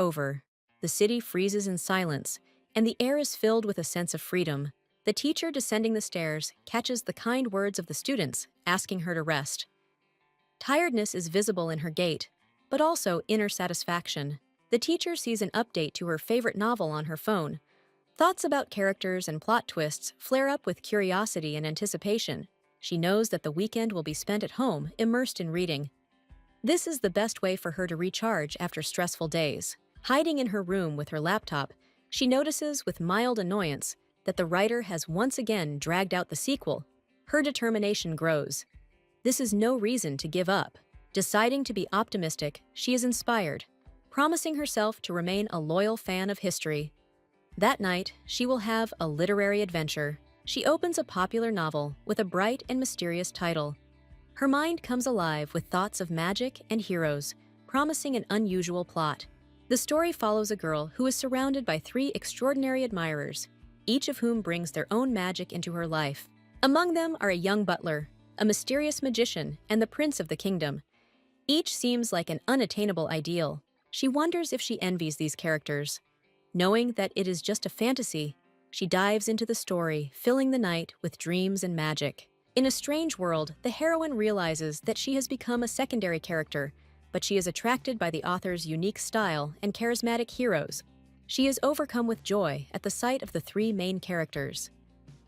over. The city freezes in silence, and the air is filled with a sense of freedom. The teacher descending the stairs catches the kind words of the students, asking her to rest. Tiredness is visible in her gait, but also inner satisfaction. The teacher sees an update to her favorite novel on her phone. Thoughts about characters and plot twists flare up with curiosity and anticipation. She knows that the weekend will be spent at home, immersed in reading. This is the best way for her to recharge after stressful days. Hiding in her room with her laptop, she notices with mild annoyance that the writer has once again dragged out the sequel. Her determination grows. This is no reason to give up. Deciding to be optimistic, she is inspired, promising herself to remain a loyal fan of history. That night, she will have a literary adventure. She opens a popular novel with a bright and mysterious title. Her mind comes alive with thoughts of magic and heroes, promising an unusual plot. The story follows a girl who is surrounded by 3 extraordinary admirers, each of whom brings their own magic into her life. Among them are a young butler, a mysterious magician, and the prince of the kingdom. Each seems like an unattainable ideal. She wonders if she envies these characters. Knowing that it is just a fantasy, she dives into the story, filling the night with dreams and magic. In a strange world, the heroine realizes that she has become a secondary character, but she is attracted by the author's unique style and charismatic heroes. She is overcome with joy at the sight of the 3 main characters.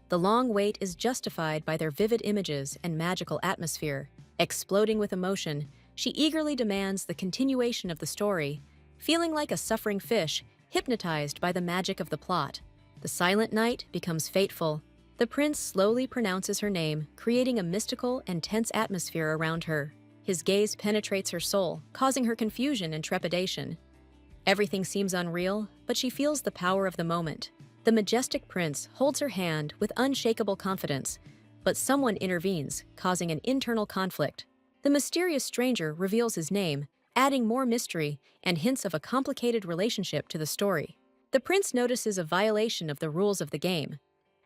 The long wait is justified by their vivid images and magical atmosphere. Exploding with emotion, she eagerly demands the continuation of the story, feeling like a suffering fish, hypnotized by the magic of the plot. The silent night becomes fateful. The prince slowly pronounces her name, creating a mystical and tense atmosphere around her. His gaze penetrates her soul, causing her confusion and trepidation. Everything seems unreal, but she feels the power of the moment. The majestic prince holds her hand with unshakable confidence, but someone intervenes, causing an internal conflict. The mysterious stranger reveals his name, adding more mystery and hints of a complicated relationship to the story. The prince notices a violation of the rules of the game.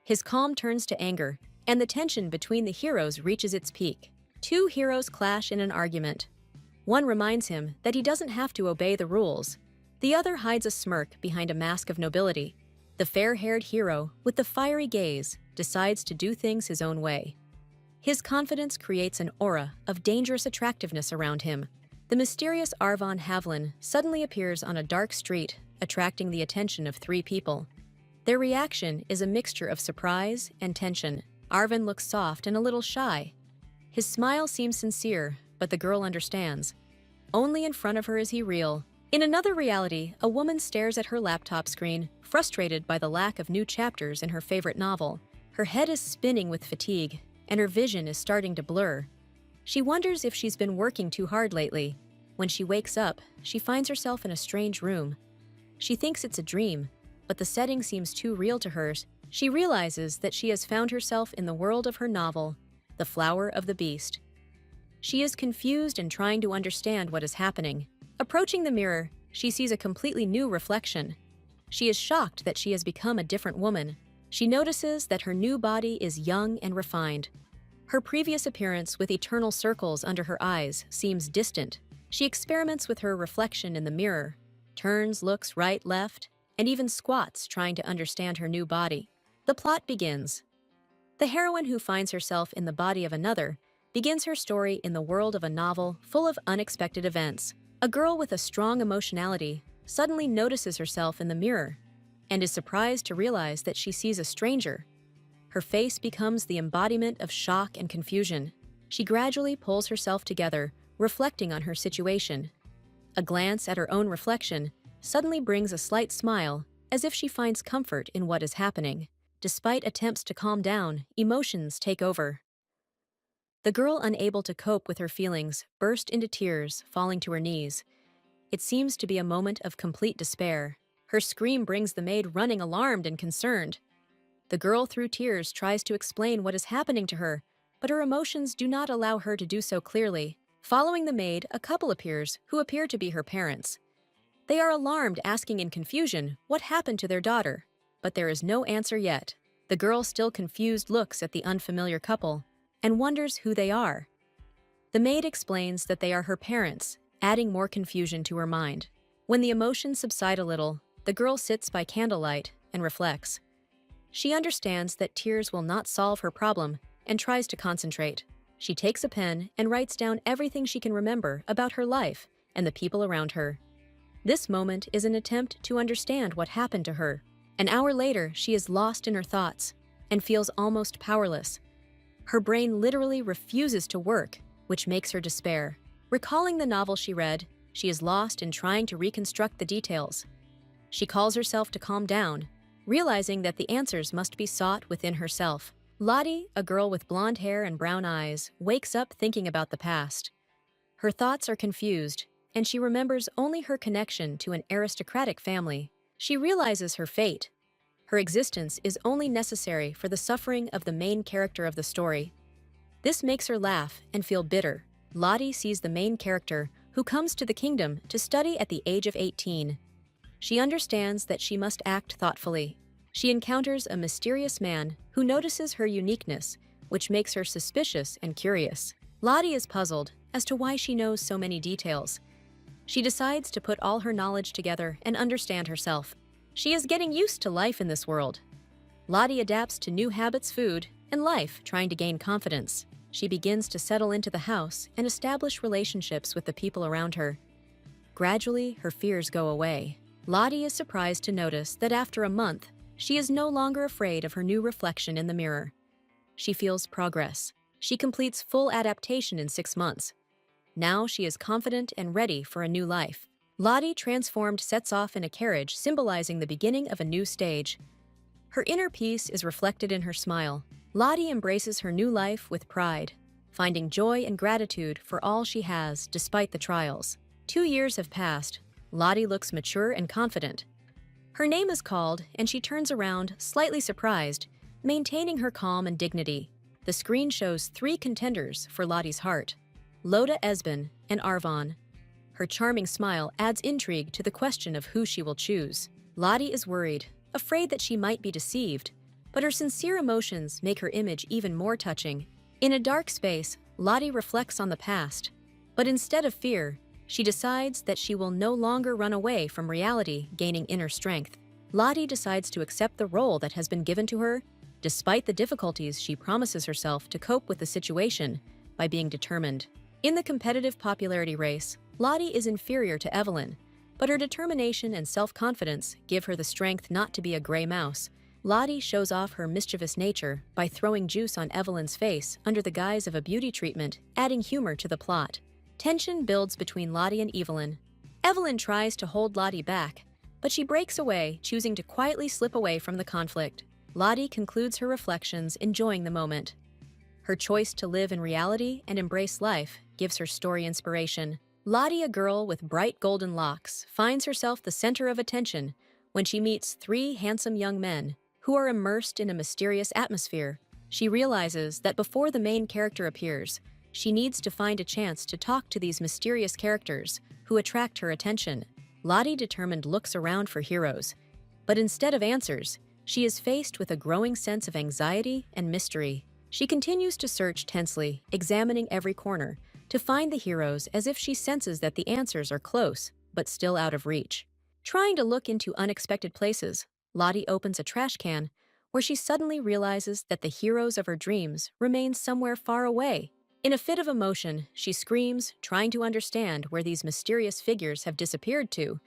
His calm turns to anger, and the tension between the heroes reaches its peak. 2 heroes clash in an argument. One reminds him that he doesn't have to obey the rules. The other hides a smirk behind a mask of nobility. The fair-haired hero, with the fiery gaze, decides to do things his own way. His confidence creates an aura of dangerous attractiveness around him. The mysterious Arvon Havlin suddenly appears on a dark street, attracting the attention of 3 people. Their reaction is a mixture of surprise and tension. Arvin looks soft and a little shy. His smile seems sincere, but the girl understands. Only in front of her is he real. In another reality, a woman stares at her laptop screen, frustrated by the lack of new chapters in her favorite novel. Her head is spinning with fatigue, and her vision is starting to blur. She wonders if she's been working too hard lately. When she wakes up, she finds herself in a strange room. She thinks it's a dream, but the setting seems too real to her. She realizes that she has found herself in the world of her novel, The Flower of the Beast. She is confused and trying to understand what is happening. Approaching the mirror, she sees a completely new reflection. She is shocked that she has become a different woman. She notices that her new body is young and refined. Her previous appearance with eternal circles under her eyes seems distant. She experiments with her reflection in the mirror, turns, looks right, left, and even squats trying to understand her new body. The plot begins. The heroine who finds herself in the body of another begins her story in the world of a novel full of unexpected events. A girl with a strong emotionality suddenly notices herself in the mirror and is surprised to realize that she sees a stranger. Her face becomes the embodiment of shock and confusion. She gradually pulls herself together, reflecting on her situation. A glance at her own reflection suddenly brings a slight smile, as if she finds comfort in what is happening. Despite attempts to calm down, emotions take over. The girl, unable to cope with her feelings, burst into tears, falling to her knees. It seems to be a moment of complete despair. Her scream brings the maid running, alarmed and concerned. The girl, through tears, tries to explain what is happening to her, but her emotions do not allow her to do so clearly. Following the maid, a couple appears who appear to be her parents. They are alarmed, asking in confusion what happened to their daughter, but there is no answer yet. The girl, still confused, looks at the unfamiliar couple and wonders who they are. The maid explains that they are her parents, adding more confusion to her mind. When the emotions subside a little, the girl sits by candlelight and reflects. She understands that tears will not solve her problem and tries to concentrate. She takes a pen and writes down everything she can remember about her life and the people around her. This moment is an attempt to understand what happened to her. An hour later, she is lost in her thoughts and feels almost powerless. Her brain literally refuses to work, which makes her despair. Recalling the novel she read, she is lost in trying to reconstruct the details. She calls herself to calm down, realizing that the answers must be sought within herself. Lottie, a girl with blonde hair and brown eyes, wakes up thinking about the past. Her thoughts are confused, and she remembers only her connection to an aristocratic family. She realizes her fate. Her existence is only necessary for the suffering of the main character of the story. This makes her laugh and feel bitter. Lottie sees the main character, who comes to the kingdom to study at the age of 18. She understands that she must act thoughtfully. She encounters a mysterious man who notices her uniqueness, which makes her suspicious and curious. Lottie is puzzled as to why she knows so many details. She decides to put all her knowledge together and understand herself. She is getting used to life in this world. Lottie adapts to new habits, food, and life, trying to gain confidence. She begins to settle into the house and establish relationships with the people around her. Gradually, her fears go away. Lottie is surprised to notice that after a month, she is no longer afraid of her new reflection in the mirror. She feels progress. She completes full adaptation in 6 months. Now she is confident and ready for a new life. Lottie, transformed, sets off in a carriage, symbolizing the beginning of a new stage. Her inner peace is reflected in her smile. Lottie embraces her new life with pride, finding joy and gratitude for all she has despite the trials. 2 years have passed. Lottie looks mature and confident. Her name is called, and she turns around, slightly surprised, maintaining her calm and dignity. The screen shows 3 contenders for Lottie's heart: Loda, Esben, and Arvon. Her charming smile adds intrigue to the question of who she will choose. Lottie is worried, afraid that she might be deceived, but her sincere emotions make her image even more touching. In a dark space, Lottie reflects on the past, but instead of fear, she decides that she will no longer run away from reality, gaining inner strength. Lottie decides to accept the role that has been given to her. Despite the difficulties, she promises herself to cope with the situation by being determined. In the competitive popularity race, Lottie is inferior to Evelyn, but her determination and self-confidence give her the strength not to be a gray mouse. Lottie shows off her mischievous nature by throwing juice on Evelyn's face under the guise of a beauty treatment, adding humor to the plot. Tension builds between Lottie and Evelyn. Evelyn tries to hold Lottie back, but she breaks away, choosing to quietly slip away from the conflict. Lottie concludes her reflections, enjoying the moment. Her choice to live in reality and embrace life gives her story inspiration. Lottie, a girl with bright golden locks, finds herself the center of attention when she meets 3 handsome young men who are immersed in a mysterious atmosphere. She realizes that before the main character appears, she needs to find a chance to talk to these mysterious characters who attract her attention. Lottie, determined, looks around for heroes, but instead of answers, she is faced with a growing sense of anxiety and mystery. She continues to search tensely, examining every corner, to find the heroes as if she senses that the answers are close, but still out of reach. Trying to look into unexpected places, Lottie opens a trash can, where she suddenly realizes that the heroes of her dreams remain somewhere far away. In a fit of emotion, she screams, trying to understand where these mysterious figures have disappeared to,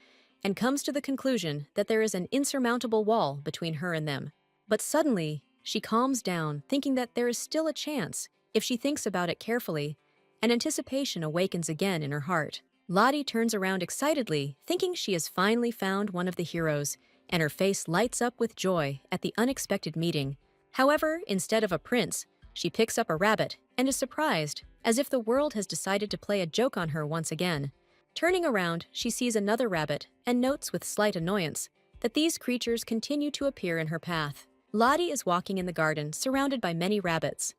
and comes to the conclusion that there is an insurmountable wall between her and them. But suddenly, she calms down, thinking that there is still a chance if she thinks about it carefully, and anticipation awakens again in her heart. Lottie turns around excitedly, thinking she has finally found one of the heroes, and her face lights up with joy at the unexpected meeting. However, instead of a prince, she picks up a rabbit and is surprised, as if the world has decided to play a joke on her once again. Turning around, she sees another rabbit and notes with slight annoyance that these creatures continue to appear in her path. Lottie is walking in the garden, surrounded by many rabbits.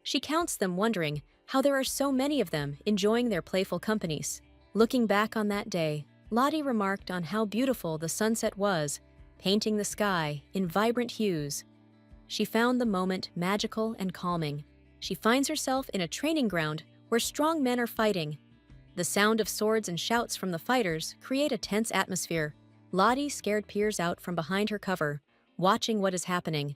She counts them, wondering how there are so many of them enjoying their playful companies. Looking back on that day, Lottie remarked on how beautiful the sunset was, painting the sky in vibrant hues. She found the moment magical and calming. She finds herself in a training ground where strong men are fighting. The sound of swords and shouts from the fighters create a tense atmosphere. Lottie, scared, peers out from behind her cover, watching what is happening.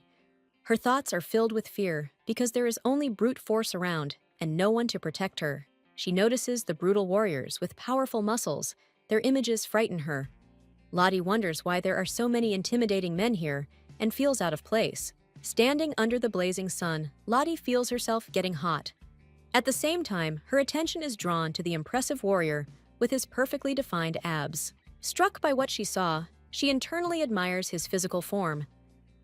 Her thoughts are filled with fear because there is only brute force around and no one to protect her. She notices the brutal warriors with powerful muscles. Their images frighten her. Lottie wonders why there are so many intimidating men here and feels out of place. Standing under the blazing sun, Lottie feels herself getting hot. At the same time, her attention is drawn to the impressive warrior with his perfectly defined abs. Struck by what she saw, she internally admires his physical form.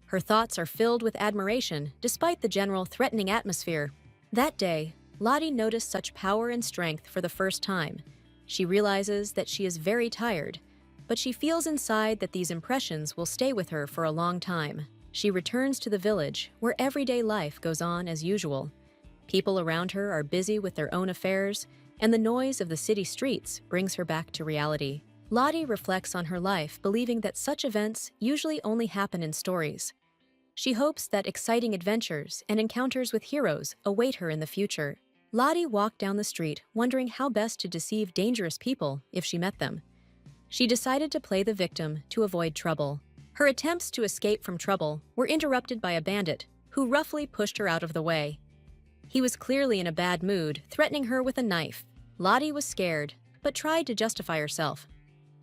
Her thoughts are filled with admiration despite the general threatening atmosphere. That day, Lottie noticed such power and strength for the first time. She realizes that she is very tired, but she feels inside that these impressions will stay with her for a long time. She returns to the village, where everyday life goes on as usual. People around her are busy with their own affairs, and the noise of the city streets brings her back to reality. Lottie reflects on her life, believing that such events usually only happen in stories. She hopes that exciting adventures and encounters with heroes await her in the future. Lottie walked down the street, wondering how best to deceive dangerous people if she met them. She decided to play the victim to avoid trouble. Her attempts to escape from trouble were interrupted by a bandit who roughly pushed her out of the way. He was clearly in a bad mood, threatening her with a knife. Lottie was scared, but tried to justify herself.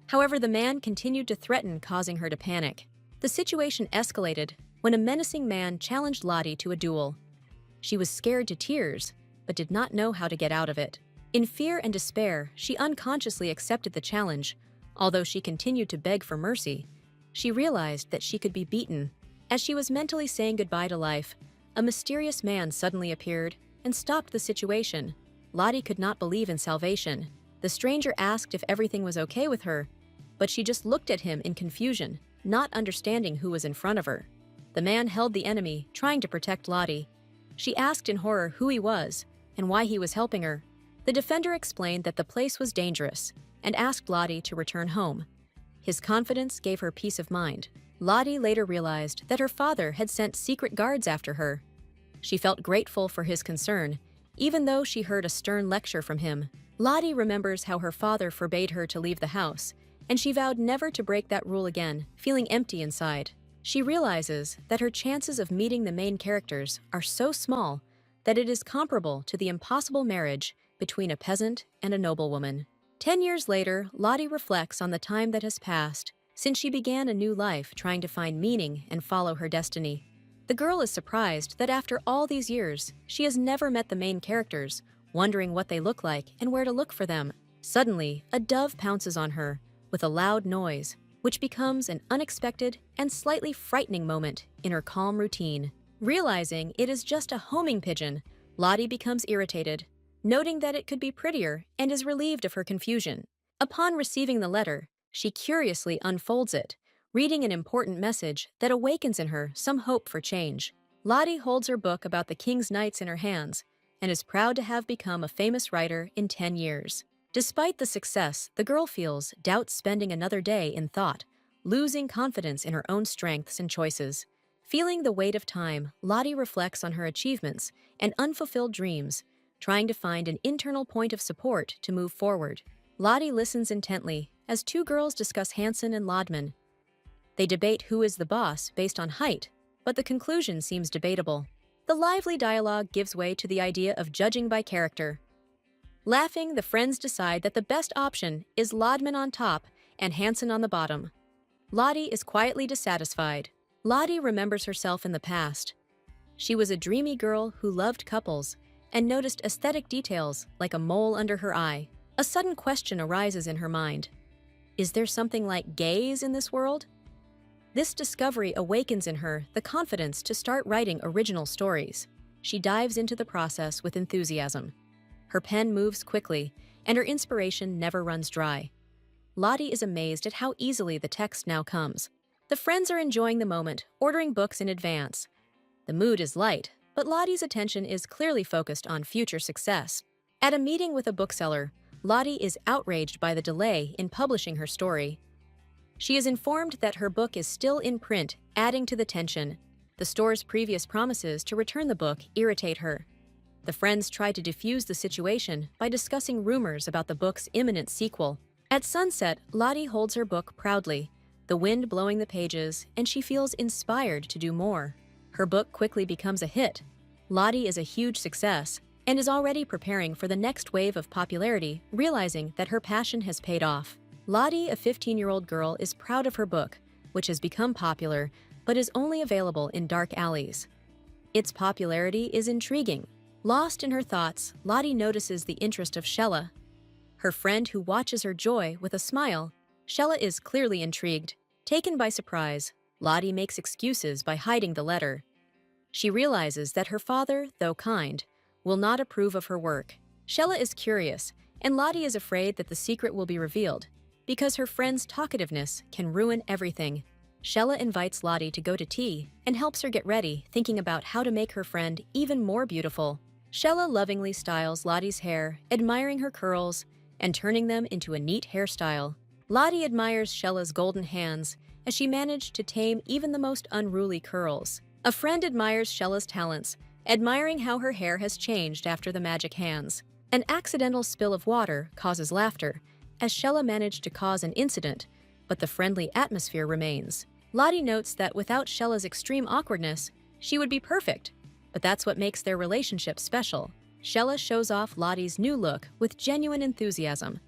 However, the man continued to threaten, causing her to panic. The situation escalated when a menacing man challenged Lottie to a duel. She was scared to tears, but did not know how to get out of it. In fear and despair, she unconsciously accepted the challenge. Although she continued to beg for mercy, she realized that she could be beaten. As she was mentally saying goodbye to life, a mysterious man suddenly appeared and stopped the situation. Lottie could not believe in salvation. The stranger asked if everything was okay with her, but she just looked at him in confusion, not understanding who was in front of her. The man held the enemy, trying to protect Lottie. She asked in horror who he was and why he was helping her. The defender explained that the place was dangerous and asked Lottie to return home. His confidence gave her peace of mind. Lottie later realized that her father had sent secret guards after her. She felt grateful for his concern, even though she heard a stern lecture from him. Lottie remembers how her father forbade her to leave the house, and she vowed never to break that rule again, feeling empty inside. She realizes that her chances of meeting the main characters are so small that it is comparable to the impossible marriage between a peasant and a noblewoman. 10 years later, Lottie reflects on the time that has passed since she began a new life trying to find meaning and follow her destiny. The girl is surprised that after all these years, she has never met the main characters, wondering what they look like and where to look for them. Suddenly, a dove pounces on her with a loud noise, which becomes an unexpected and slightly frightening moment in her calm routine. Realizing it is just a homing pigeon, Lottie becomes irritated, noting that it could be prettier, and is relieved of her confusion. Upon receiving the letter, she curiously unfolds it, reading an important message that awakens in her some hope for change. Lottie holds her book about the king's knights in her hands and is proud to have become a famous writer in 10 years. Despite the success, the girl feels doubt spending another day in thought, losing confidence in her own strengths and choices. Feeling the weight of time, Lottie reflects on her achievements and unfulfilled dreams, trying to find an internal point of support to move forward. Lottie listens intently as two girls discuss Hansen and Lodman. They debate who is the boss based on height, but the conclusion seems debatable. The lively dialogue gives way to the idea of judging by character. Laughing, the friends decide that the best option is Lodman on top and Hansen on the bottom. Lottie is quietly dissatisfied. Lottie remembers herself in the past. She was a dreamy girl who loved couples and noticed aesthetic details like a mole under her eye. A sudden question arises in her mind. Is there something like gays in this world? This discovery awakens in her the confidence to start writing original stories. She dives into the process with enthusiasm. Her pen moves quickly, and her inspiration never runs dry. Lottie is amazed at how easily the text now comes. The friends are enjoying the moment, ordering books in advance. The mood is light, but Lottie's attention is clearly focused on future success. At a meeting with a bookseller, Lottie is outraged by the delay in publishing her story. She is informed that her book is still in print, adding to the tension. The store's previous promises to return the book irritate her. The friends try to defuse the situation by discussing rumors about the book's imminent sequel. At sunset, Lottie holds her book proudly, the wind blowing the pages, and she feels inspired to do more. Her book quickly becomes a hit. Lottie is a huge success and is already preparing for the next wave of popularity, realizing that her passion has paid off. Lottie, a 15-year-old girl, is proud of her book, which has become popular but is only available in dark alleys. Its popularity is intriguing. Lost in her thoughts, Lottie notices the interest of Shella, her friend who watches her joy with a smile. Shella is clearly intrigued. Taken by surprise, Lottie makes excuses by hiding the letter. She realizes that her father, though kind, will not approve of her work. Shella is curious, and Lottie is afraid that the secret will be revealed, because her friend's talkativeness can ruin everything. Shella invites Lottie to go to tea and helps her get ready, thinking about how to make her friend even more beautiful. Shella lovingly styles Lottie's hair, admiring her curls and turning them into a neat hairstyle. Lottie admires Shella's golden hands as she managed to tame even the most unruly curls. A friend admires Shella's talents, admiring how her hair has changed after the magic hands. An accidental spill of water causes laughter, as Shella managed to cause an incident, but the friendly atmosphere remains. Lottie notes that without Shella's extreme awkwardness, she would be perfect, but that's what makes their relationship special. Shella shows off Lottie's new look with genuine enthusiasm,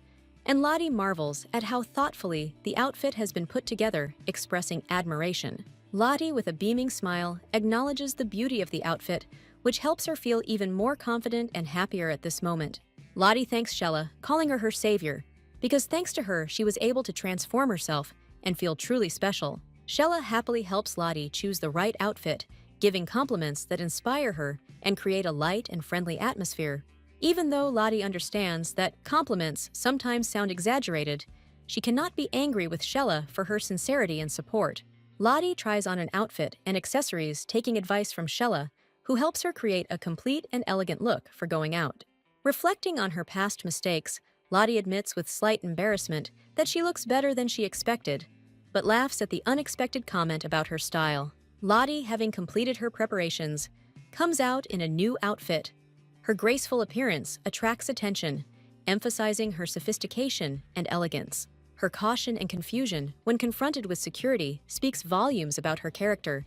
and Lottie marvels at how thoughtfully the outfit has been put together, expressing admiration. Lottie, with a beaming smile, acknowledges the beauty of the outfit, which helps her feel even more confident and happier at this moment. Lottie thanks Shella, calling her savior, because thanks to her, she was able to transform herself and feel truly special. Shella happily helps Lottie choose the right outfit, giving compliments that inspire her and create a light and friendly atmosphere. Even though Lottie understands that compliments sometimes sound exaggerated, she cannot be angry with Shella for her sincerity and support. Lottie tries on an outfit and accessories, taking advice from Shella, who helps her create a complete and elegant look for going out. Reflecting on her past mistakes, Lottie admits with slight embarrassment that she looks better than she expected, but laughs at the unexpected comment about her style. Lottie, having completed her preparations, comes out in a new outfit. Her graceful appearance attracts attention, emphasizing her sophistication and elegance. Her caution and confusion when confronted with security speaks volumes about her character.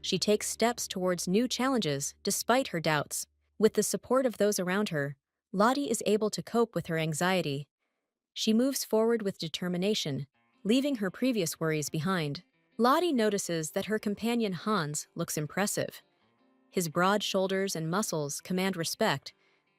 She takes steps towards new challenges despite her doubts. With the support of those around her, Lottie is able to cope with her anxiety. She moves forward with determination, leaving her previous worries behind. Lottie notices that her companion Hans looks impressive. His broad shoulders and muscles command respect,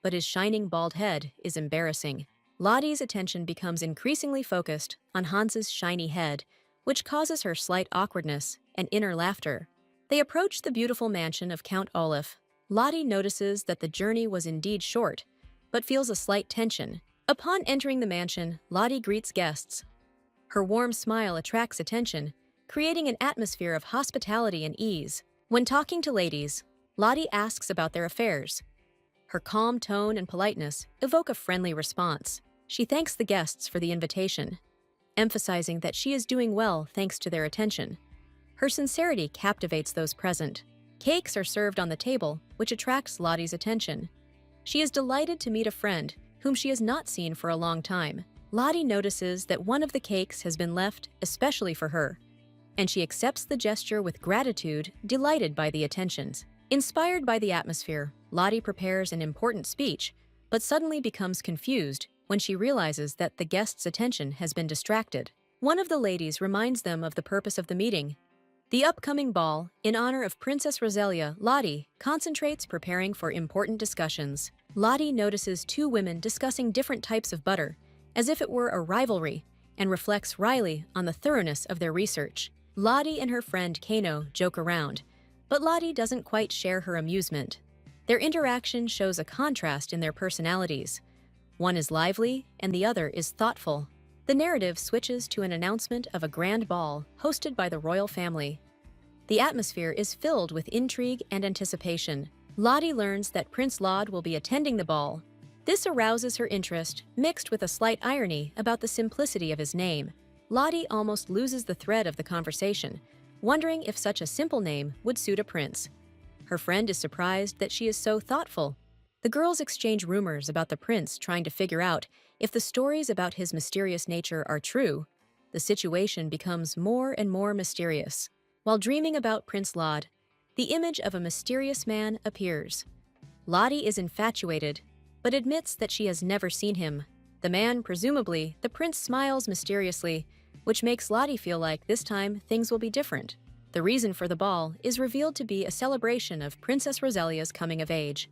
but his shining bald head is embarrassing. Lottie's attention becomes increasingly focused on Hans's shiny head, which causes her slight awkwardness and inner laughter. They approach the beautiful mansion of Count Olaf. Lottie notices that the journey was indeed short, but feels a slight tension. Upon entering the mansion, Lottie greets guests. Her warm smile attracts attention, creating an atmosphere of hospitality and ease. When talking to ladies, Lottie asks about their affairs. Her calm tone and politeness evoke a friendly response. She thanks the guests for the invitation, emphasizing that she is doing well thanks to their attention. Her sincerity captivates those present. Cakes are served on the table, which attracts Lottie's attention. She is delighted to meet a friend whom she has not seen for a long time. Lottie notices that one of the cakes has been left especially for her, and she accepts the gesture with gratitude, delighted by the attentions. Inspired by the atmosphere, Lottie prepares an important speech, but suddenly becomes confused when she realizes that the guests' attention has been distracted. One of the ladies reminds them of the purpose of the meeting. The upcoming ball, in honor of Princess Roselia, Lottie concentrates preparing for important discussions. Lottie notices two women discussing different types of butter, as if it were a rivalry, and reflects wryly on the thoroughness of their research. Lottie and her friend Kano joke around, but Lottie doesn't quite share her amusement. Their interaction shows a contrast in their personalities. One is lively, and the other is thoughtful. The narrative switches to an announcement of a grand ball hosted by the royal family. The atmosphere is filled with intrigue and anticipation. Lottie learns that Prince Laud will be attending the ball. This arouses her interest, mixed with a slight irony about the simplicity of his name. Lottie almost loses the thread of the conversation, wondering if such a simple name would suit a prince. Her friend is surprised that she is so thoughtful. The girls exchange rumors about the prince, trying to figure out if the stories about his mysterious nature are true. The situation becomes more and more mysterious. While dreaming about Prince Lod, the image of a mysterious man appears. Lottie is infatuated, but admits that she has never seen him. The man, presumably the prince, smiles mysteriously, which makes Lottie feel like this time things will be different. The reason for the ball is revealed to be a celebration of Princess Roselia's coming of age.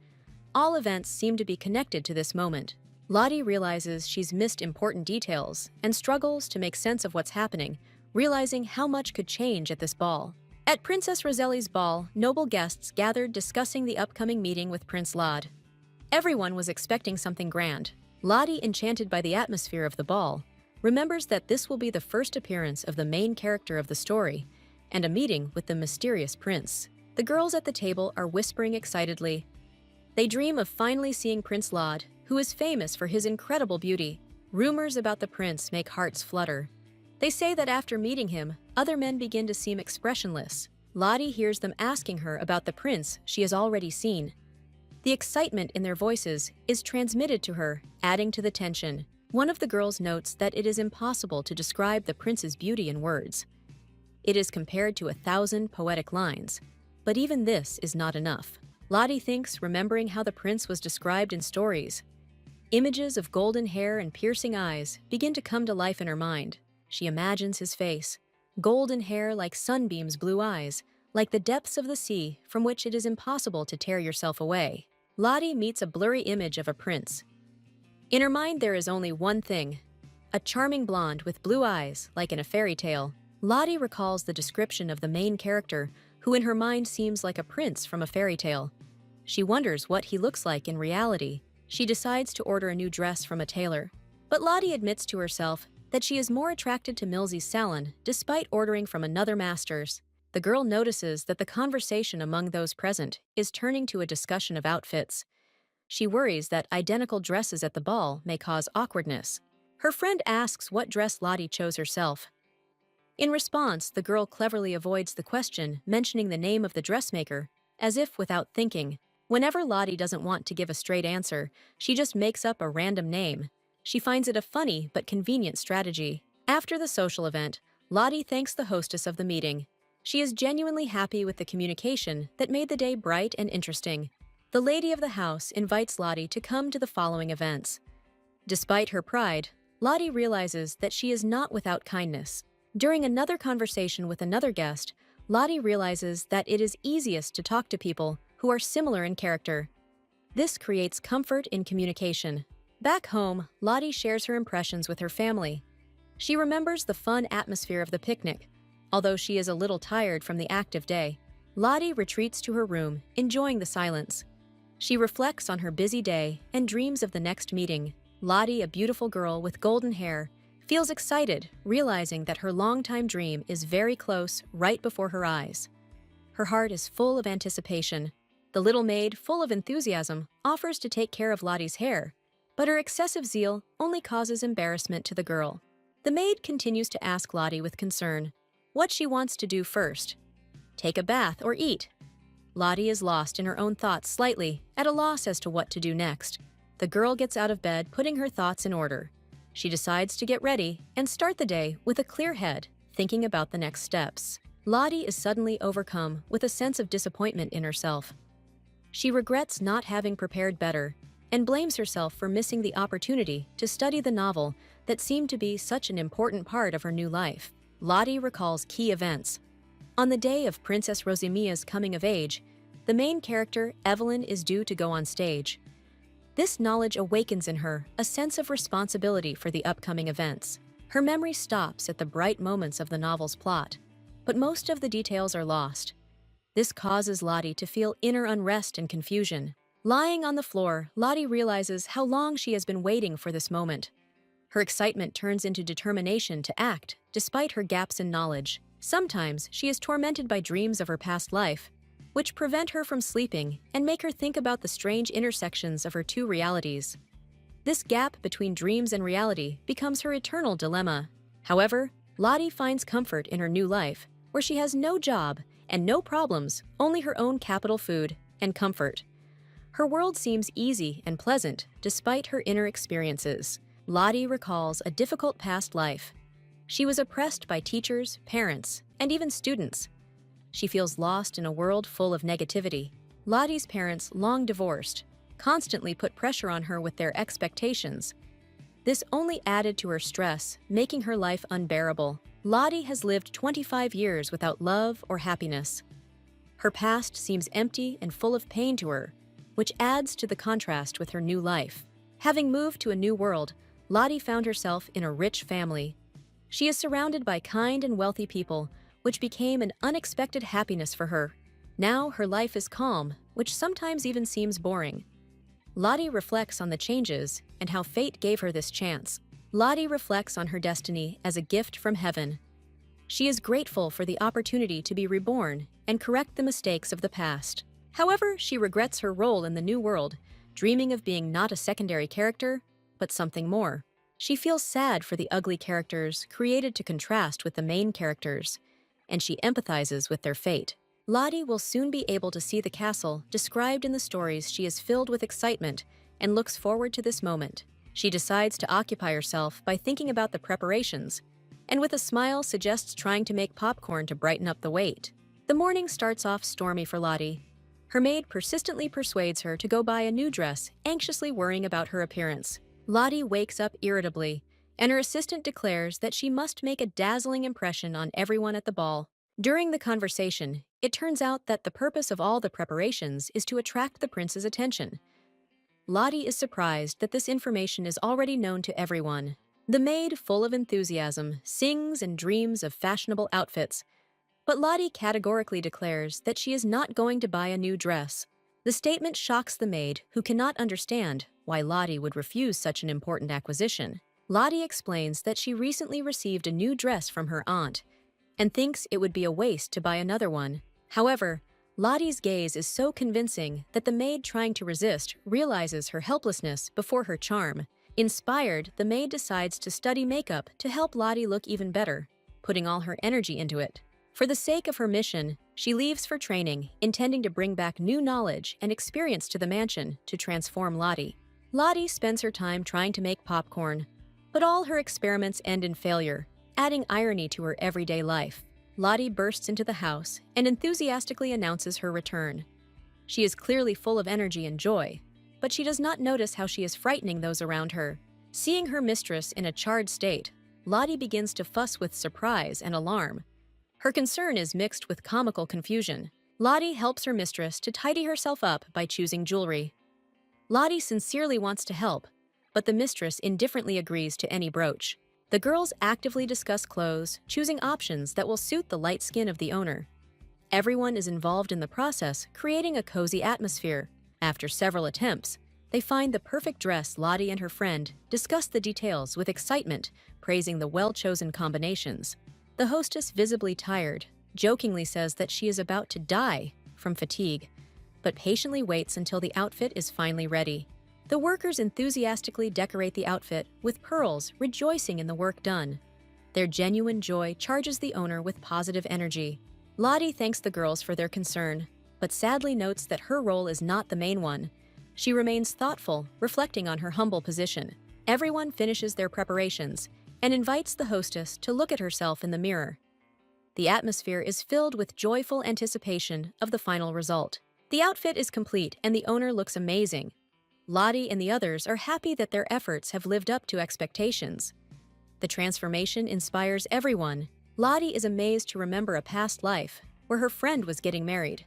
All events seem to be connected to this moment. Lottie realizes she's missed important details and struggles to make sense of what's happening, realizing how much could change at this ball. At Princess Roselia's ball, noble guests gathered discussing the upcoming meeting with Prince Lod. Everyone was expecting something grand. Lottie, enchanted by the atmosphere of the ball, remembers that this will be the first appearance of the main character of the story and a meeting with the mysterious prince. The girls at the table are whispering excitedly. They dream of finally seeing Prince Lod, who is famous for his incredible beauty. Rumors about the prince make hearts flutter. They say that after meeting him, other men begin to seem expressionless. Lottie hears them asking her about the prince she has already seen. The excitement in their voices is transmitted to her, adding to the tension. One of the girls notes that it is impossible to describe the prince's beauty in words. It is compared to 1,000 poetic lines, but even this is not enough. Lottie thinks, remembering how the prince was described in stories. Images of golden hair and piercing eyes begin to come to life in her mind. She imagines his face. Golden hair like sunbeams, blue eyes, like the depths of the sea from which it is impossible to tear yourself away. Lottie meets a blurry image of a prince. In her mind there is only one thing, a charming blonde with blue eyes like in a fairy tale. Lottie recalls the description of the main character, who in her mind seems like a prince from a fairy tale. She wonders what he looks like in reality. She decides to order a new dress from a tailor. But Lottie admits to herself that she is more attracted to Millsy's salon despite ordering from another master's. The girl notices that the conversation among those present is turning to a discussion of outfits. She worries that identical dresses at the ball may cause awkwardness. Her friend asks what dress Lottie chose herself. In response, the girl cleverly avoids the question, mentioning the name of the dressmaker, as if without thinking. Whenever Lottie doesn't want to give a straight answer, she just makes up a random name. She finds it a funny but convenient strategy. After the social event, Lottie thanks the hostess of the meeting. She is genuinely happy with the communication that made the day bright and interesting. The lady of the house invites Lottie to come to the following events. Despite her pride, Lottie realizes that she is not without kindness. During another conversation with another guest, Lottie realizes that it is easiest to talk to people who are similar in character. This creates comfort in communication. Back home, Lottie shares her impressions with her family. She remembers the fun atmosphere of the picnic. Although she is a little tired from the active day, Lottie retreats to her room, enjoying the silence. She reflects on her busy day and dreams of the next meeting. Lottie, a beautiful girl with golden hair, feels excited, realizing that her longtime dream is very close, right before her eyes. Her heart is full of anticipation. The little maid, full of enthusiasm, offers to take care of Lottie's hair, but her excessive zeal only causes embarrassment to the girl. The maid continues to ask Lottie with concern what she wants to do first. Take a bath or eat. Lottie is lost in her own thoughts slightly, at a loss as to what to do next. The girl gets out of bed, putting her thoughts in order. She decides to get ready and start the day with a clear head, thinking about the next steps. Lottie is suddenly overcome with a sense of disappointment in herself. She regrets not having prepared better and blames herself for missing the opportunity to study the novel that seemed to be such an important part of her new life. Lottie recalls key events. On the day of Princess Rosemia's coming of age, the main character, Evelyn, is due to go on stage. This knowledge awakens in her a sense of responsibility for the upcoming events. Her memory stops at the bright moments of the novel's plot, but most of the details are lost. This causes Lottie to feel inner unrest and confusion. Lying on the floor, Lottie realizes how long she has been waiting for this moment. Her excitement turns into determination to act, despite her gaps in knowledge. Sometimes she is tormented by dreams of her past life, which prevent her from sleeping and make her think about the strange intersections of her two realities. This gap between dreams and reality becomes her eternal dilemma. However, Lottie finds comfort in her new life, where she has no job and no problems, only her own capital, food, and comfort. Her world seems easy and pleasant despite her inner experiences. Lottie recalls a difficult past life. She was oppressed by teachers, parents, and even students. She feels lost in a world full of negativity. Lottie's parents, long divorced, constantly put pressure on her with their expectations. This only added to her stress, making her life unbearable. Lottie has lived 25 years without love or happiness. Her past seems empty and full of pain to her, which adds to the contrast with her new life. Having moved to a new world, Lottie found herself in a rich family. She is surrounded by kind and wealthy people, which became an unexpected happiness for her. Now her life is calm, which sometimes even seems boring. Lottie reflects on the changes and how fate gave her this chance. Lottie reflects on her destiny as a gift from heaven. She is grateful for the opportunity to be reborn and correct the mistakes of the past. However, she regrets her role in the new world, dreaming of being not a secondary character, but something more. She feels sad for the ugly characters created to contrast with the main characters, and she empathizes with their fate. Lottie will soon be able to see the castle described in the stories. She is filled with excitement and looks forward to this moment. She decides to occupy herself by thinking about the preparations, and with a smile suggests trying to make popcorn to brighten up the wait. The morning starts off stormy for Lottie. Her maid persistently persuades her to go buy a new dress, anxiously worrying about her appearance. Lottie wakes up irritably, and her assistant declares that she must make a dazzling impression on everyone at the ball. During the conversation, it turns out that the purpose of all the preparations is to attract the prince's attention. Lottie is surprised that this information is already known to everyone. The maid, full of enthusiasm, sings and dreams of fashionable outfits, but Lottie categorically declares that she is not going to buy a new dress. The statement shocks the maid, who cannot understand why Lottie would refuse such an important acquisition. Lottie explains that she recently received a new dress from her aunt and thinks it would be a waste to buy another one. However, Lottie's gaze is so convincing that the maid trying to resist realizes her helplessness before her charm. Inspired, the maid decides to study makeup to help Lottie look even better, putting all her energy into it. For the sake of her mission, she leaves for training, intending to bring back new knowledge and experience to the mansion to transform Lottie. Lottie spends her time trying to make popcorn, but all her experiments end in failure, adding irony to her everyday life. Lottie bursts into the house and enthusiastically announces her return. She is clearly full of energy and joy, but she does not notice how she is frightening those around her. Seeing her mistress in a charred state, Lottie begins to fuss with surprise and alarm. Her concern is mixed with comical confusion. Lottie helps her mistress to tidy herself up by choosing jewelry. Lottie sincerely wants to help, but the mistress indifferently agrees to any brooch. The girls actively discuss clothes, choosing options that will suit the light skin of the owner. Everyone is involved in the process, creating a cozy atmosphere. After several attempts, they find the perfect dress. Lottie and her friend discuss the details with excitement, praising the well-chosen combinations. The hostess, visibly tired, jokingly says that she is about to die from fatigue, but patiently waits until the outfit is finally ready. The workers enthusiastically decorate the outfit with pearls, rejoicing in the work done. Their genuine joy charges the owner with positive energy. Lottie thanks the girls for their concern, but sadly notes that her role is not the main one. She remains thoughtful, reflecting on her humble position. Everyone finishes their preparations and invites the hostess to look at herself in the mirror. The atmosphere is filled with joyful anticipation of the final result. The outfit is complete and the owner looks amazing. Lottie and the others are happy that their efforts have lived up to expectations. The transformation inspires everyone. Lottie is amazed to remember a past life where her friend was getting married.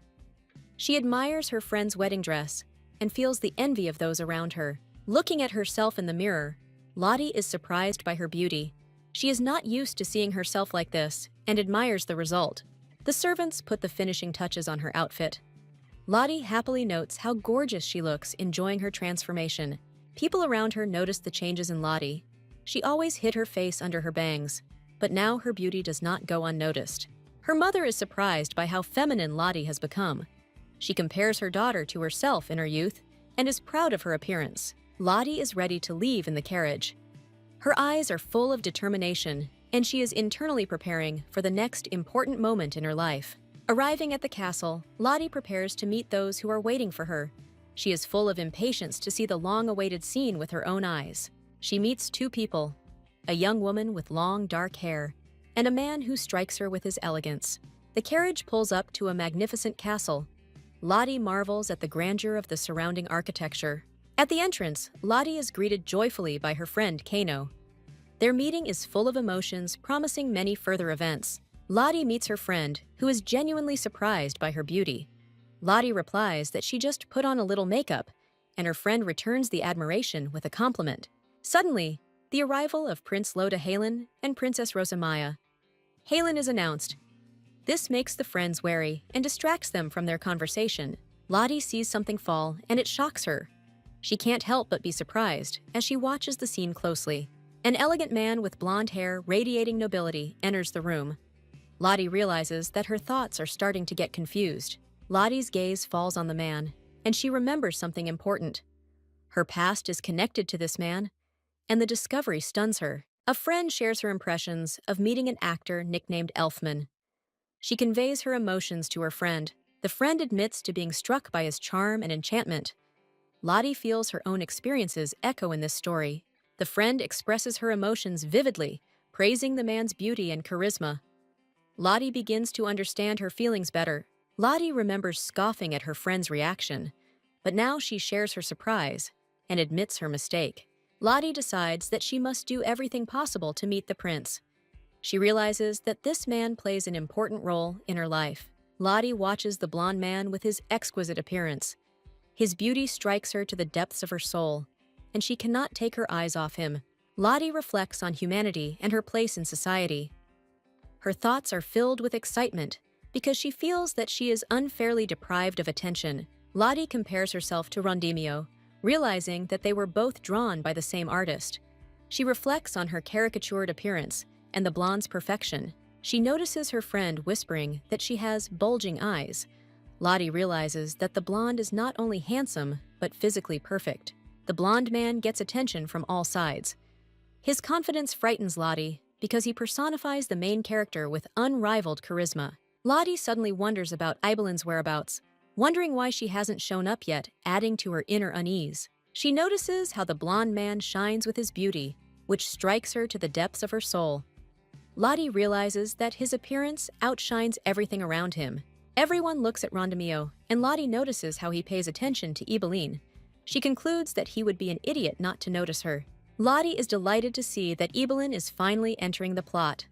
She admires her friend's wedding dress and feels the envy of those around her. Looking at herself in the mirror, Lottie is surprised by her beauty. She is not used to seeing herself like this and admires the result. The servants put the finishing touches on her outfit. Lottie happily notes how gorgeous she looks, enjoying her transformation. People around her notice the changes in Lottie. She always hid her face under her bangs, but now her beauty does not go unnoticed. Her mother is surprised by how feminine Lottie has become. She compares her daughter to herself in her youth and is proud of her appearance. Lottie is ready to leave in the carriage. Her eyes are full of determination, and she is internally preparing for the next important moment in her life. Arriving at the castle, Lottie prepares to meet those who are waiting for her. She is full of impatience to see the long-awaited scene with her own eyes. She meets two people, a young woman with long, dark hair, and a man who strikes her with his elegance. The carriage pulls up to a magnificent castle. Lottie marvels at the grandeur of the surrounding architecture. At the entrance, Lottie is greeted joyfully by her friend Kano. Their meeting is full of emotions, promising many further events. Lottie meets her friend, who is genuinely surprised by her beauty. Lottie replies that she just put on a little makeup, and her friend returns the admiration with a compliment. Suddenly, the arrival of Prince Loda Halen and Princess Rosamaya. Halen is announced. This makes the friends wary and distracts them from their conversation. Lottie sees something fall, and it shocks her. She can't help but be surprised as she watches the scene closely. An elegant man with blonde hair radiating nobility enters the room. Lottie realizes that her thoughts are starting to get confused. Lottie's gaze falls on the man, and she remembers something important. Her past is connected to this man, and the discovery stuns her. A friend shares her impressions of meeting an actor nicknamed Elfman. She conveys her emotions to her friend. The friend admits to being struck by his charm and enchantment. Lottie feels her own experiences echo in this story. The friend expresses her emotions vividly, praising the man's beauty and charisma. Lottie begins to understand her feelings better. Lottie remembers scoffing at her friend's reaction, but now she shares her surprise and admits her mistake. Lottie decides that she must do everything possible to meet the prince. She realizes that this man plays an important role in her life. Lottie watches the blonde man with his exquisite appearance. His beauty strikes her to the depths of her soul, and she cannot take her eyes off him. Lottie reflects on humanity and her place in society. Her thoughts are filled with excitement because she feels that she is unfairly deprived of attention. Lottie compares herself to Rondimio, realizing that they were both drawn by the same artist. She reflects on her caricatured appearance and the blonde's perfection. She notices her friend whispering that she has bulging eyes. Lottie realizes that the blonde is not only handsome, but physically perfect. The blonde man gets attention from all sides. His confidence frightens Lottie because he personifies the main character with unrivaled charisma. Lottie suddenly wonders about Ibelin's whereabouts, wondering why she hasn't shown up yet, adding to her inner unease. She notices how the blonde man shines with his beauty, which strikes her to the depths of her soul. Lottie realizes that his appearance outshines everything around him. Everyone looks at Rondimio, and Lottie notices how he pays attention to Ibeline. She concludes that he would be an idiot not to notice her. Lottie is delighted to see that Ibeline is finally entering the plot.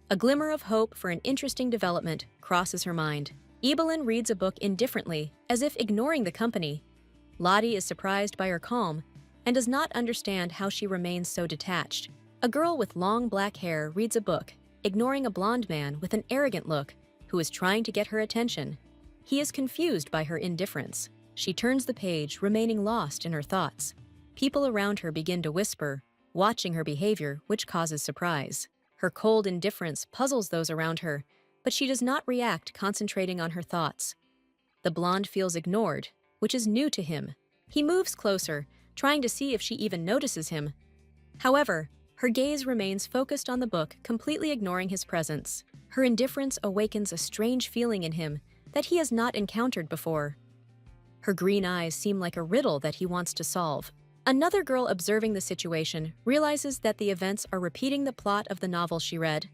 A glimmer of hope for an interesting development crosses her mind. Ibeline reads a book indifferently, as if ignoring the company. Lottie is surprised by her calm and does not understand how she remains so detached. A girl with long black hair reads a book, ignoring a blonde man with an arrogant look who is trying to get her attention. He is confused by her indifference. She turns the page, remaining lost in her thoughts. People around her begin to whisper, watching her behavior, which causes surprise. Her cold indifference puzzles those around her, but she does not react, concentrating on her thoughts. The blonde feels ignored, which is new to him. He moves closer, trying to see if she even notices him. However, her gaze remains focused on the book, completely ignoring his presence. Her indifference awakens a strange feeling in him that he has not encountered before. Her green eyes seem like a riddle that he wants to solve. Another girl observing the situation realizes that the events are repeating the plot of the novel she read.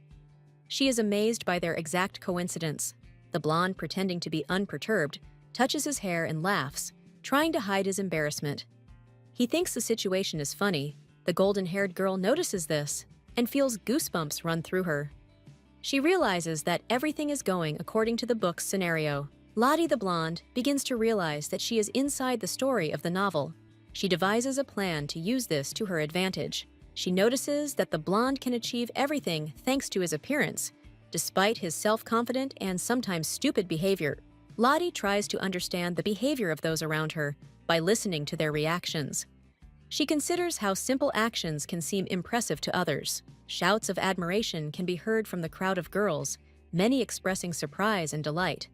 She is amazed by their exact coincidence. The blonde, pretending to be unperturbed, touches his hair and laughs, trying to hide his embarrassment. He thinks the situation is funny. The golden-haired girl notices this and feels goosebumps run through her. She realizes that everything is going according to the book's scenario. Lottie the blonde begins to realize that she is inside the story of the novel. She devises a plan to use this to her advantage. She notices that the blonde can achieve everything thanks to his appearance, despite his self-confident and sometimes stupid behavior. Lottie tries to understand the behavior of those around her by listening to their reactions. She considers how simple actions can seem impressive to others. Shouts of admiration can be heard from the crowd of girls, many expressing surprise and delight.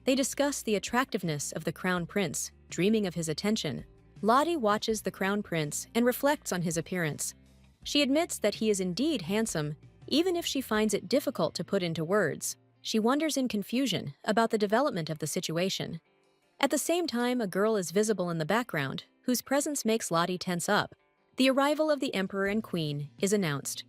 They discuss the attractiveness of the crown prince, dreaming of his attention. Lottie watches the crown prince and reflects on his appearance. She admits that he is indeed handsome, even if she finds it difficult to put into words. She wonders in confusion about the development of the situation. At the same time, a girl is visible in the background, whose presence makes Lottie tense up. The arrival of the Emperor and Queen is announced.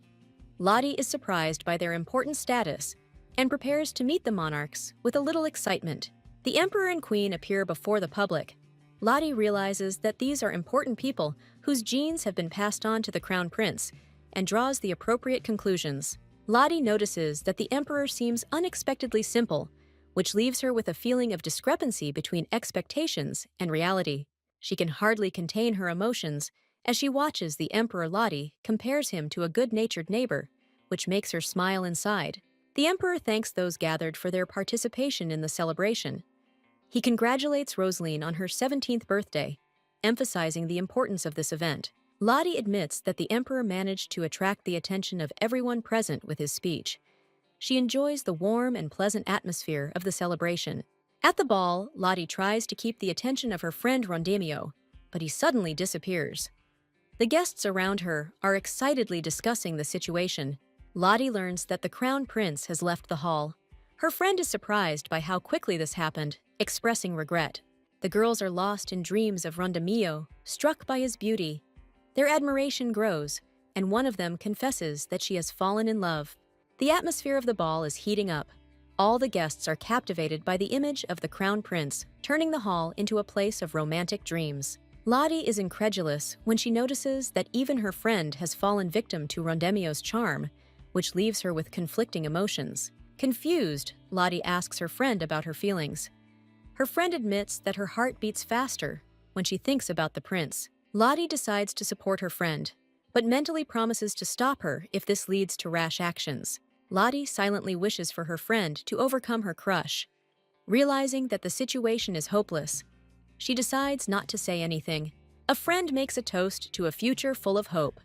Lottie is surprised by their important status and prepares to meet the monarchs with a little excitement. The Emperor and Queen appear before the public. Lottie realizes that these are important people whose genes have been passed on to the Crown Prince and draws the appropriate conclusions. Lottie notices that the Emperor seems unexpectedly simple, which leaves her with a feeling of discrepancy between expectations and reality. She can hardly contain her emotions as she watches the Emperor. Lottie compares him to a good-natured neighbor, which makes her smile inside. The Emperor thanks those gathered for their participation in the celebration. He congratulates Rosaline on her 17th birthday, emphasizing the importance of this event. Lottie admits that the Emperor managed to attract the attention of everyone present with his speech. She enjoys the warm and pleasant atmosphere of the celebration. At the ball, Lottie tries to keep the attention of her friend Rondemio, but he suddenly disappears. The guests around her are excitedly discussing the situation. Lottie learns that the Crown Prince has left the hall. Her friend is surprised by how quickly this happened, expressing regret. The girls are lost in dreams of Rondemio, struck by his beauty. Their admiration grows, and one of them confesses that she has fallen in love. The atmosphere of the ball is heating up. All the guests are captivated by the image of the Crown Prince, turning the hall into a place of romantic dreams. Lottie is incredulous when she notices that even her friend has fallen victim to Rondemio's charm, which leaves her with conflicting emotions. Confused, Lottie asks her friend about her feelings. Her friend admits that her heart beats faster when she thinks about the prince. Lottie decides to support her friend, but mentally promises to stop her if this leads to rash actions. Lottie silently wishes for her friend to overcome her crush. Realizing that the situation is hopeless, she decides not to say anything. A friend makes a toast to a future full of hope.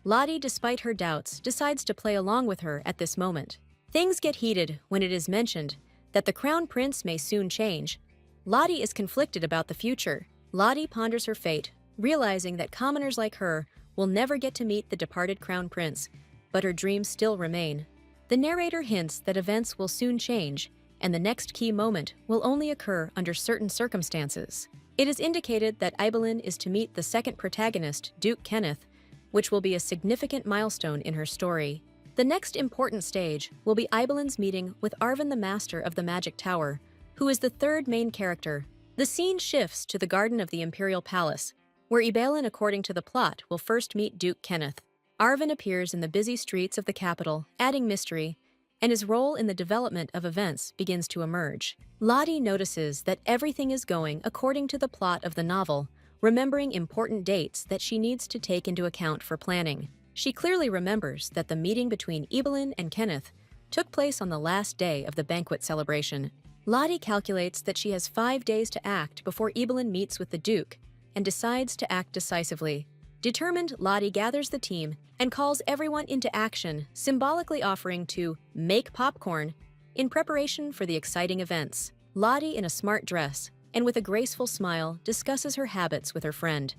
Lottie, despite her doubts, decides to play along with her at this moment. Things get heated when it is mentioned that the Crown Prince may soon change. Lottie is conflicted about the future. Lottie ponders her fate, realizing that commoners like her will never get to meet the departed Crown Prince, but her dreams still remain. The narrator hints that events will soon change, and the next key moment will only occur under certain circumstances. It is indicated that Ibelin is to meet the second protagonist, Duke Kenneth, which will be a significant milestone in her story. The next important stage will be Ibelin's meeting with Arvin the Master of the Magic Tower, who is the third main character. The scene shifts to the garden of the Imperial Palace, where Ibelin, according to the plot, will first meet Duke Kenneth. Arvin appears in the busy streets of the capital, adding mystery, and his role in the development of events begins to emerge. Lottie notices that everything is going according to the plot of the novel, remembering important dates that she needs to take into account for planning. She clearly remembers that the meeting between Ibelin and Kenneth took place on the last day of the banquet celebration. Lottie calculates that she has 5 days to act before Ibelin meets with the Duke, and decides to act decisively. Determined, Lottie gathers the team and calls everyone into action, symbolically offering to make popcorn in preparation for the exciting events. Lottie, in a smart dress and with a graceful smile, discusses her habits with her friend.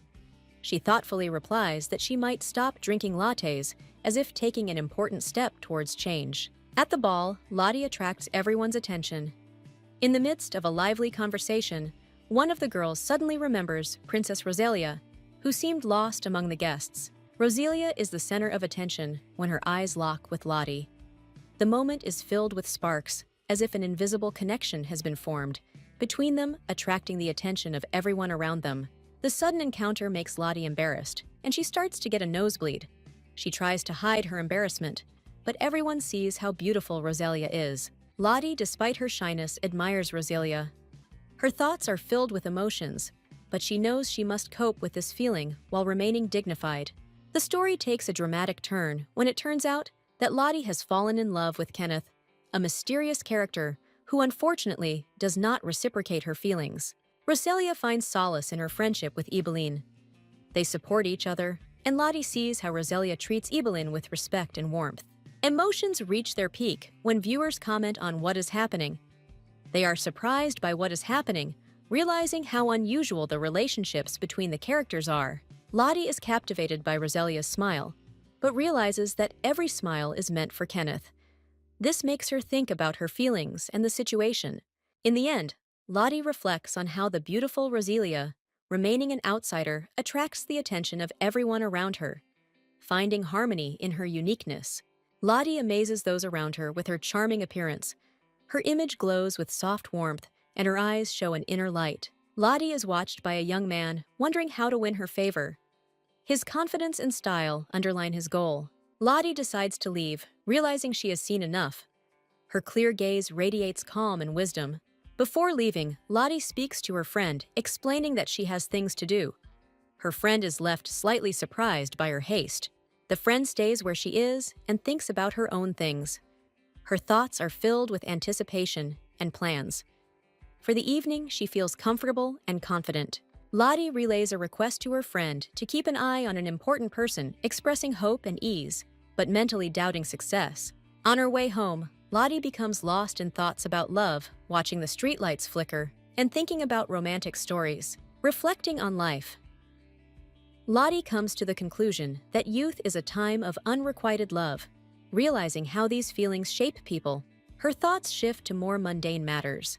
She thoughtfully replies that she might stop drinking lattes, as if taking an important step towards change. At the ball, Lottie attracts everyone's attention. In the midst of a lively conversation, one of the girls suddenly remembers Princess Rosalia, who seemed lost among the guests. Rosalia is the center of attention when her eyes lock with Lottie. The moment is filled with sparks, as if an invisible connection has been formed between them, attracting the attention of everyone around them. The sudden encounter makes Lottie embarrassed, and she starts to get a nosebleed. She tries to hide her embarrassment, but everyone sees how beautiful Rosalia is. Lottie, despite her shyness, admires Rosalia. Her thoughts are filled with emotions, but she knows she must cope with this feeling while remaining dignified. The story takes a dramatic turn when it turns out that Lottie has fallen in love with Kenneth, a mysterious character who unfortunately does not reciprocate her feelings. Rosalia finds solace in her friendship with Ibelin. They support each other, and Lottie sees how Rosalia treats Ibelin with respect and warmth. Emotions reach their peak when viewers comment on what is happening. They are surprised by what is happening, realizing how unusual the relationships between the characters are. Lottie is captivated by Rosalia's smile, but realizes that every smile is meant for Kenneth. This makes her think about her feelings and the situation. In the end, Lottie reflects on how the beautiful Roselia, remaining an outsider, attracts the attention of everyone around her. Finding harmony in her uniqueness, Lottie amazes those around her with her charming appearance. Her image glows with soft warmth, and her eyes show an inner light. Lottie is watched by a young man, wondering how to win her favor. His confidence and style underline his goal. Lottie decides to leave, realizing she has seen enough. Her clear gaze radiates calm and wisdom. Before leaving, Lottie speaks to her friend, explaining that she has things to do. Her friend is left slightly surprised by her haste. The friend stays where she is and thinks about her own things. Her thoughts are filled with anticipation and plans. For the evening, she feels comfortable and confident. Lottie relays a request to her friend to keep an eye on an important person, expressing hope and ease, but mentally doubting success. On her way home, Lottie becomes lost in thoughts about love, watching the streetlights flicker, and thinking about romantic stories. Reflecting on life, Lottie comes to the conclusion that youth is a time of unrequited love. Realizing how these feelings shape people, her thoughts shift to more mundane matters.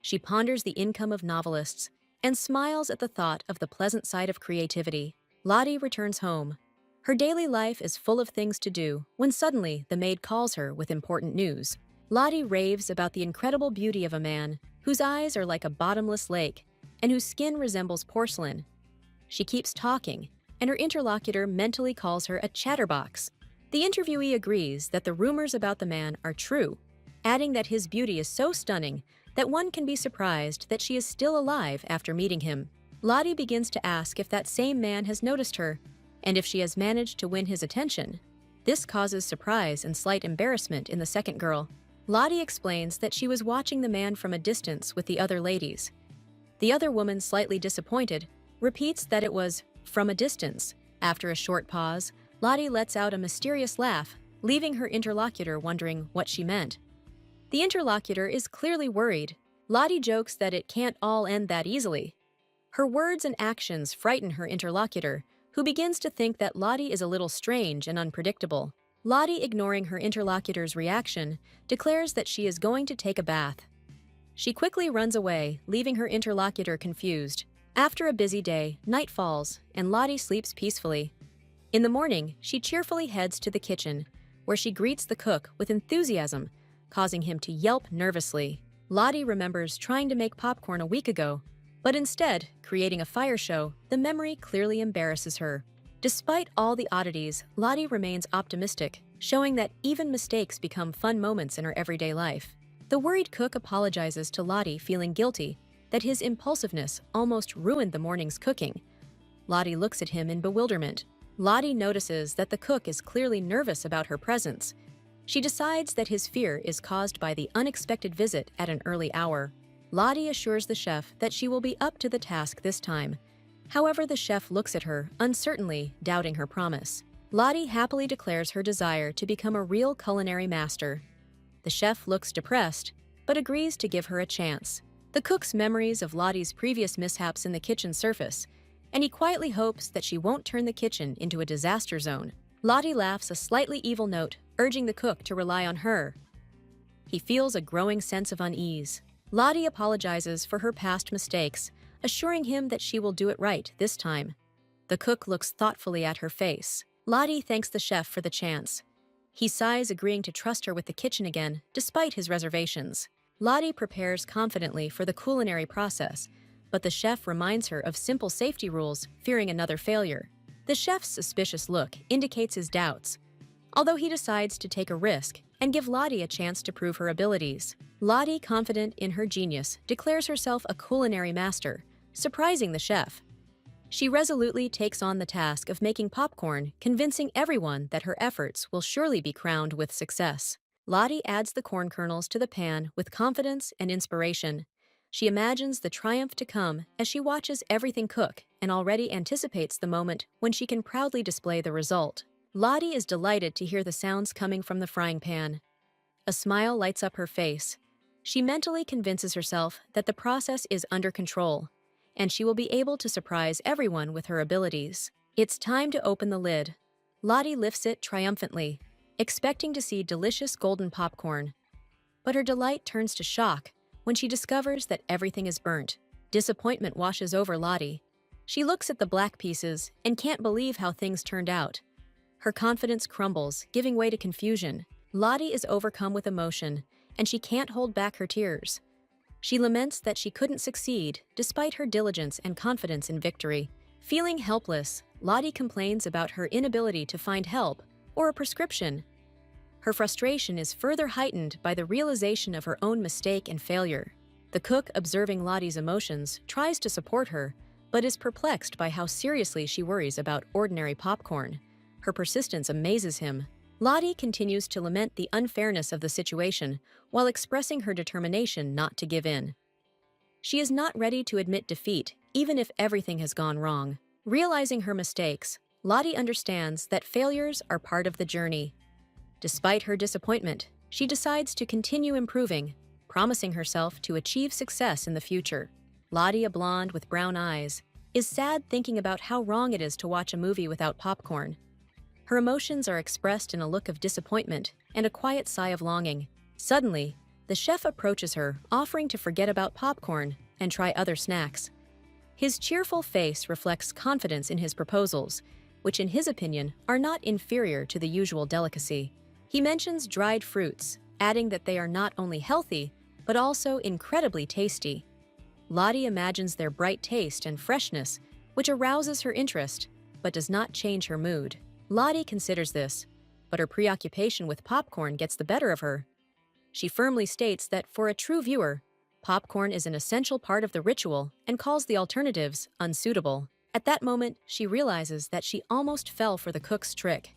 She ponders the income of novelists and smiles at the thought of the pleasant side of creativity. Lottie returns home. Her daily life is full of things to do when suddenly the maid calls her with important news. Lottie raves about the incredible beauty of a man whose eyes are like a bottomless lake and whose skin resembles porcelain. She keeps talking, and her interlocutor mentally calls her a chatterbox. The interviewee agrees that the rumors about the man are true, adding that his beauty is so stunning that one can be surprised that she is still alive after meeting him. Lottie begins to ask if that same man has noticed her, and if she has managed to win his attention. This causes surprise and slight embarrassment in the second girl. Lottie explains that she was watching the man from a distance with the other ladies. The other woman, slightly disappointed, repeats that it was from a distance. After a short pause, Lottie lets out a mysterious laugh, leaving her interlocutor wondering what she meant. The interlocutor is clearly worried. Lottie jokes that it can't all end that easily. Her words and actions frighten her interlocutor, who begins to think that Lottie is a little strange and unpredictable. Lottie, ignoring her interlocutor's reaction, declares that she is going to take a bath. She quickly runs away, leaving her interlocutor confused. After a busy day, night falls, and Lottie sleeps peacefully. In the morning, she cheerfully heads to the kitchen, where she greets the cook with enthusiasm, causing him to yelp nervously. Lottie remembers trying to make popcorn a week ago, but instead, creating a fire show, the memory clearly embarrasses her. Despite all the oddities, Lottie remains optimistic, showing that even mistakes become fun moments in her everyday life. The worried cook apologizes to Lottie, feeling guilty that his impulsiveness almost ruined the morning's cooking. Lottie looks at him in bewilderment. Lottie notices that the cook is clearly nervous about her presence. She decides that his fear is caused by the unexpected visit at an early hour. Lottie assures the chef that she will be up to the task this time. However, the chef looks at her, uncertainly, doubting her promise. Lottie happily declares her desire to become a real culinary master. The chef looks depressed, but agrees to give her a chance. The cook's memories of Lottie's previous mishaps in the kitchen surface, and he quietly hopes that she won't turn the kitchen into a disaster zone. Lottie laughs a slightly evil note, urging the cook to rely on her. He feels a growing sense of unease. Lottie apologizes for her past mistakes, assuring him that she will do it right this time. The cook looks thoughtfully at her face. Lottie thanks the chef for the chance. He sighs, agreeing to trust her with the kitchen again, despite his reservations. Lottie prepares confidently for the culinary process, but the chef reminds her of simple safety rules, fearing another failure. The chef's suspicious look indicates his doubts, although he decides to take a risk and give Lottie a chance to prove her abilities. Lottie, confident in her genius, declares herself a culinary master, surprising the chef. She resolutely takes on the task of making popcorn, convincing everyone that her efforts will surely be crowned with success. Lottie adds the corn kernels to the pan with confidence and inspiration. She imagines the triumph to come as she watches everything cook and already anticipates the moment when she can proudly display the result. Lottie is delighted to hear the sounds coming from the frying pan. A smile lights up her face. She mentally convinces herself that the process is under control, and she will be able to surprise everyone with her abilities. It's time to open the lid. Lottie lifts it triumphantly, expecting to see delicious golden popcorn. But her delight turns to shock when she discovers that everything is burnt. Disappointment washes over Lottie. She looks at the black pieces and can't believe how things turned out. Her confidence crumbles, giving way to confusion. Lottie is overcome with emotion, and she can't hold back her tears. She laments that she couldn't succeed despite her diligence and confidence in victory. Feeling helpless, Lottie complains about her inability to find help or a prescription. Her frustration is further heightened by the realization of her own mistake and failure. The cook, observing Lottie's emotions, tries to support her, but is perplexed by how seriously she worries about ordinary popcorn. Her persistence amazes him. Lottie continues to lament the unfairness of the situation while expressing her determination not to give in. She is not ready to admit defeat, even if everything has gone wrong. Realizing her mistakes, Lottie understands that failures are part of the journey. Despite her disappointment, she decides to continue improving, promising herself to achieve success in the future. Lottie, a blonde with brown eyes, is sad thinking about how wrong it is to watch a movie without popcorn. Her emotions are expressed in a look of disappointment and a quiet sigh of longing. Suddenly, the chef approaches her, offering to forget about popcorn and try other snacks. His cheerful face reflects confidence in his proposals, which in his opinion are not inferior to the usual delicacy. He mentions dried fruits, adding that they are not only healthy, but also incredibly tasty. Lottie imagines their bright taste and freshness, which arouses her interest, but does not change her mood. Lottie considers this, but her preoccupation with popcorn gets the better of her. She firmly states that for a true viewer, popcorn is an essential part of the ritual and calls the alternatives unsuitable. At that moment, she realizes that she almost fell for the cook's trick.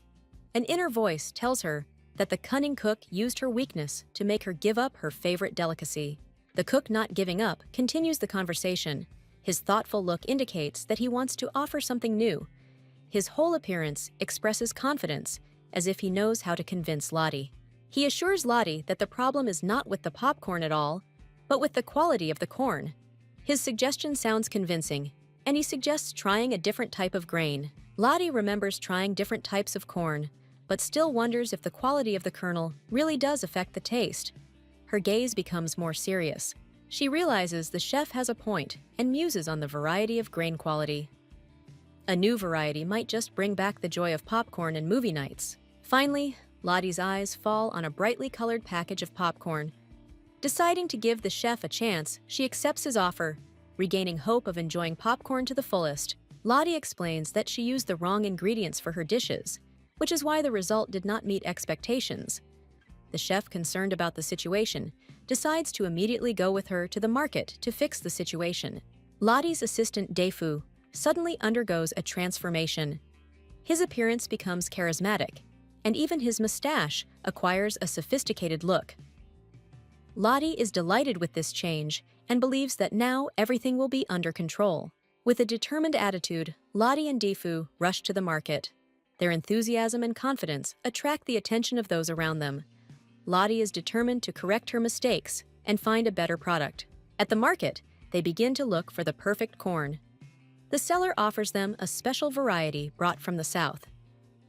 An inner voice tells her that the cunning cook used her weakness to make her give up her favorite delicacy. The cook, not giving up, continues the conversation. His thoughtful look indicates that he wants to offer something new. His whole appearance expresses confidence, as if he knows how to convince Lottie. He assures Lottie that the problem is not with the popcorn at all, but with the quality of the corn. His suggestion sounds convincing, and he suggests trying a different type of grain. Lottie remembers trying different types of corn, but still wonders if the quality of the kernel really does affect the taste. Her gaze becomes more serious. She realizes the chef has a point and muses on the variety of grain quality. A new variety might just bring back the joy of popcorn and movie nights. Finally, Lottie's eyes fall on a brightly colored package of popcorn. Deciding to give the chef a chance, she accepts his offer, regaining hope of enjoying popcorn to the fullest. Lottie explains that she used the wrong ingredients for her dishes, which is why the result did not meet expectations. The chef, concerned about the situation, decides to immediately go with her to the market to fix the situation. Lottie's assistant Daefu suddenly undergoes a transformation. His appearance becomes charismatic, and even his mustache acquires a sophisticated look. Lottie is delighted with this change and believes that now everything will be under control. With a determined attitude, Lottie and Daefu rush to the market. Their enthusiasm and confidence attract the attention of those around them. Lottie is determined to correct her mistakes and find a better product. At the market, they begin to look for the perfect corn. The seller offers them a special variety brought from the south.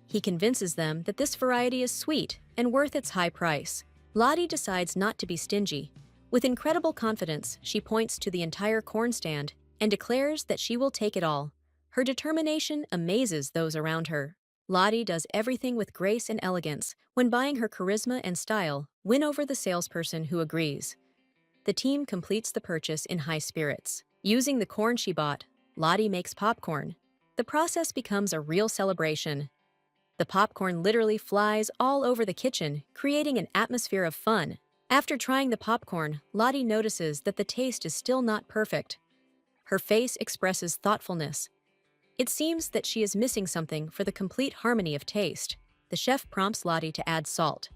He convinces them that this variety is sweet and worth its high price. Lottie decides not to be stingy. With incredible confidence, she points to the entire corn stand and declares that she will take it all. Her determination amazes those around her. Lottie does everything with grace and elegance. When buying, her charisma and style win over the salesperson who agrees. The team completes the purchase in high spirits. Using the corn she bought, Lottie makes popcorn. The process becomes a real celebration. The popcorn literally flies all over the kitchen, creating an atmosphere of fun. After trying the popcorn, Lottie notices that the taste is still not perfect. Her face expresses thoughtfulness. It seems that she is missing something for the complete harmony of taste. The chef prompts Lottie to add salt.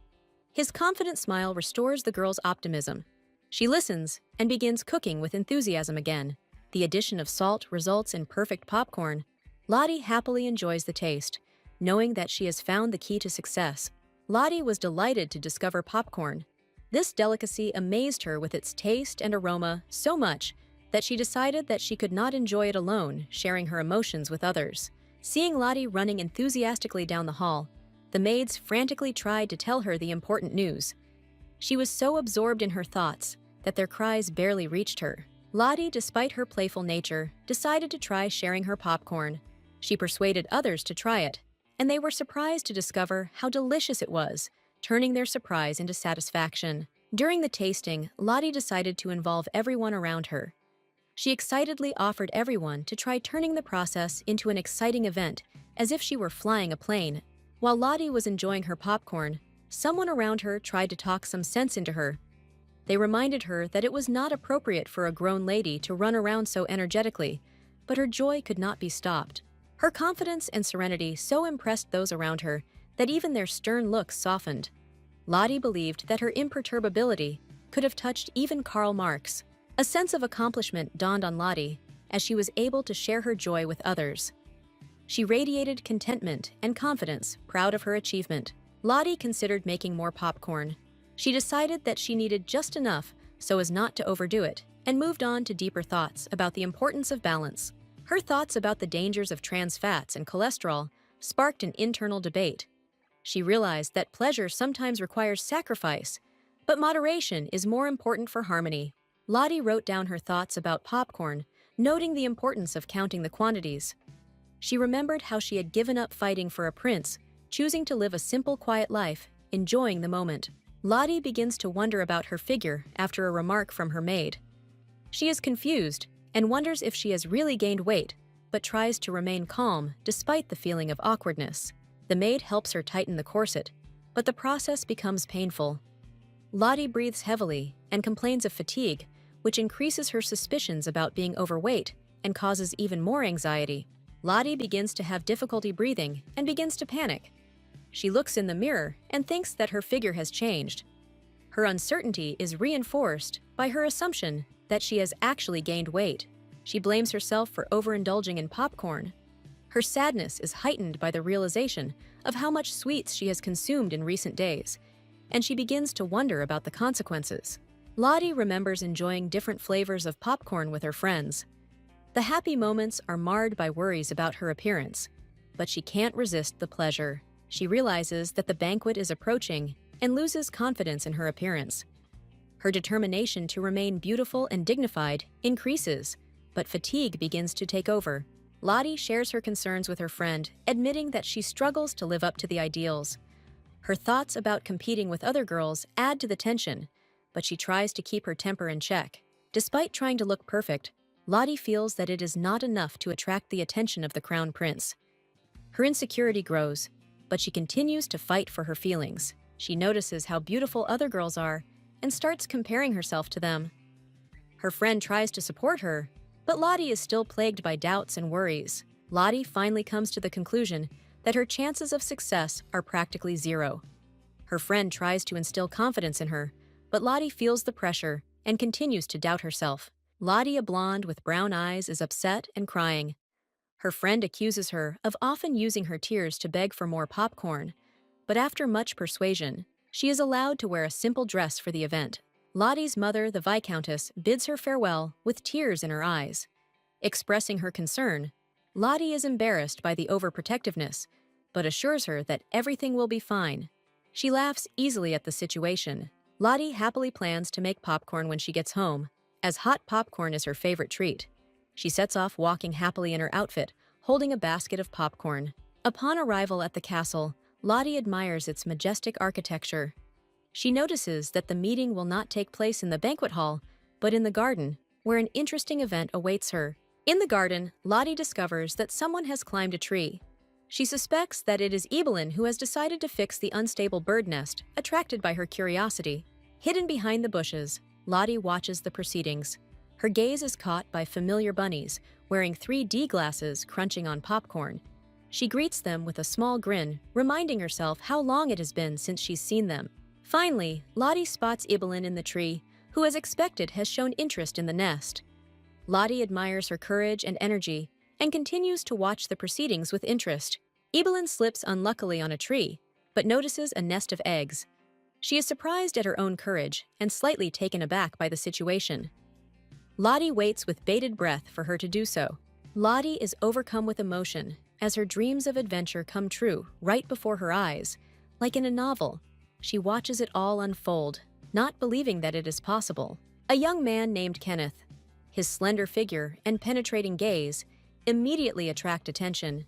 His confident smile restores the girl's optimism. She listens and begins cooking with enthusiasm again. The addition of salt results in perfect popcorn. Lottie happily enjoys the taste, knowing that she has found the key to success. Lottie was delighted to discover popcorn. This delicacy amazed her with its taste and aroma so much that she decided that she could not enjoy it alone, sharing her emotions with others. Seeing Lottie running enthusiastically down the hall, the maids frantically tried to tell her the important news. She was so absorbed in her thoughts that their cries barely reached her. Lottie, despite her playful nature, decided to try sharing her popcorn. She persuaded others to try it, and they were surprised to discover how delicious it was, turning their surprise into satisfaction. During the tasting, Lottie decided to involve everyone around her. She excitedly offered everyone to try turning the process into an exciting event, as if she were flying a plane. While Lottie was enjoying her popcorn, someone around her tried to talk some sense into her. They reminded her that it was not appropriate for a grown lady to run around so energetically, but her joy could not be stopped. Her confidence and serenity so impressed those around her that even their stern looks softened. Lottie believed that her imperturbability could have touched even Karl Marx. A sense of accomplishment dawned on Lottie as she was able to share her joy with others. She radiated contentment and confidence, proud of her achievement. Lottie considered making more popcorn. She decided that she needed just enough so as not to overdo it, and moved on to deeper thoughts about the importance of balance. Her thoughts about the dangers of trans fats and cholesterol sparked an internal debate. She realized that pleasure sometimes requires sacrifice, but moderation is more important for harmony. Lottie wrote down her thoughts about popcorn, noting the importance of counting the quantities. She remembered how she had given up fighting for a prince, choosing to live a simple, quiet life, enjoying the moment. Lottie begins to wonder about her figure after a remark from her maid. She is confused and wonders if she has really gained weight, but tries to remain calm despite the feeling of awkwardness. The maid helps her tighten the corset, but the process becomes painful. Lottie breathes heavily and complains of fatigue, which increases her suspicions about being overweight and causes even more anxiety. Lottie begins to have difficulty breathing and begins to panic. She looks in the mirror and thinks that her figure has changed. Her uncertainty is reinforced by her assumption that she has actually gained weight. She blames herself for overindulging in popcorn. Her sadness is heightened by the realization of how much sweets she has consumed in recent days, and she begins to wonder about the consequences. Lottie remembers enjoying different flavors of popcorn with her friends. The happy moments are marred by worries about her appearance, but she can't resist the pleasure. She realizes that the banquet is approaching and loses confidence in her appearance. Her determination to remain beautiful and dignified increases, but fatigue begins to take over. Lottie shares her concerns with her friend, admitting that she struggles to live up to the ideals. Her thoughts about competing with other girls add to the tension, but she tries to keep her temper in check. Despite trying to look perfect, Lottie feels that it is not enough to attract the attention of the crown prince. Her insecurity grows, but she continues to fight for her feelings. She notices how beautiful other girls are and starts comparing herself to them. Her friend tries to support her, but Lottie is still plagued by doubts and worries. Lottie finally comes to the conclusion that her chances of success are practically zero. Her friend tries to instill confidence in her, but Lottie feels the pressure and continues to doubt herself. Lottie, a blonde with brown eyes, is upset and crying. Her friend accuses her of often using her tears to beg for more popcorn, but after much persuasion, she is allowed to wear a simple dress for the event. Lottie's mother, the Viscountess, bids her farewell with tears in her eyes. Expressing her concern, Lottie is embarrassed by the overprotectiveness, but assures her that everything will be fine. She laughs easily at the situation. Lottie happily plans to make popcorn when she gets home, as hot popcorn is her favorite treat. She sets off walking happily in her outfit, holding a basket of popcorn. Upon arrival at the castle, Lottie admires its majestic architecture. She notices that the meeting will not take place in the banquet hall, but in the garden, where an interesting event awaits her. In the garden, Lottie discovers that someone has climbed a tree. She suspects that it is Evelyn who has decided to fix the unstable bird nest, attracted by her curiosity. Hidden behind the bushes, Lottie watches the proceedings. Her gaze is caught by familiar bunnies, wearing 3D glasses crunching on popcorn. She greets them with a small grin, reminding herself how long it has been since she's seen them. Finally, Lottie spots Evelyn in the tree, who as expected has shown interest in the nest. Lottie admires her courage and energy, and continues to watch the proceedings with interest. Evelyn slips unluckily on a tree, but notices a nest of eggs. She is surprised at her own courage and slightly taken aback by the situation. Lottie waits with bated breath for her to do so. Lottie is overcome with emotion as her dreams of adventure come true right before her eyes. Like in a novel, she watches it all unfold, not believing that it is possible. A young man named Kenneth. His slender figure and penetrating gaze immediately attract attention.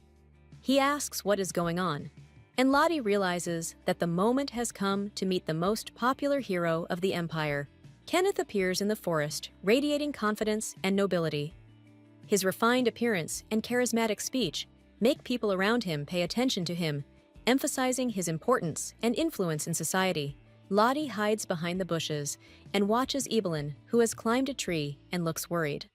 He asks what is going on, and Lottie realizes that the moment has come to meet the most popular hero of the Empire. Kenneth appears in the forest, radiating confidence and nobility. His refined appearance and charismatic speech make people around him pay attention to him, emphasizing his importance and influence in society. Lottie hides behind the bushes and watches Evelyn, who has climbed a tree and looks worried.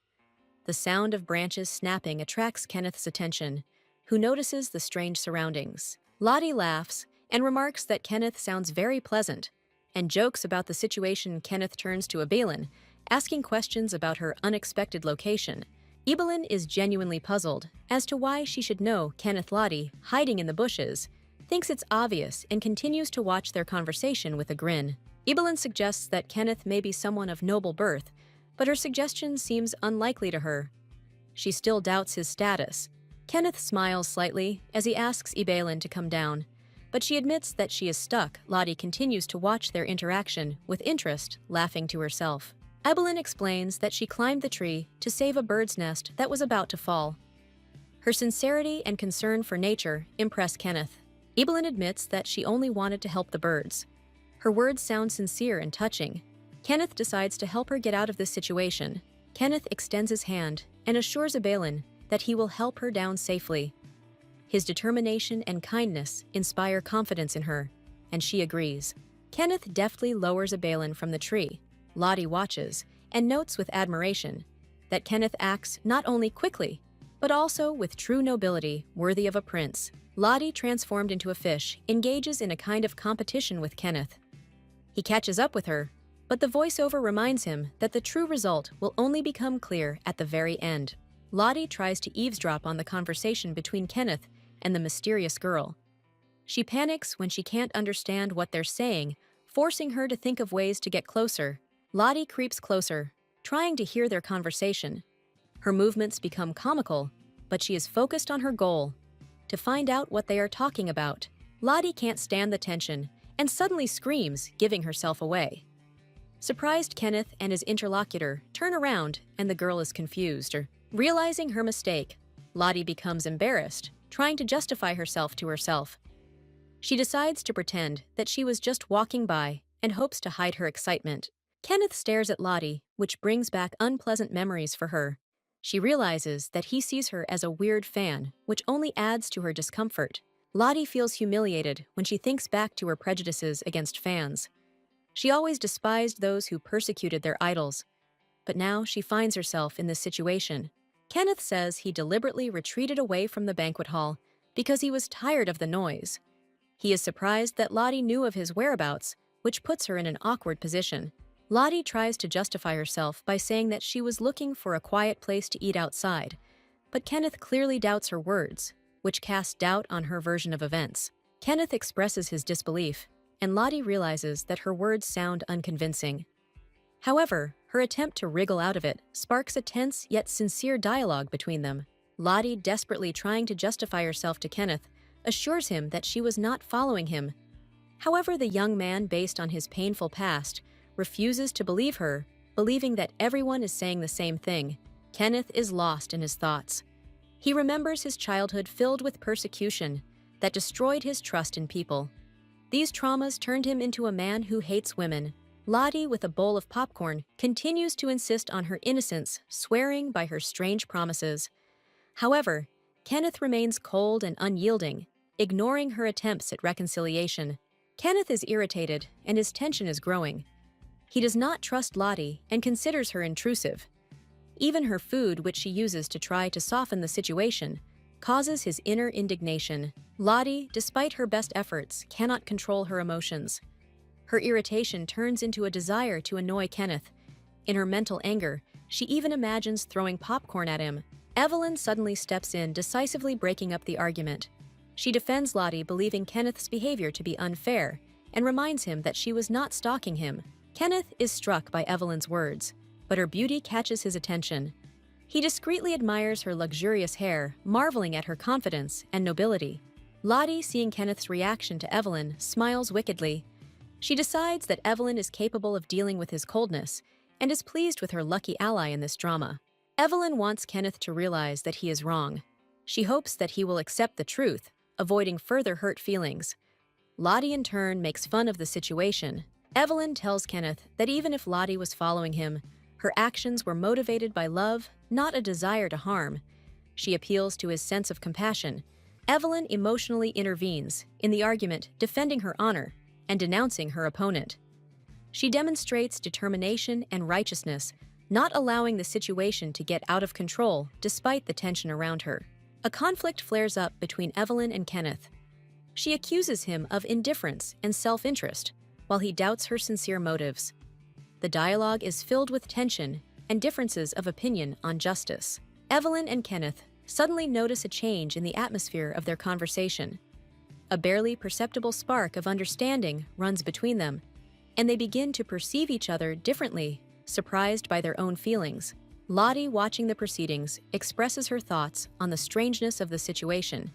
The sound of branches snapping attracts Kenneth's attention, who notices the strange surroundings. Lottie laughs and remarks that Kenneth sounds very pleasant, and jokes about the situation. Kenneth turns to Evelyn, asking questions about her unexpected location. Evelyn is genuinely puzzled as to why she should know Kenneth. Lottie, hiding in the bushes, thinks it's obvious and continues to watch their conversation with a grin. Evelyn suggests that Kenneth may be someone of noble birth, but her suggestion seems unlikely to her. She still doubts his status. Kenneth smiles slightly as he asks Evelyn to come down, but she admits that she is stuck. Lottie continues to watch their interaction with interest, laughing to herself. Evelyn explains that she climbed the tree to save a bird's nest that was about to fall. Her sincerity and concern for nature impress Kenneth. Evelyn admits that she only wanted to help the birds. Her words sound sincere and touching. Kenneth decides to help her get out of this situation. Kenneth extends his hand and assures Evelyn that he will help her down safely. His determination and kindness inspire confidence in her, and she agrees. Kenneth deftly lowers Evelyn from the tree. Lottie watches and notes with admiration that Kenneth acts not only quickly, but also with true nobility worthy of a prince. Lottie, transformed into a fish, engages in a kind of competition with Kenneth. He catches up with her, but the voiceover reminds him that the true result will only become clear at the very end. Lottie tries to eavesdrop on the conversation between Kenneth and the mysterious girl. She panics when she can't understand what they're saying, forcing her to think of ways to get closer. Lottie creeps closer, trying to hear their conversation. Her movements become comical, but she is focused on her goal, to find out what they are talking about. Lottie can't stand the tension and suddenly screams, giving herself away. Surprised, Kenneth and his interlocutor turn around and the girl is confused. Realizing her mistake, Lottie becomes embarrassed, trying to justify herself to herself. She decides to pretend that she was just walking by and hopes to hide her excitement. Kenneth stares at Lottie, which brings back unpleasant memories for her. She realizes that he sees her as a weird fan, which only adds to her discomfort. Lottie feels humiliated when she thinks back to her prejudices against fans. She always despised those who persecuted their idols, but now she finds herself in this situation. Kenneth says he deliberately retreated away from the banquet hall because he was tired of the noise. He is surprised that Lottie knew of his whereabouts, which puts her in an awkward position. Lottie tries to justify herself by saying that she was looking for a quiet place to eat outside, but Kenneth clearly doubts her words, which casts doubt on her version of events. Kenneth expresses his disbelief, and Lottie realizes that her words sound unconvincing. However, her attempt to wriggle out of it sparks a tense yet sincere dialogue between them. Lottie, desperately trying to justify herself to Kenneth, assures him that she was not following him. However, the young man, based on his painful past, refuses to believe her, believing that everyone is saying the same thing. Kenneth is lost in his thoughts. He remembers his childhood filled with persecution that destroyed his trust in people. These traumas turned him into a man who hates women. Lottie, with a bowl of popcorn, continues to insist on her innocence, swearing by her strange promises. However, Kenneth remains cold and unyielding, ignoring her attempts at reconciliation. Kenneth is irritated, and his tension is growing. He does not trust Lottie and considers her intrusive. Even her food, which she uses to try to soften the situation, causes his inner indignation. Lottie, despite her best efforts, cannot control her emotions. Her irritation turns into a desire to annoy Kenneth. In her mental anger, she even imagines throwing popcorn at him. Evelyn suddenly steps in, decisively breaking up the argument. She defends Lottie, believing Kenneth's behavior to be unfair, and reminds him that she was not stalking him. Kenneth is struck by Evelyn's words, but her beauty catches his attention. He discreetly admires her luxurious hair, marveling at her confidence and nobility. Lottie, seeing Kenneth's reaction to Evelyn, smiles wickedly. She decides that Evelyn is capable of dealing with his coldness, and is pleased with her lucky ally in this drama. Evelyn wants Kenneth to realize that he is wrong. She hopes that he will accept the truth, avoiding further hurt feelings. Lottie, in turn, makes fun of the situation. Evelyn tells Kenneth that even if Lottie was following him, her actions were motivated by love, not a desire to harm. She appeals to his sense of compassion. Evelyn emotionally intervenes in the argument, defending her honor and denouncing her opponent. She demonstrates determination and righteousness, not allowing the situation to get out of control despite the tension around her. A conflict flares up between Evelyn and Kenneth. She accuses him of indifference and self-interest, while he doubts her sincere motives. The dialogue is filled with tension and differences of opinion on justice. Evelyn and Kenneth suddenly notice a change in the atmosphere of their conversation. A barely perceptible spark of understanding runs between them, and they begin to perceive each other differently, surprised by their own feelings. Lottie, watching the proceedings, expresses her thoughts on the strangeness of the situation.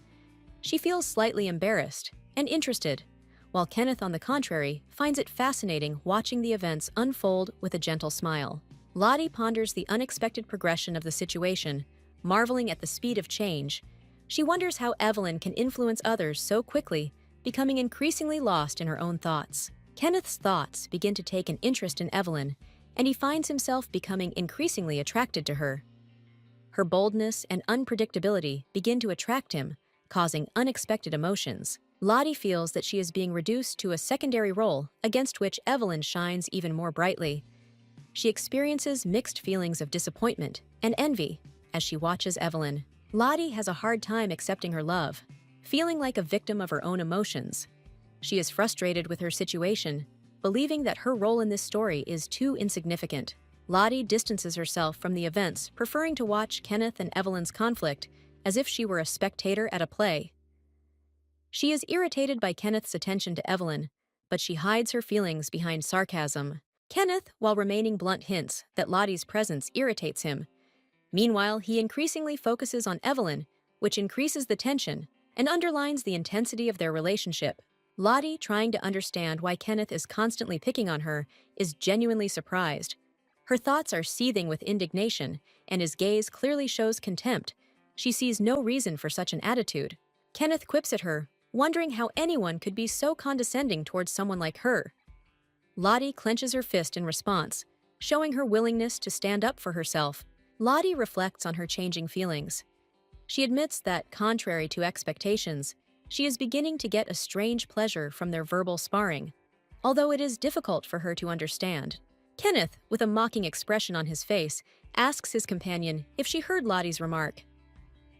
She feels slightly embarrassed and interested, while Kenneth, on the contrary, finds it fascinating watching the events unfold with a gentle smile. Lottie ponders the unexpected progression of the situation, marveling at the speed of change. She wonders how Evelyn can influence others so quickly, becoming increasingly lost in her own thoughts. Kenneth's thoughts begin to take an interest in Evelyn, and he finds himself becoming increasingly attracted to her. Her boldness and unpredictability begin to attract him, causing unexpected emotions. Lottie feels that she is being reduced to a secondary role against which Evelyn shines even more brightly. She experiences mixed feelings of disappointment and envy as she watches Evelyn. Lottie has a hard time accepting her love, feeling like a victim of her own emotions. She is frustrated with her situation, believing that her role in this story is too insignificant. Lottie distances herself from the events, preferring to watch Kenneth and Evelyn's conflict as if she were a spectator at a play. She is irritated by Kenneth's attention to Evelyn, but she hides her feelings behind sarcasm. Kenneth, while remaining blunt, hints that Lottie's presence irritates him. Meanwhile, he increasingly focuses on Evelyn, which increases the tension and underlines the intensity of their relationship. Lottie, trying to understand why Kenneth is constantly picking on her, is genuinely surprised. Her thoughts are seething with indignation, and his gaze clearly shows contempt. She sees no reason for such an attitude. Kenneth quips at her, wondering how anyone could be so condescending towards someone like her. Lottie clenches her fist in response, showing her willingness to stand up for herself. Lottie reflects on her changing feelings. She admits that, contrary to expectations, she is beginning to get a strange pleasure from their verbal sparring, although it is difficult for her to understand. Kenneth, with a mocking expression on his face, asks his companion if she heard Lottie's remark.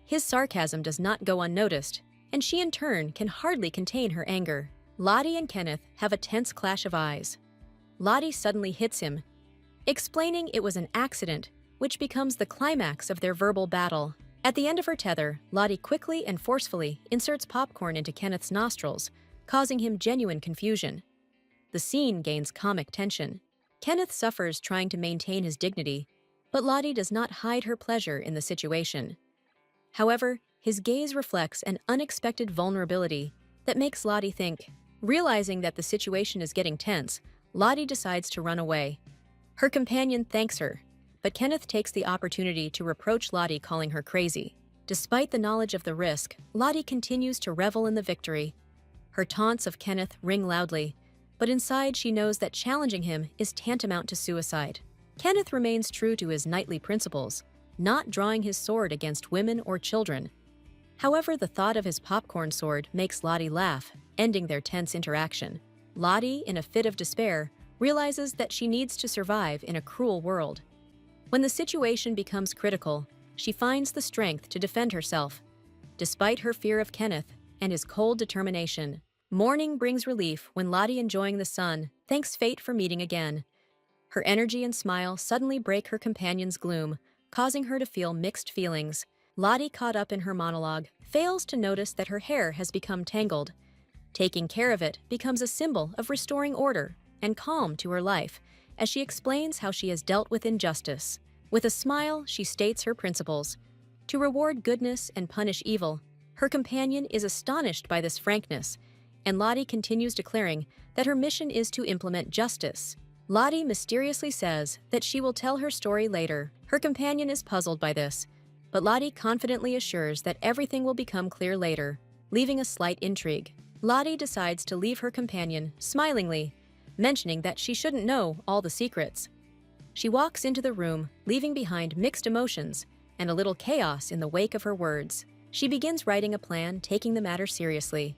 His sarcasm does not go unnoticed, and she in turn can hardly contain her anger. Lottie and Kenneth have a tense clash of eyes. Lottie suddenly hits him, explaining it was an accident, which becomes the climax of their verbal battle. At the end of her tether, Lottie quickly and forcefully inserts popcorn into Kenneth's nostrils, causing him genuine confusion. The scene gains comic tension. Kenneth suffers trying to maintain his dignity, but Lottie does not hide her pleasure in the situation. However, his gaze reflects an unexpected vulnerability that makes Lottie think. Realizing that the situation is getting tense, Lottie decides to run away. Her companion thanks her, but Kenneth takes the opportunity to reproach Lottie, calling her crazy. Despite the knowledge of the risk, Lottie continues to revel in the victory. Her taunts of Kenneth ring loudly, but inside she knows that challenging him is tantamount to suicide. Kenneth remains true to his knightly principles, not drawing his sword against women or children. However, the thought of his popcorn sword makes Lottie laugh, ending their tense interaction. Lottie, in a fit of despair, realizes that she needs to survive in a cruel world. When the situation becomes critical, she finds the strength to defend herself. Despite her fear of Kenneth and his cold determination, morning brings relief when Lottie, enjoying the sun, thanks fate for meeting again. Her energy and smile suddenly break her companion's gloom, causing her to feel mixed feelings. Lottie, caught up in her monologue, fails to notice that her hair has become tangled. Taking care of it becomes a symbol of restoring order and calm to her life, as she explains how she has dealt with injustice. With a smile, she states her principles: to reward goodness and punish evil. Her companion is astonished by this frankness, and Lottie continues declaring that her mission is to implement justice. Lottie mysteriously says that she will tell her story later. Her companion is puzzled by this, but Lottie confidently assures that everything will become clear later, leaving a slight intrigue. Lottie decides to leave her companion smilingly, mentioning that she shouldn't know all the secrets. She walks into the room, leaving behind mixed emotions and a little chaos in the wake of her words. She begins writing a plan, taking the matter seriously.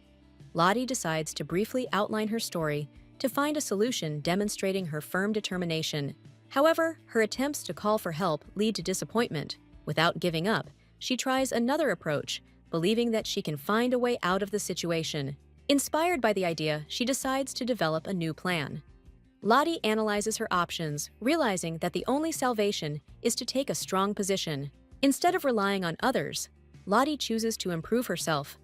Lottie decides to briefly outline her story to find a solution demonstrating her firm determination. However, her attempts to call for help lead to disappointment. Without giving up, she tries another approach, believing that she can find a way out of the situation. Inspired by the idea, she decides to develop a new plan. Lottie analyzes her options, realizing that the only salvation is to take a strong position. Instead of relying on others, Lottie chooses to improve herself.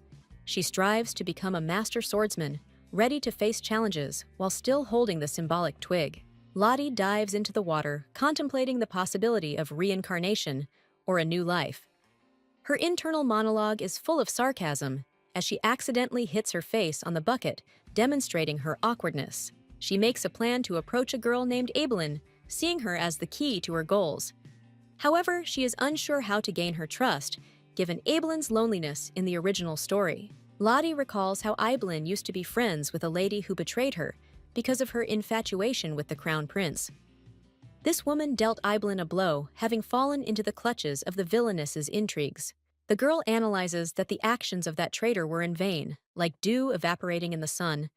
She strives to become a master swordsman, ready to face challenges while still holding the symbolic twig. Lottie dives into the water, contemplating the possibility of reincarnation or a new life. Her internal monologue is full of sarcasm as she accidentally hits her face on the bucket, demonstrating her awkwardness. She makes a plan to approach a girl named Abelin, seeing her as the key to her goals. However, she is unsure how to gain her trust, given Abelin's loneliness in the original story. Lottie recalls how Ibelin used to be friends with a lady who betrayed her because of her infatuation with the crown prince. This woman dealt Ibelin a blow, having fallen into the clutches of the villainess's intrigues. The girl analyzes that the actions of that traitor were in vain, like dew evaporating in the sun.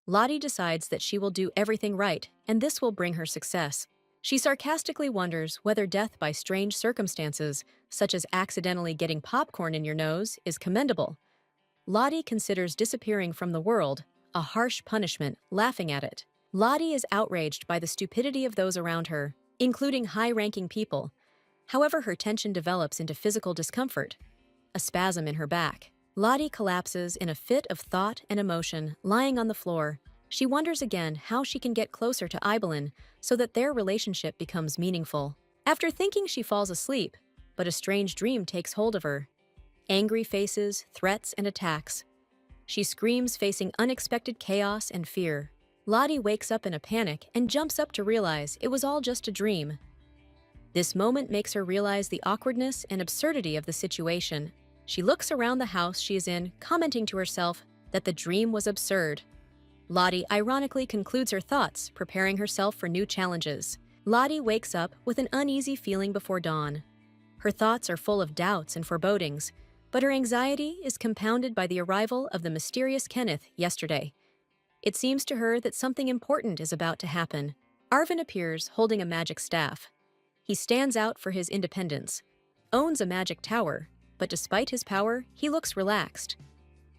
Lottie decides that she will do everything right, and this will bring her success. She sarcastically wonders whether death by strange circumstances, such as accidentally getting popcorn in your nose, is commendable. Lottie considers disappearing from the world a harsh punishment, laughing at it. Lottie is outraged by the stupidity of those around her, including high-ranking people. However, her tension develops into physical discomfort, a spasm in her back. Lottie collapses in a fit of thought and emotion, lying on the floor. She wonders again how she can get closer to Ibelin so that their relationship becomes meaningful. After thinking, she falls asleep, but a strange dream takes hold of her. Angry faces, threats, and attacks. She screams, facing unexpected chaos and fear. Lottie wakes up in a panic and jumps up to realize it was all just a dream. This moment makes her realize the awkwardness and absurdity of the situation. She looks around the house she is in, commenting to herself that the dream was absurd. Lottie ironically concludes her thoughts, preparing herself for new challenges. Lottie wakes up with an uneasy feeling before dawn. Her thoughts are full of doubts and forebodings, but her anxiety is compounded by the arrival of the mysterious Kenneth yesterday. It seems to her that something important is about to happen. Arvin appears holding a magic staff. He stands out for his independence, owns a magic tower, but despite his power, he looks relaxed.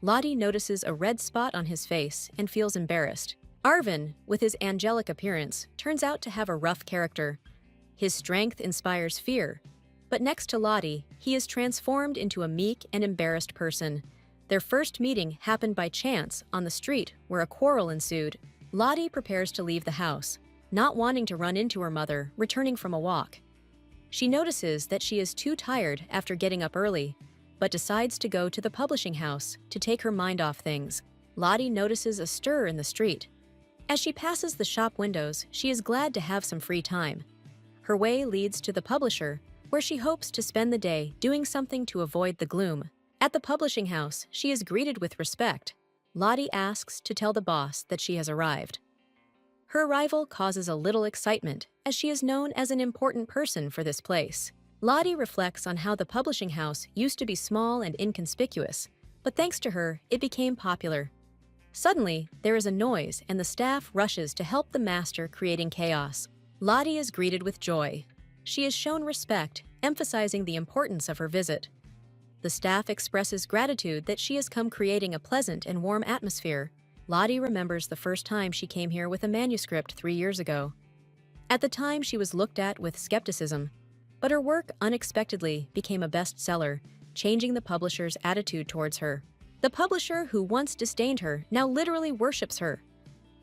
Lottie notices a red spot on his face and feels embarrassed. Arvin, with his angelic appearance, turns out to have a rough character. His strength inspires fear, but next to Lottie, he is transformed into a meek and embarrassed person. Their first meeting happened by chance on the street where a quarrel ensued. Lottie prepares to leave the house, not wanting to run into her mother, returning from a walk. She notices that she is too tired after getting up early, but decides to go to the publishing house to take her mind off things. Lottie notices a stir in the street. As she passes the shop windows, she is glad to have some free time. Her way leads to the publisher, where she hopes to spend the day doing something to avoid the gloom. At the publishing house, she is greeted with respect. Lottie asks to tell the boss that she has arrived. Her arrival causes a little excitement, as she is known as an important person for this place. Lottie reflects on how the publishing house used to be small and inconspicuous, but thanks to her, it became popular. Suddenly, there is a noise and the staff rushes to help the master, creating chaos. Lottie is greeted with joy. She is shown respect, emphasizing the importance of her visit. The staff expresses gratitude that she has come, creating a pleasant and warm atmosphere. Lottie remembers the first time she came here with a manuscript 3 years ago. At the time, she was looked at with skepticism, but her work unexpectedly became a bestseller, changing the publisher's attitude towards her. The publisher, who once disdained her, now literally worships her.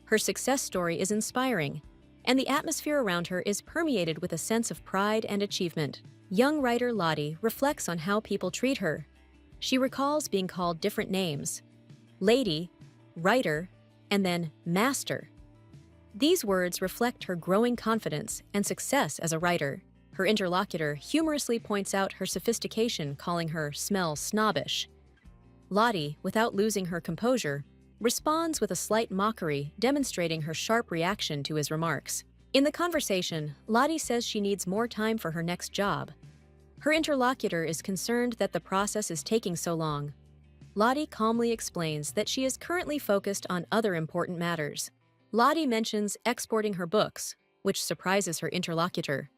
Her success story is inspiring, and the atmosphere around her is permeated with a sense of pride and achievement. Young writer Lottie reflects on how people treat her. She recalls being called different names: lady, writer, and then master. These words reflect her growing confidence and success as a writer. Her interlocutor humorously points out her sophistication, calling her smell snobbish. Lottie, without losing her composure, responds with a slight mockery, demonstrating her sharp reaction to his remarks. In the conversation, Lottie says she needs more time for her next job. Her interlocutor is concerned that the process is taking so long. Lottie calmly explains that she is currently focused on other important matters. Lottie mentions exporting her books, which surprises her interlocutor.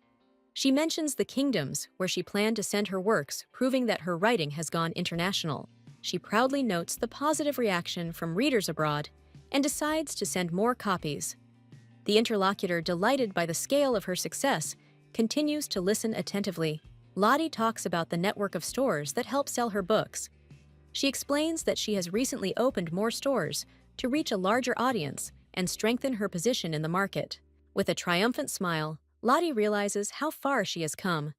She mentions the kingdoms where she planned to send her works, proving that her writing has gone international. She proudly notes the positive reaction from readers abroad and decides to send more copies. The interlocutor, delighted by the scale of her success, continues to listen attentively. Lottie talks about the network of stores that help sell her books. She explains that she has recently opened more stores to reach a larger audience and strengthen her position in the market. With a triumphant smile, Lottie realizes how far she has come.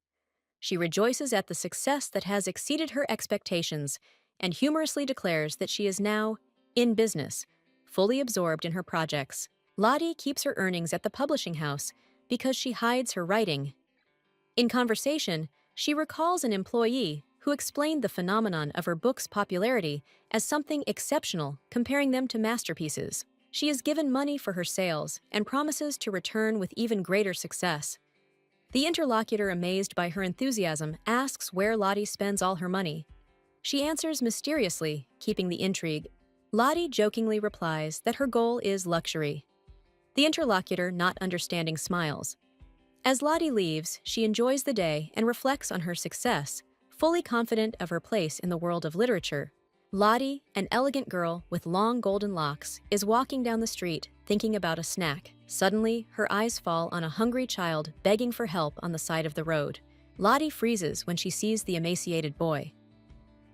She rejoices at the success that has exceeded her expectations and humorously declares that she is now in business, fully absorbed in her projects. Lottie keeps her earnings at the publishing house because she hides her writing. In conversation, she recalls an employee who explained the phenomenon of her book's popularity as something exceptional, comparing them to masterpieces. She is given money for her sales and promises to return with even greater success. The interlocutor, amazed by her enthusiasm, asks where Lottie spends all her money. She answers mysteriously, keeping the intrigue. Lottie jokingly replies that her goal is luxury. The interlocutor, not understanding, smiles. As Lottie leaves, she enjoys the day and reflects on her success, fully confident of her place in the world of literature. Lottie, an elegant girl with long golden locks, is walking down the street, thinking about a snack. Suddenly, her eyes fall on a hungry child begging for help on the side of the road. Lottie freezes when she sees the emaciated boy.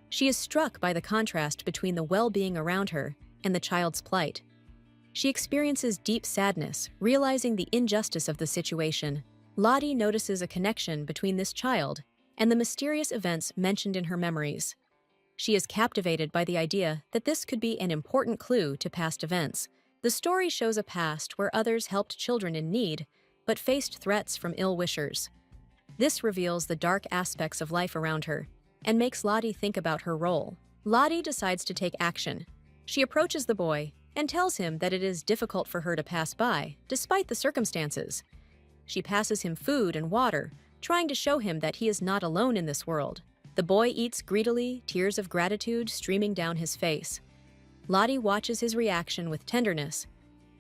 She is struck by the contrast between the well-being around her and the child's plight. She experiences deep sadness, realizing the injustice of the situation. Lottie notices a connection between this child and the mysterious events mentioned in her memories. She is captivated by the idea that this could be an important clue to past events. The story shows a past where others helped children in need, but faced threats from ill-wishers. This reveals the dark aspects of life around her and makes Lottie think about her role. Lottie decides to take action. She approaches the boy and tells him that it is difficult for her to pass by, despite the circumstances. She passes him food and water, trying to show him that he is not alone in this world. The boy eats greedily, tears of gratitude streaming down his face. Lottie watches his reaction with tenderness,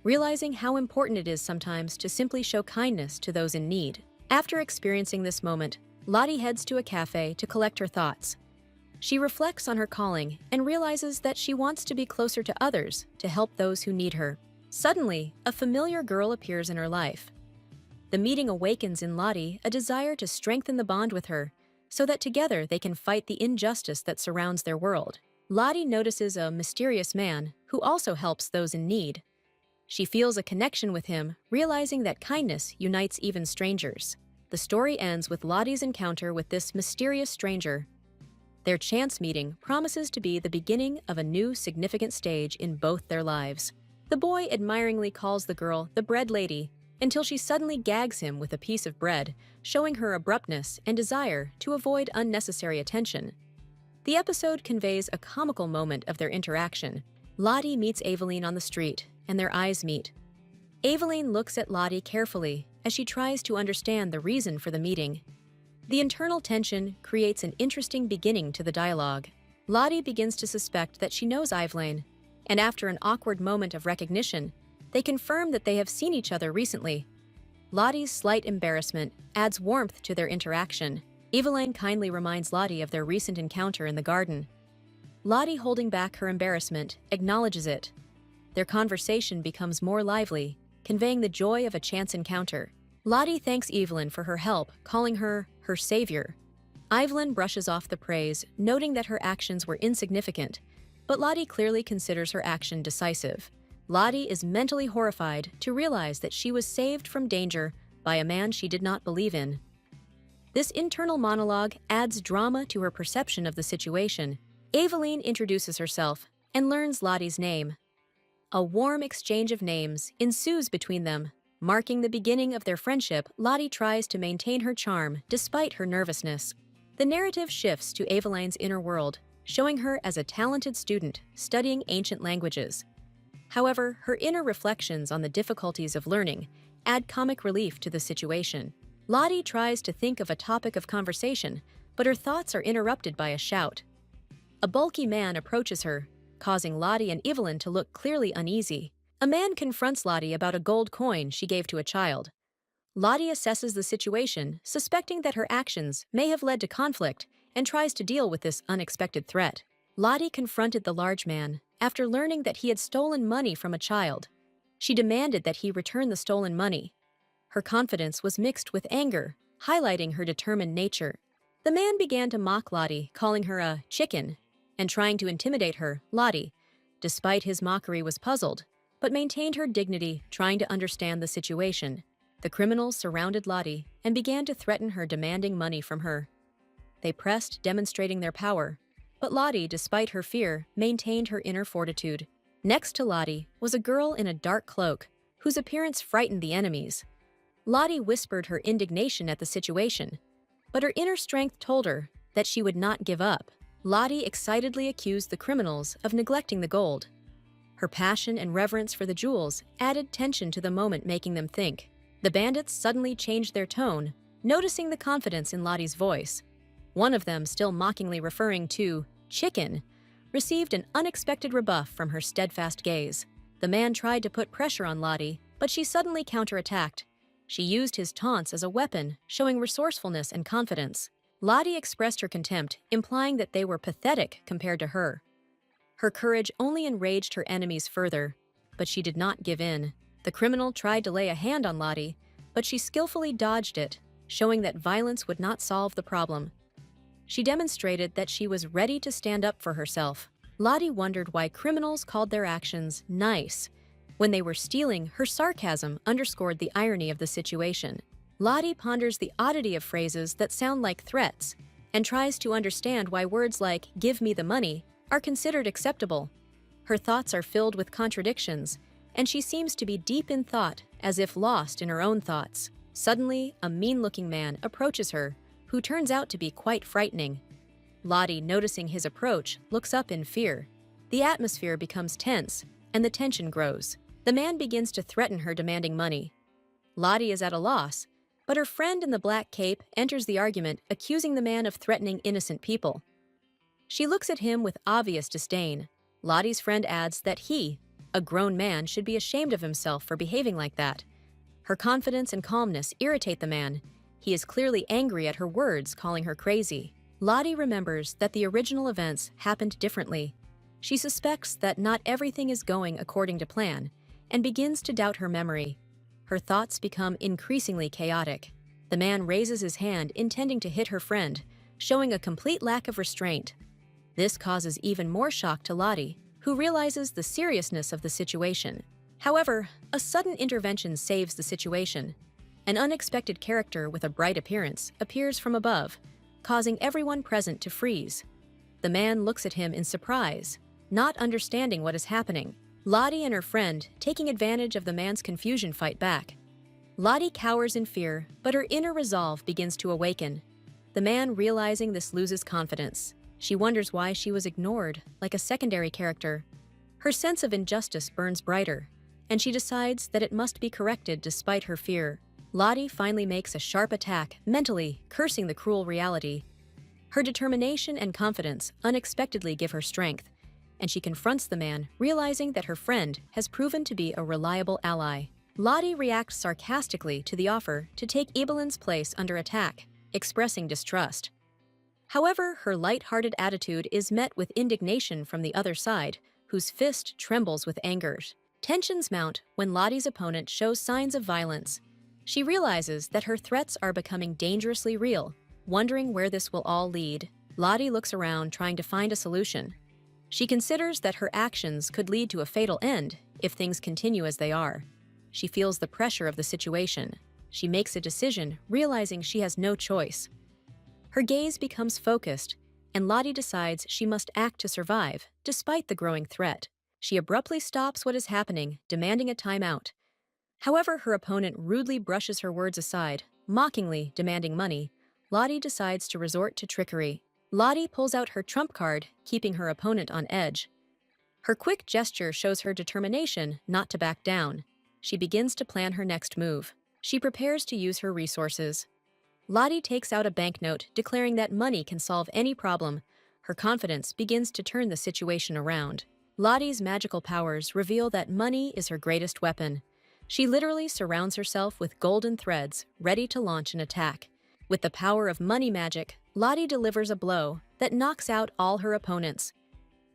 realizing how important it is sometimes to simply show kindness to those in need. After experiencing this moment, Lottie heads to a cafe to collect her thoughts. She reflects on her calling and realizes that she wants to be closer to others to help those who need her. Suddenly, a familiar girl appears in her life. The meeting awakens in Lottie a desire to strengthen the bond with her, so that together they can fight the injustice that surrounds their world. Lottie notices a mysterious man who also helps those in need. She feels a connection with him, realizing that kindness unites even strangers. The story ends with Lottie's encounter with this mysterious stranger. Their chance meeting promises to be the beginning of a new significant stage in both their lives. The boy admiringly calls the girl the bread lady until she suddenly gags him with a piece of bread, showing her abruptness and desire to avoid unnecessary attention. The episode conveys a comical moment of their interaction. Lottie meets Aveline on the street, and their eyes meet. Aveline looks at Lottie carefully as she tries to understand the reason for the meeting. The internal tension creates an interesting beginning to the dialogue. Lottie begins to suspect that she knows Aveline, and after an awkward moment of recognition, they confirm that they have seen each other recently. Lottie's slight embarrassment adds warmth to their interaction. Aveline kindly reminds Lottie of their recent encounter in the garden. Lottie, holding back her embarrassment, acknowledges it. Their conversation becomes more lively, conveying the joy of a chance encounter. Lottie thanks Evelyn for her help, calling her her savior. Evelyn brushes off the praise, noting that her actions were insignificant, but Lottie clearly considers her action decisive. Lottie is mentally horrified to realize that she was saved from danger by a man she did not believe in. This internal monologue adds drama to her perception of the situation. Aveline introduces herself and learns Lottie's name. A warm exchange of names ensues between them. Marking the beginning of their friendship, Lottie tries to maintain her charm despite her nervousness. The narrative shifts to Eveline's inner world, showing her as a talented student studying ancient languages. However, her inner reflections on the difficulties of learning add comic relief to the situation. Lottie tries to think of a topic of conversation, but her thoughts are interrupted by a shout. A bulky man approaches her, causing Lottie and Evelyn to look clearly uneasy. A man confronts Lottie about a gold coin she gave to a child. Lottie assesses the situation, suspecting that her actions may have led to conflict, and tries to deal with this unexpected threat. Lottie confronted the large man after learning that he had stolen money from a child. She demanded that he return the stolen money. Her confidence was mixed with anger, highlighting her determined nature. The man began to mock Lottie, calling her a chicken, and trying to intimidate her. Lottie, despite his mockery, was puzzled, but maintained her dignity, trying to understand the situation. The criminals surrounded Lottie and began to threaten her, demanding money from her. They pressed, demonstrating their power, but Lottie, despite her fear, maintained her inner fortitude. Next to Lottie was a girl in a dark cloak, whose appearance frightened the enemies. Lottie whispered her indignation at the situation, but her inner strength told her that she would not give up. Lottie excitedly accused the criminals of neglecting the gold. Her passion and reverence for the jewels added tension to the moment, making them think. The bandits suddenly changed their tone, noticing the confidence in Lottie's voice. One of them, still mockingly referring to chicken, received an unexpected rebuff from her steadfast gaze. The man tried to put pressure on Lottie, but she suddenly counterattacked. She used his taunts as a weapon, showing resourcefulness and confidence. Lottie expressed her contempt, implying that they were pathetic compared to her. Her courage only enraged her enemies further, but she did not give in. The criminal tried to lay a hand on Lottie, but she skillfully dodged it, showing that violence would not solve the problem. She demonstrated that she was ready to stand up for herself. Lottie wondered why criminals called their actions nice. When they were stealing, her sarcasm underscored the irony of the situation. Lottie ponders the oddity of phrases that sound like threats and tries to understand why words like "give me the money" are considered acceptable. Her thoughts are filled with contradictions, and she seems to be deep in thought, as if lost in her own thoughts. Suddenly, a mean-looking man approaches her, who turns out to be quite frightening. Lottie, noticing his approach, looks up in fear. The atmosphere becomes tense, and the tension grows. The man begins to threaten her, demanding money. Lottie is at a loss, but her friend in the black cape enters the argument, accusing the man of threatening innocent people. She looks at him with obvious disdain. Lottie's friend adds that he, a grown man, should be ashamed of himself for behaving like that. Her confidence and calmness irritate the man. He is clearly angry at her words, calling her crazy. Lottie remembers that the original events happened differently. She suspects that not everything is going according to plan, and begins to doubt her memory. Her thoughts become increasingly chaotic. The man raises his hand, intending to hit her friend, showing a complete lack of restraint. This causes even more shock to Lottie, who realizes the seriousness of the situation. However, a sudden intervention saves the situation. An unexpected character with a bright appearance appears from above, causing everyone present to freeze. The man looks at him in surprise, not understanding what is happening. Lottie and her friend, taking advantage of the man's confusion, fight back. Lottie cowers in fear, but her inner resolve begins to awaken. The man, realizing this, loses confidence. She wonders why she was ignored, like a secondary character. Her sense of injustice burns brighter, and she decides that it must be corrected despite her fear. Lottie finally makes a sharp attack, mentally cursing the cruel reality. Her determination and confidence unexpectedly give her strength, and she confronts the man, realizing that her friend has proven to be a reliable ally. Lottie reacts sarcastically to the offer to take Evelyn's place under attack, expressing distrust. However, her light-hearted attitude is met with indignation from the other side, whose fist trembles with anger. Tensions mount when Lottie's opponent shows signs of violence. She realizes that her threats are becoming dangerously real, wondering where this will all lead. Lottie looks around, trying to find a solution. She considers that her actions could lead to a fatal end if things continue as they are. She feels the pressure of the situation. She makes a decision, realizing she has no choice. Her gaze becomes focused, and Lottie decides she must act to survive, despite the growing threat. She abruptly stops what is happening, demanding a timeout. However, her opponent rudely brushes her words aside, mockingly demanding money. Lottie decides to resort to trickery. Lottie pulls out her trump card, keeping her opponent on edge. Her quick gesture shows her determination not to back down. She begins to plan her next move. She prepares to use her resources. Lottie takes out a banknote, declaring that money can solve any problem. Her confidence begins to turn the situation around. Lottie's magical powers reveal that money is her greatest weapon. She literally surrounds herself with golden threads, ready to launch an attack. With the power of money magic, Lottie delivers a blow that knocks out all her opponents.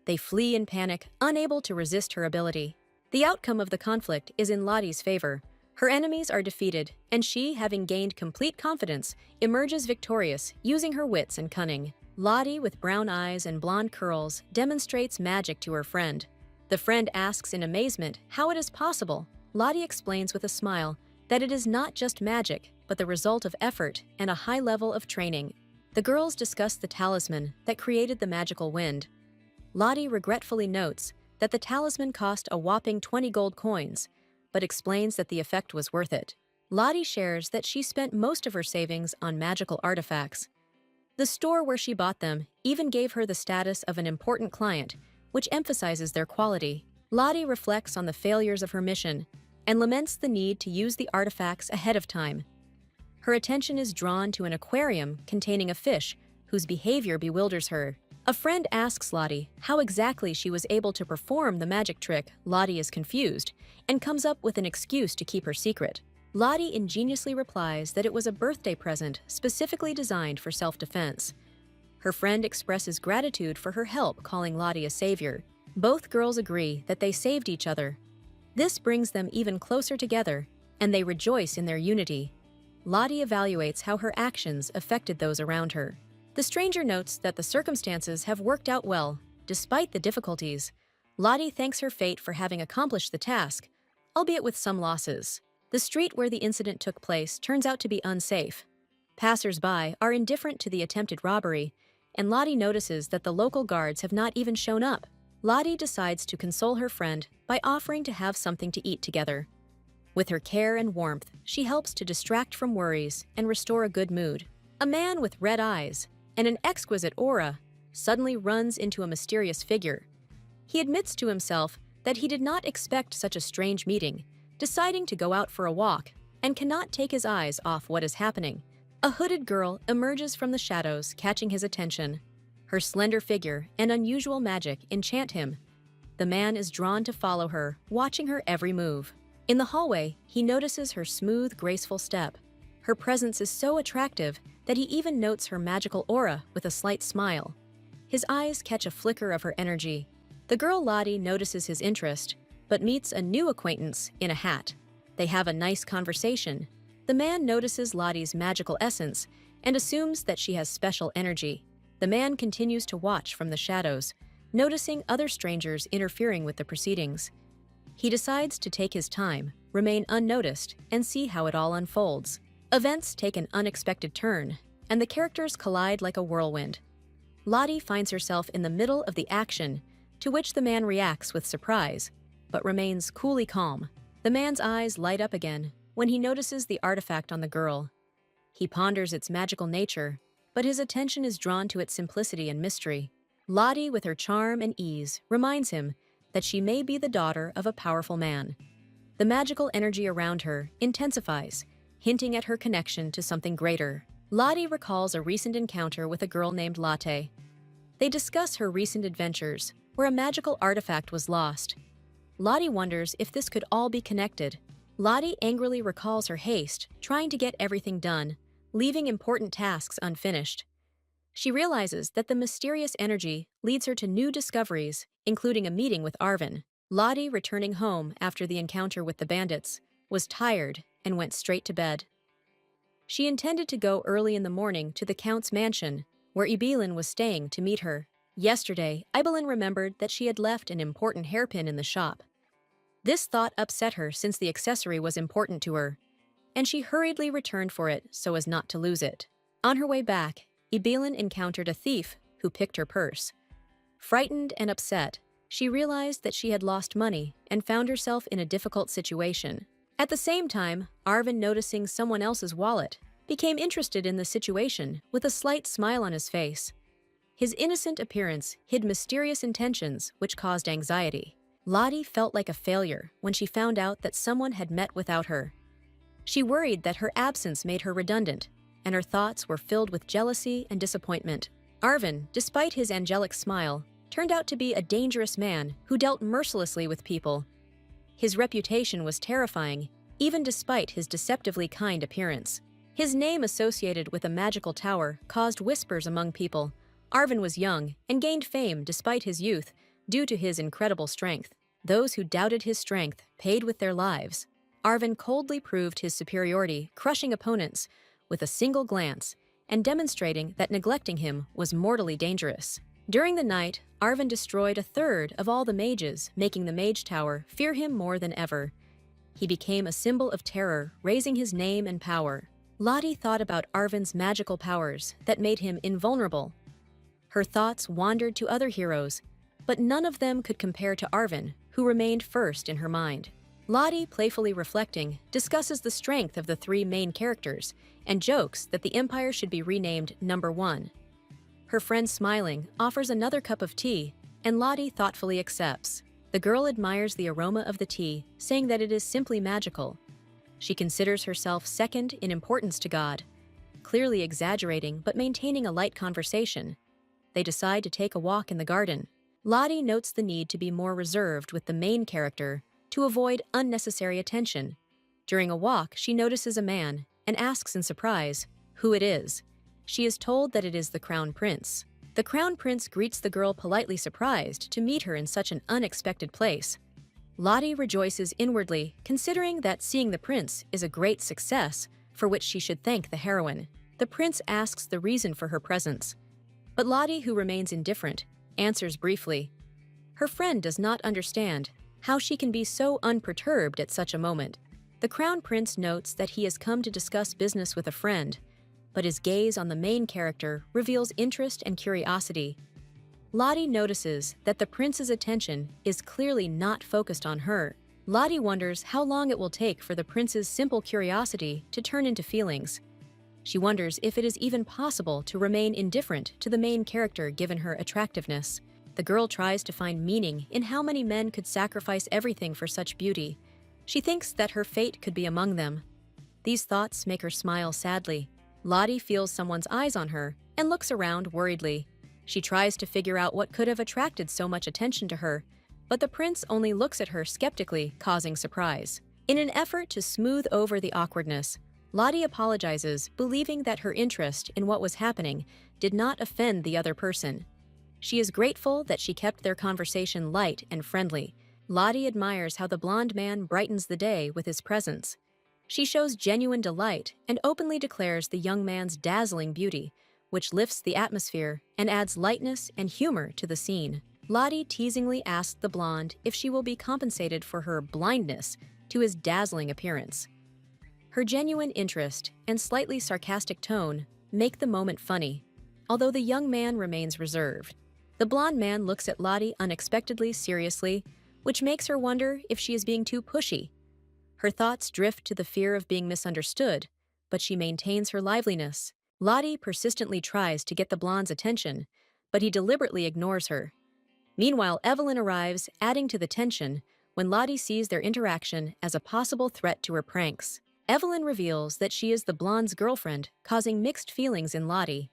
They flee in panic, unable to resist her ability. The outcome of the conflict is in Lottie's favor. Her enemies are defeated, and she, having gained complete confidence, emerges victorious, using her wits and cunning. Lottie, with brown eyes and blonde curls, demonstrates magic to her friend. The friend asks in amazement how it is possible. Lottie explains with a smile that it is not just magic, but the result of effort and a high level of training. The girls discuss the talisman that created the magical wind. Lottie regretfully notes that the talisman cost a whopping 20 gold coins, but explains that the effect was worth it. Lottie shares that she spent most of her savings on magical artifacts. The store where she bought them even gave her the status of an important client, which emphasizes their quality. Lottie reflects on the failures of her mission and laments the need to use the artifacts ahead of time. Her attention is drawn to an aquarium containing a fish whose behavior bewilders her. A friend asks Lottie how exactly she was able to perform the magic trick. Lottie is confused and comes up with an excuse to keep her secret. Lottie ingeniously replies that it was a birthday present specifically designed for self-defense. Her friend expresses gratitude for her help, calling Lottie a savior. Both girls agree that they saved each other. This brings them even closer together, and they rejoice in their unity. Lottie evaluates how her actions affected those around her. The stranger notes that the circumstances have worked out well, despite the difficulties. Lottie thanks her fate for having accomplished the task, albeit with some losses. The street where the incident took place turns out to be unsafe. Passers-by are indifferent to the attempted robbery, and Lottie notices that the local guards have not even shown up. Lottie decides to console her friend by offering to have something to eat together. With her care and warmth, she helps to distract from worries and restore a good mood. A man with red eyes and an exquisite aura suddenly runs into a mysterious figure. He admits to himself that he did not expect such a strange meeting, deciding to go out for a walk, and cannot take his eyes off what is happening. A hooded girl emerges from the shadows, catching his attention. Her slender figure and unusual magic enchant him. The man is drawn to follow her, watching her every move. In the hallway, he notices her smooth, graceful step. Her presence is so attractive that he even notes her magical aura with a slight smile. His eyes catch a flicker of her energy. The girl Lottie notices his interest, but meets a new acquaintance in a hat. They have a nice conversation. The man notices Lottie's magical essence and assumes that she has special energy. The man continues to watch from the shadows, noticing other strangers interfering with the proceedings. He decides to take his time, remain unnoticed, and see how it all unfolds. Events take an unexpected turn, and the characters collide like a whirlwind. Lottie finds herself in the middle of the action, to which the man reacts with surprise, but remains coolly calm. The man's eyes light up again when he notices the artifact on the girl. He ponders its magical nature, but his attention is drawn to its simplicity and mystery. Lottie, with her charm and ease, reminds him that she may be the daughter of a powerful man. The magical energy around her intensifies, hinting at her connection to something greater. Lottie recalls a recent encounter with a girl named Latte. They discuss her recent adventures, where a magical artifact was lost. Lottie wonders if this could all be connected. Lottie angrily recalls her haste, trying to get everything done, leaving important tasks unfinished. She realizes that the mysterious energy leads her to new discoveries, including a meeting with Arvin. Lottie, returning home after the encounter with the bandits, was tired and went straight to bed. She intended to go early in the morning to the Count's mansion, where Ibelin was staying, to meet her. Yesterday, Ibelin remembered that she had left an important hairpin in the shop. This thought upset her since the accessory was important to her, and she hurriedly returned for it so as not to lose it. On her way back, Ibelin encountered a thief who picked her purse. Frightened and upset, she realized that she had lost money and found herself in a difficult situation. At the same time, Arvin, noticing someone else's wallet, became interested in the situation with a slight smile on his face. His innocent appearance hid mysterious intentions which caused anxiety. Lottie felt like a failure when she found out that someone had met without her. She worried that her absence made her redundant, and her thoughts were filled with jealousy and disappointment. Arvin, despite his angelic smile, turned out to be a dangerous man who dealt mercilessly with people. His reputation was terrifying, even despite his deceptively kind appearance. His name associated with a magical tower caused whispers among people. Arvin was young and gained fame despite his youth due to his incredible strength. Those who doubted his strength paid with their lives. Arvin coldly proved his superiority, crushing opponents with a single glance and demonstrating that neglecting him was mortally dangerous. During the night, Arvin destroyed a third of all the mages, making the Mage Tower fear him more than ever. He became a symbol of terror, raising his name and power. Lottie thought about Arvin's magical powers that made him invulnerable. Her thoughts wandered to other heroes, but none of them could compare to Arvin, who remained first in her mind. Lottie, playfully reflecting, discusses the strength of the three main characters and jokes that the Empire should be renamed Number 1. Her friend, smiling, offers another cup of tea, and Lottie thoughtfully accepts. The girl admires the aroma of the tea, saying that it is simply magical. She considers herself second in importance to God, clearly exaggerating but maintaining a light conversation. They decide to take a walk in the garden. Lottie notes the need to be more reserved with the main character to avoid unnecessary attention. During a walk, she notices a man and asks in surprise who it is. She is told that it is the Crown Prince. The Crown Prince greets the girl, politely surprised to meet her in such an unexpected place. Lottie rejoices inwardly, considering that seeing the prince is a great success for which she should thank the heroine. The prince asks the reason for her presence, but Lottie, who remains indifferent, answers briefly. Her friend does not understand how she can be so unperturbed at such a moment. The Crown Prince notes that he has come to discuss business with a friend, but his gaze on the main character reveals interest and curiosity. Lottie notices that the prince's attention is clearly not focused on her. Lottie wonders how long it will take for the prince's simple curiosity to turn into feelings. She wonders if it is even possible to remain indifferent to the main character given her attractiveness. The girl tries to find meaning in how many men could sacrifice everything for such beauty. She thinks that her fate could be among them. These thoughts make her smile sadly. Lottie feels someone's eyes on her and looks around worriedly. She tries to figure out what could have attracted so much attention to her, but the prince only looks at her skeptically, causing surprise. In an effort to smooth over the awkwardness, Lottie apologizes, believing that her interest in what was happening did not offend the other person. She is grateful that she kept their conversation light and friendly. Lottie admires how the blonde man brightens the day with his presence. She shows genuine delight and openly declares the young man's dazzling beauty, which lifts the atmosphere and adds lightness and humor to the scene. Lottie teasingly asks the blonde if she will be compensated for her blindness to his dazzling appearance. Her genuine interest and slightly sarcastic tone make the moment funny, although the young man remains reserved. The blonde man looks at Lottie unexpectedly seriously, which makes her wonder if she is being too pushy. Her thoughts drift to the fear of being misunderstood, but she maintains her liveliness. Lottie persistently tries to get the blonde's attention, but he deliberately ignores her. Meanwhile, Evelyn arrives, adding to the tension when Lottie sees their interaction as a possible threat to her pranks. Evelyn reveals that she is the blonde's girlfriend, causing mixed feelings in Lottie.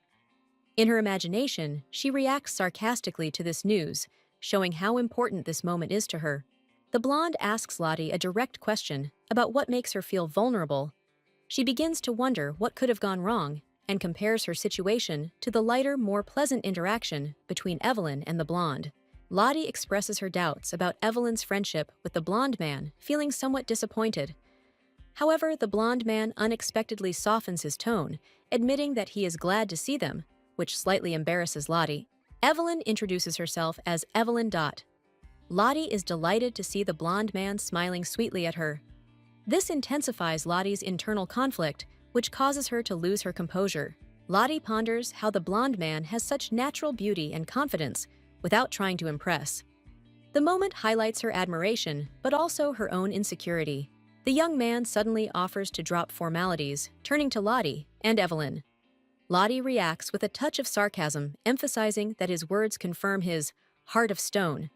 In her imagination, she reacts sarcastically to this news, showing how important this moment is to her. The blonde asks Lottie a direct question about what makes her feel vulnerable. She begins to wonder what could have gone wrong and compares her situation to the lighter, more pleasant interaction between Evelyn and the blonde. Lottie expresses her doubts about Evelyn's friendship with the blonde man, feeling somewhat disappointed. However, the blonde man unexpectedly softens his tone, admitting that he is glad to see them, which slightly embarrasses Lottie. Evelyn introduces herself as Evelyn Dot. Lottie is delighted to see the blonde man smiling sweetly at her. This intensifies Lottie's internal conflict, which causes her to lose her composure. Lottie ponders how the blonde man has such natural beauty and confidence without trying to impress. The moment highlights her admiration, but also her own insecurity. The young man suddenly offers to drop formalities, turning to Lottie and Evelyn. Lottie reacts with a touch of sarcasm, emphasizing that his words confirm his heart of stone,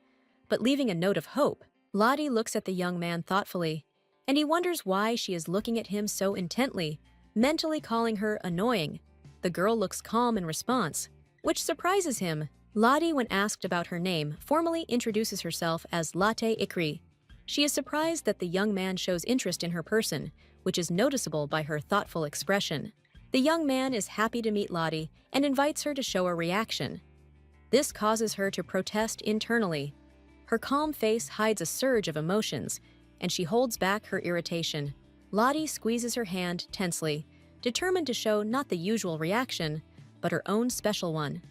but leaving a note of hope. Lottie looks at the young man thoughtfully, and he wonders why she is looking at him so intently, mentally calling her annoying. The girl looks calm in response, which surprises him. Lottie, when asked about her name, formally introduces herself as Latte Ikri. She is surprised that the young man shows interest in her person, which is noticeable by her thoughtful expression. The young man is happy to meet Lottie and invites her to show a reaction. This causes her to protest internally. Her calm face hides a surge of emotions, and she holds back her irritation. Lottie squeezes her hand tensely, determined to show not the usual reaction, but her own special one.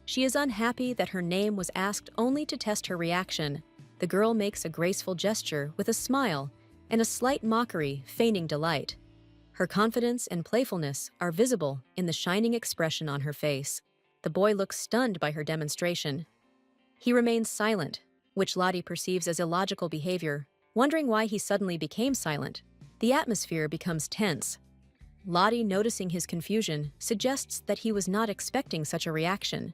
She is unhappy that her name was asked only to test her reaction. The girl makes a graceful gesture with a smile and a slight mockery, feigning delight. Her confidence and playfulness are visible in the shining expression on her face. The boy looks stunned by her demonstration. He remains silent, which Lottie perceives as illogical behavior, wondering why he suddenly became silent. The atmosphere becomes tense. Lottie, noticing his confusion, suggests that he was not expecting such a reaction.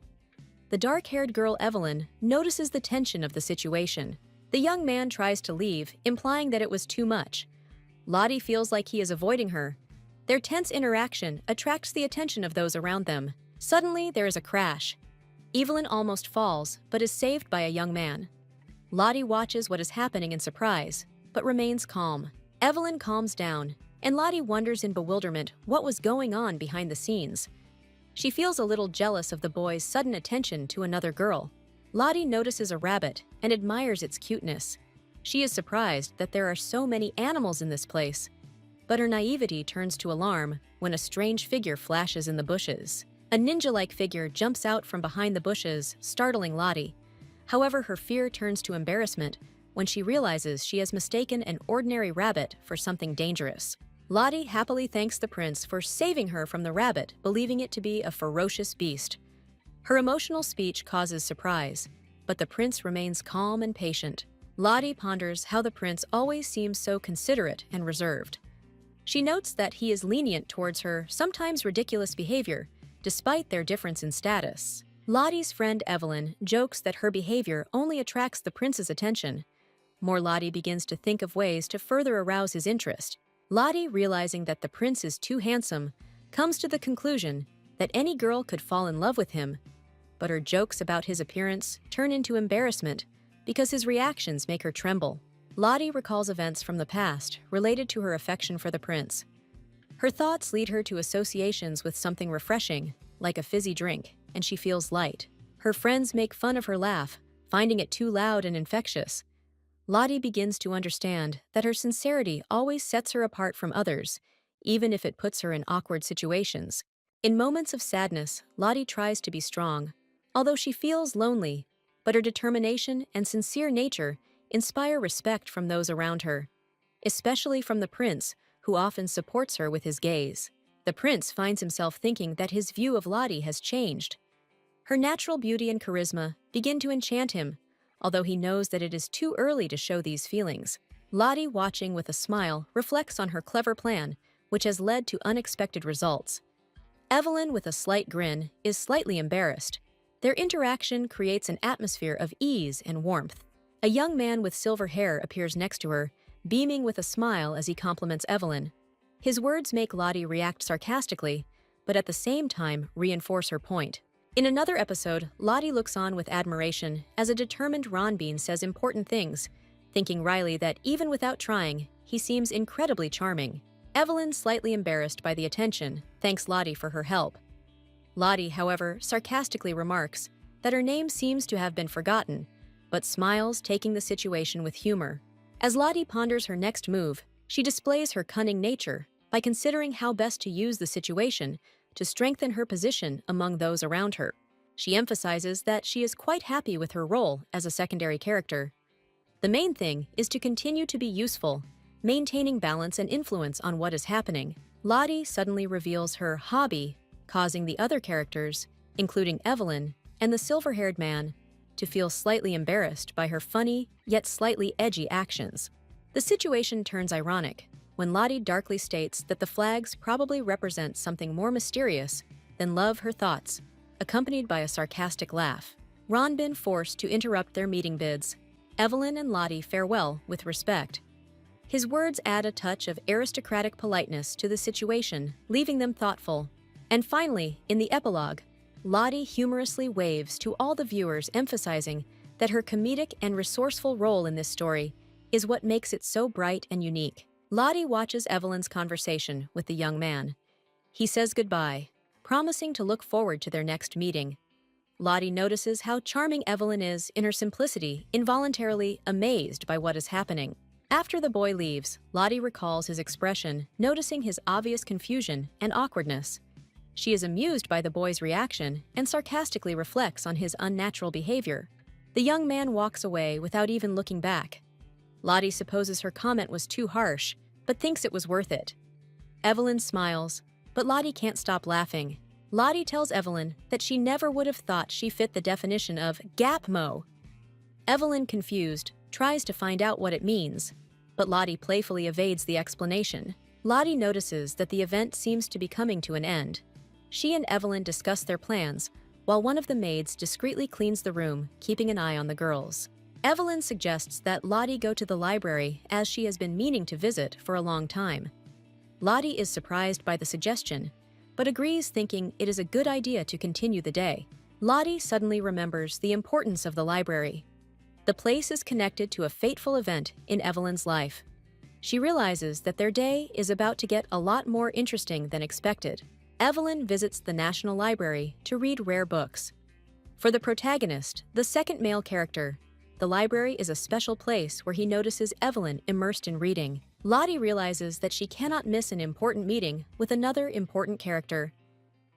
The dark-haired girl Evelyn notices the tension of the situation. The young man tries to leave, implying that it was too much. Lottie feels like he is avoiding her. Their tense interaction attracts the attention of those around them. Suddenly, there is a crash. Evelyn almost falls, but is saved by a young man. Lottie watches what is happening in surprise, but remains calm. Evelyn calms down, and Lottie wonders in bewilderment what was going on behind the scenes. She feels a little jealous of the boy's sudden attention to another girl. Lottie notices a rabbit and admires its cuteness. She is surprised that there are so many animals in this place, but her naivety turns to alarm when a strange figure flashes in the bushes. A ninja-like figure jumps out from behind the bushes, startling Lottie. However, her fear turns to embarrassment when she realizes she has mistaken an ordinary rabbit for something dangerous. Lottie happily thanks the prince for saving her from the rabbit, believing it to be a ferocious beast. Her emotional speech causes surprise, but the prince remains calm and patient. Lottie ponders how the prince always seems so considerate and reserved. She notes that he is lenient towards her sometimes ridiculous behavior, despite their difference in status. Lottie's friend Evelyn jokes that her behavior only attracts the prince's attention. More Lottie begins to think of ways to further arouse his interest. Lottie, realizing that the prince is too handsome, comes to the conclusion that any girl could fall in love with him, but her jokes about his appearance turn into embarrassment because his reactions make her tremble. Lottie recalls events from the past related to her affection for the prince. Her thoughts lead her to associations with something refreshing, like a fizzy drink, and she feels light. Her friends make fun of her laugh, finding it too loud and infectious. Lottie begins to understand that her sincerity always sets her apart from others, even if it puts her in awkward situations. In moments of sadness, Lottie tries to be strong, although she feels lonely, but her determination and sincere nature inspire respect from those around her, especially from the prince, who often supports her with his gaze. The prince finds himself thinking that his view of Lottie has changed. Her natural beauty and charisma begin to enchant him, although he knows that it is too early to show these feelings. Lottie, watching with a smile, reflects on her clever plan, which has led to unexpected results. Evelyn, with a slight grin, is slightly embarrassed. Their interaction creates an atmosphere of ease and warmth. A young man with silver hair appears next to her, beaming with a smile as he compliments Evelyn. His words make Lottie react sarcastically, but at the same time reinforce her point. In another episode, Lottie looks on with admiration as a determined Ronbean says important things, thinking Riley that even without trying, he seems incredibly charming. Evelyn, slightly embarrassed by the attention, thanks Lottie for her help. Lottie, however, sarcastically remarks that her name seems to have been forgotten, but smiles, taking the situation with humor. As Lottie ponders her next move, she displays her cunning nature by considering how best to use the situation to strengthen her position among those around her. She emphasizes that she is quite happy with her role as a secondary character. The main thing is to continue to be useful, maintaining balance and influence on what is happening. Lottie suddenly reveals her hobby, causing the other characters, including Evelyn and the silver-haired man, to feel slightly embarrassed by her funny, yet slightly edgy actions. The situation turns ironic when Lottie darkly states that the flags probably represent something more mysterious than love her thoughts, accompanied by a sarcastic laugh. Ronbin forced to interrupt their meeting bids. Evelyn and Lottie farewell with respect. His words add a touch of aristocratic politeness to the situation, leaving them thoughtful. And finally, in the epilogue, Lottie humorously waves to all the viewers, emphasizing that her comedic and resourceful role in this story is what makes it so bright and unique. Lottie watches Evelyn's conversation with the young man. He says goodbye, promising to look forward to their next meeting. Lottie notices how charming Evelyn is in her simplicity, involuntarily amazed by what is happening. After the boy leaves, Lottie recalls his expression, noticing his obvious confusion and awkwardness. She is amused by the boy's reaction and sarcastically reflects on his unnatural behavior. The young man walks away without even looking back. Lottie supposes her comment was too harsh, but thinks it was worth it. Evelyn smiles, but Lottie can't stop laughing. Lottie tells Evelyn that she never would have thought she fit the definition of gap-mo. Evelyn, confused, tries to find out what it means, but Lottie playfully evades the explanation. Lottie notices that the event seems to be coming to an end. She and Evelyn discuss their plans, while one of the maids discreetly cleans the room, keeping an eye on the girls. Evelyn suggests that Lottie go to the library, as she has been meaning to visit for a long time. Lottie is surprised by the suggestion, but agrees, thinking it is a good idea to continue the day. Lottie suddenly remembers the importance of the library. The place is connected to a fateful event in Evelyn's life. She realizes that their day is about to get a lot more interesting than expected. Evelyn visits the National Library to read rare books. For the protagonist, the second male character, the library is a special place where he notices Evelyn immersed in reading. Lottie realizes that she cannot miss an important meeting with another important character.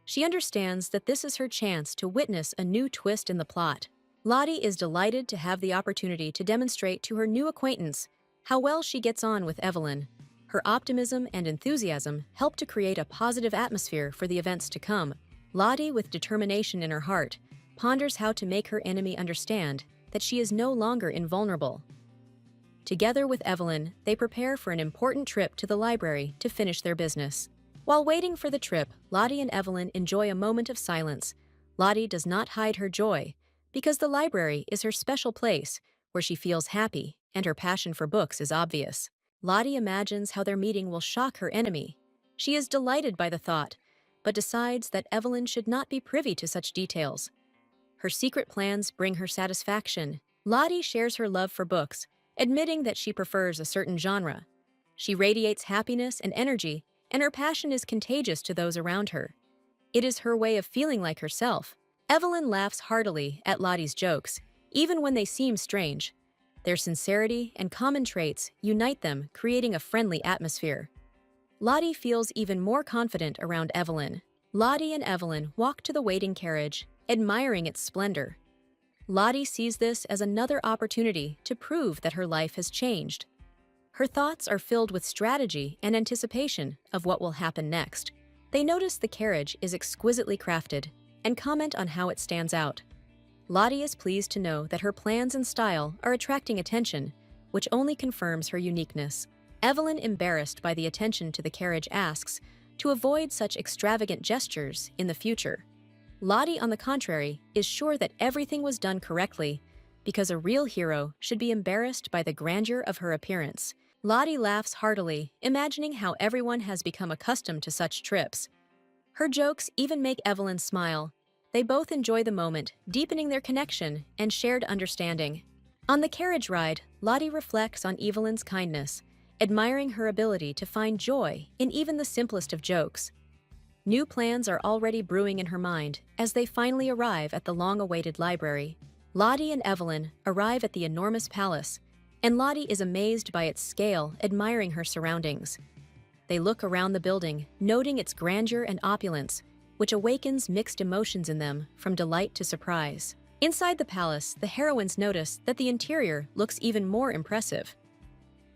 She understands that this is her chance to witness a new twist in the plot. Lottie is delighted to have the opportunity to demonstrate to her new acquaintance how well she gets on with Evelyn. Her optimism and enthusiasm help to create a positive atmosphere for the events to come. Lottie, with determination in her heart, ponders how to make her enemy understand that she is no longer invulnerable. Together with Evelyn, they prepare for an important trip to the library to finish their business. While waiting for the trip, Lottie and Evelyn enjoy a moment of silence. Lottie does not hide her joy, because the library is her special place where she feels happy, and her passion for books is obvious. Lottie imagines how their meeting will shock her enemy. She is delighted by the thought, but decides that Evelyn should not be privy to such details. Her secret plans bring her satisfaction. Lottie shares her love for books, admitting that she prefers a certain genre. She radiates happiness and energy, and her passion is contagious to those around her. It is her way of feeling like herself. Evelyn laughs heartily at Lottie's jokes, even when they seem strange. Their sincerity and common traits unite them, creating a friendly atmosphere. Lottie feels even more confident around Evelyn. Lottie and Evelyn walk to the waiting carriage, admiring its splendor. Lottie sees this as another opportunity to prove that her life has changed. Her thoughts are filled with strategy and anticipation of what will happen next. They notice the carriage is exquisitely crafted and comment on how it stands out. Lottie is pleased to know that her plans and style are attracting attention, which only confirms her uniqueness. Evelyn, embarrassed by the attention to the carriage, asks to avoid such extravagant gestures in the future. Lottie, on the contrary, is sure that everything was done correctly, because a real hero should be embarrassed by the grandeur of her appearance. Lottie laughs heartily, imagining how everyone has become accustomed to such trips. Her jokes even make Evelyn smile. They both enjoy the moment, deepening their connection and shared understanding. On the carriage ride, Lottie reflects on Evelyn's kindness, admiring her ability to find joy in even the simplest of jokes. New plans are already brewing in her mind as they finally arrive at the long-awaited library. Lottie and Evelyn arrive at the enormous palace, and Lottie is amazed by its scale, admiring her surroundings. They look around the building, noting its grandeur and opulence, which awakens mixed emotions in them, from delight to surprise. Inside the palace, the heroines notice that the interior looks even more impressive.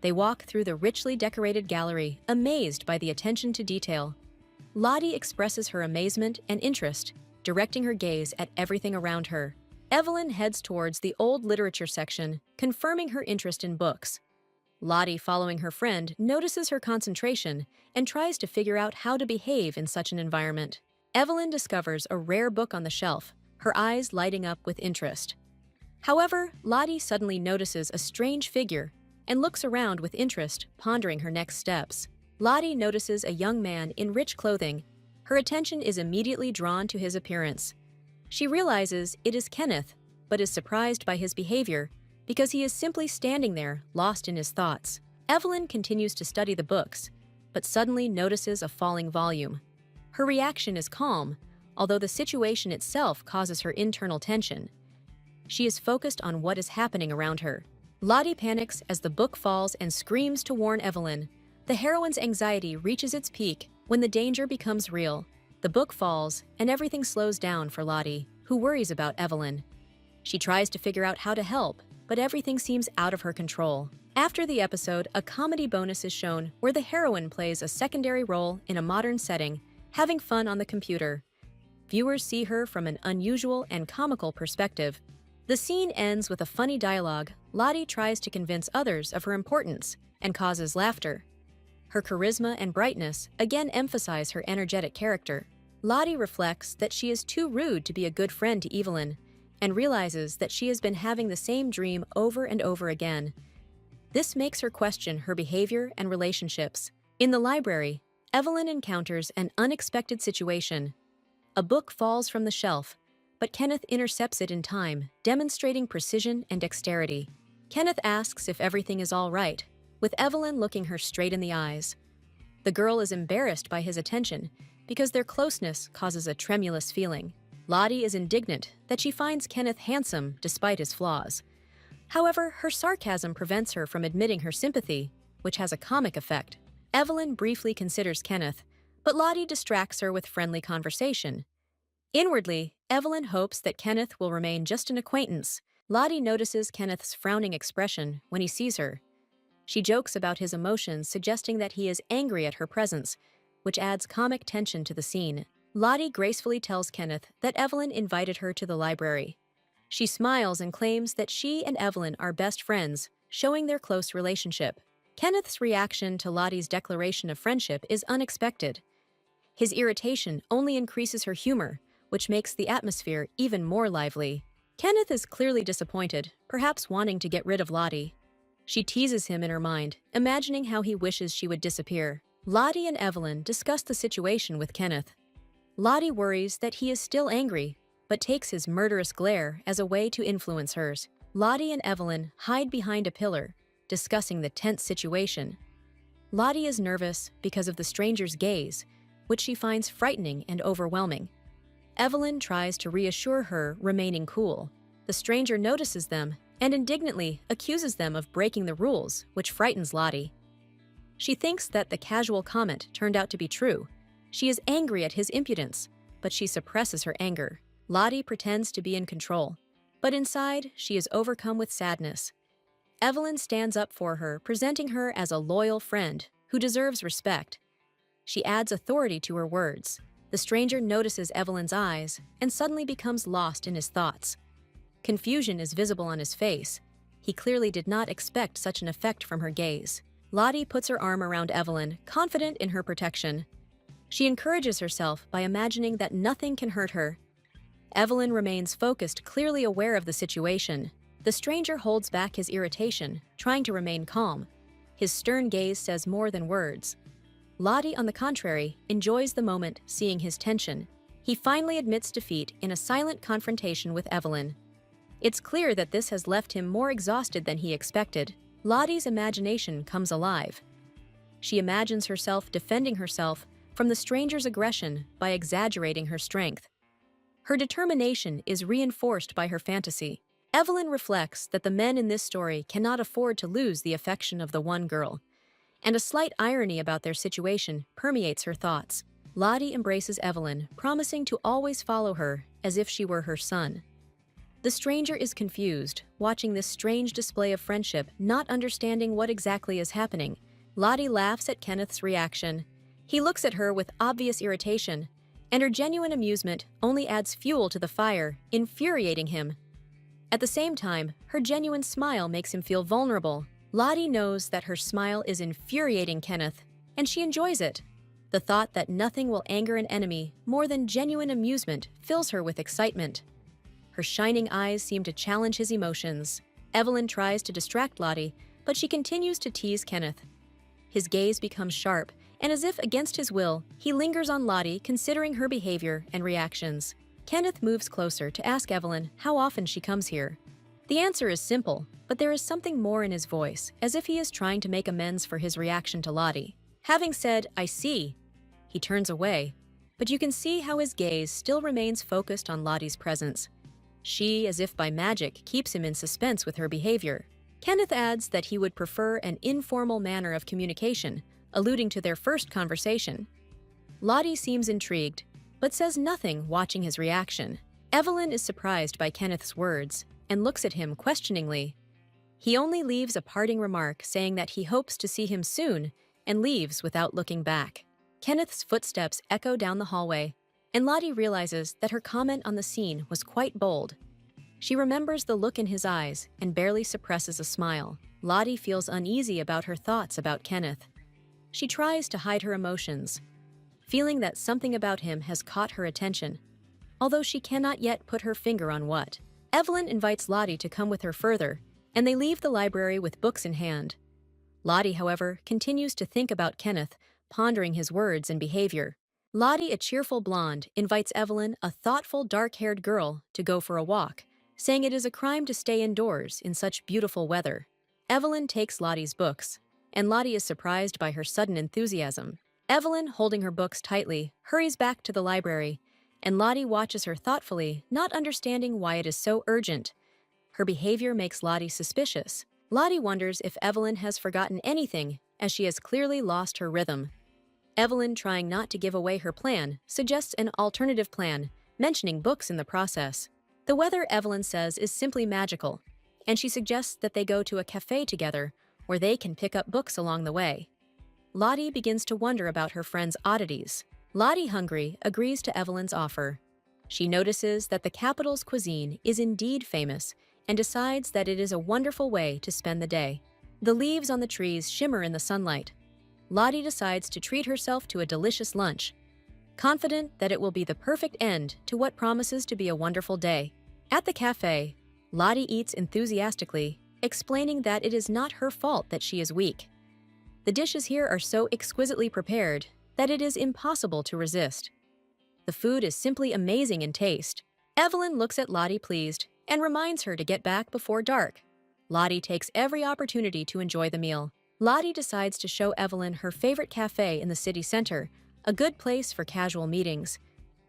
They walk through the richly decorated gallery, amazed by the attention to detail. Lottie expresses her amazement and interest, directing her gaze at everything around her. Evelyn heads towards the old literature section, confirming her interest in books. Lottie, following her friend, notices her concentration and tries to figure out how to behave in such an environment. Evelyn discovers a rare book on the shelf, her eyes lighting up with interest. However, Lottie suddenly notices a strange figure and looks around with interest, pondering her next steps. Lottie notices a young man in rich clothing. Her attention is immediately drawn to his appearance. She realizes it is Kenneth, but is surprised by his behavior because he is simply standing there, lost in his thoughts. Evelyn continues to study the books, but suddenly notices a falling volume. Her reaction is calm, although the situation itself causes her internal tension. She is focused on what is happening around her. Lottie panics as the book falls and screams to warn Evelyn. The heroine's anxiety reaches its peak when the danger becomes real. The book falls, and everything slows down for Lottie, who worries about Evelyn. She tries to figure out how to help, but everything seems out of her control. After the episode, a comedy bonus is shown where the heroine plays a secondary role in a modern setting, having fun on the computer. Viewers see her from an unusual and comical perspective. The scene ends with a funny dialogue. Lottie tries to convince others of her importance and causes laughter. Her charisma and brightness again emphasize her energetic character. Lottie reflects that she is too rude to be a good friend to Evelyn and realizes that she has been having the same dream over and over again. This makes her question her behavior and relationships. In the library, Evelyn encounters an unexpected situation. A book falls from the shelf, but Kenneth intercepts it in time, demonstrating precision and dexterity. Kenneth asks if everything is all right, with Evelyn looking her straight in the eyes. The girl is embarrassed by his attention because their closeness causes a tremulous feeling. Lottie is indignant that she finds Kenneth handsome despite his flaws. However, her sarcasm prevents her from admitting her sympathy, which has a comic effect. Evelyn briefly considers Kenneth, but Lottie distracts her with friendly conversation. Inwardly, Evelyn hopes that Kenneth will remain just an acquaintance. Lottie notices Kenneth's frowning expression when he sees her. She jokes about his emotions, suggesting that he is angry at her presence, which adds comic tension to the scene. Lottie gracefully tells Kenneth that Evelyn invited her to the library. She smiles and claims that she and Evelyn are best friends, showing their close relationship. Kenneth's reaction to Lottie's declaration of friendship is unexpected. His irritation only increases her humor, which makes the atmosphere even more lively. Kenneth is clearly disappointed, perhaps wanting to get rid of Lottie. She teases him in her mind, imagining how he wishes she would disappear. Lottie and Evelyn discuss the situation with Kenneth. Lottie worries that he is still angry, but takes his murderous glare as a way to influence hers. Lottie and Evelyn hide behind a pillar, discussing the tense situation. Lottie is nervous because of the stranger's gaze, which she finds frightening and overwhelming. Evelyn tries to reassure her, remaining cool. The stranger notices them and indignantly accuses them of breaking the rules, which frightens Lottie. She thinks that the casual comment turned out to be true. She is angry at his impudence, but she suppresses her anger. Lottie pretends to be in control, but inside she is overcome with sadness. Evelyn stands up for her, presenting her as a loyal friend who deserves respect. She adds authority to her words. The stranger notices Evelyn's eyes and suddenly becomes lost in his thoughts. Confusion is visible on his face. He clearly did not expect such an effect from her gaze. Lottie puts her arm around Evelyn, confident in her protection. She encourages herself by imagining that nothing can hurt her. Evelyn remains focused, clearly aware of the situation. The stranger holds back his irritation, trying to remain calm. His stern gaze says more than words. Lottie, on the contrary, enjoys the moment, seeing his tension. He finally admits defeat in a silent confrontation with Evelyn. It's clear that this has left him more exhausted than he expected. Lottie's imagination comes alive. She imagines herself defending herself from the stranger's aggression by exaggerating her strength. Her determination is reinforced by her fantasy. Evelyn reflects that the men in this story cannot afford to lose the affection of the one girl, and a slight irony about their situation permeates her thoughts. Lottie embraces Evelyn, promising to always follow her as if she were her son. The stranger is confused, watching this strange display of friendship, not understanding what exactly is happening. Lottie laughs at Kenneth's reaction. He looks at her with obvious irritation, and her genuine amusement only adds fuel to the fire, infuriating him. At the same time, her genuine smile makes him feel vulnerable. Lottie knows that her smile is infuriating Kenneth, and she enjoys it. The thought that nothing will anger an enemy more than genuine amusement fills her with excitement. Her shining eyes seem to challenge his emotions. Evelyn tries to distract Lottie, but she continues to tease Kenneth. His gaze becomes sharp, and as if against his will, he lingers on Lottie, considering her behavior and reactions. Kenneth moves closer to ask Evelyn how often she comes here. The answer is simple, but there is something more in his voice, as if he is trying to make amends for his reaction to Lottie. Having said, "I see," he turns away, but you can see how his gaze still remains focused on Lottie's presence. She, as if by magic, keeps him in suspense with her behavior. Kenneth adds that he would prefer an informal manner of communication, alluding to their first conversation. Lottie seems intrigued, but says nothing, watching his reaction. Evelyn is surprised by Kenneth's words and looks at him questioningly. He only leaves a parting remark saying that he hopes to see him soon and leaves without looking back. Kenneth's footsteps echo down the hallway, and Lottie realizes that her comment on the scene was quite bold. She remembers the look in his eyes and barely suppresses a smile. Lottie feels uneasy about her thoughts about Kenneth. She tries to hide her emotions, feeling that something about him has caught her attention, although she cannot yet put her finger on what. Evelyn invites Lottie to come with her further, and they leave the library with books in hand. Lottie, however, continues to think about Kenneth, pondering his words and behavior. Lottie, a cheerful blonde, invites Evelyn, a thoughtful, dark-haired girl, to go for a walk, saying it is a crime to stay indoors in such beautiful weather. Evelyn takes Lottie's books, and Lottie is surprised by her sudden enthusiasm. Evelyn, holding her books tightly, hurries back to the library, and Lottie watches her thoughtfully, not understanding why it is so urgent. Her behavior makes Lottie suspicious. Lottie wonders if Evelyn has forgotten anything, as she has clearly lost her rhythm. Evelyn, trying not to give away her plan, suggests an alternative plan, mentioning books in the process. The weather, Evelyn says, is simply magical, and she suggests that they go to a cafe together, where they can pick up books along the way. Lottie begins to wonder about her friend's oddities. Lottie, hungry, agrees to Evelyn's offer. She notices that the capital's cuisine is indeed famous and decides that it is a wonderful way to spend the day. The leaves on the trees shimmer in the sunlight. Lottie decides to treat herself to a delicious lunch, confident that it will be the perfect end to what promises to be a wonderful day. At the cafe, Lottie eats enthusiastically, explaining that it is not her fault that she is weak. The dishes here are so exquisitely prepared that it is impossible to resist. The food is simply amazing in taste. Evelyn looks at Lottie pleased and reminds her to get back before dark. Lottie takes every opportunity to enjoy the meal. Lottie decides to show Evelyn her favorite cafe in the city center, a good place for casual meetings.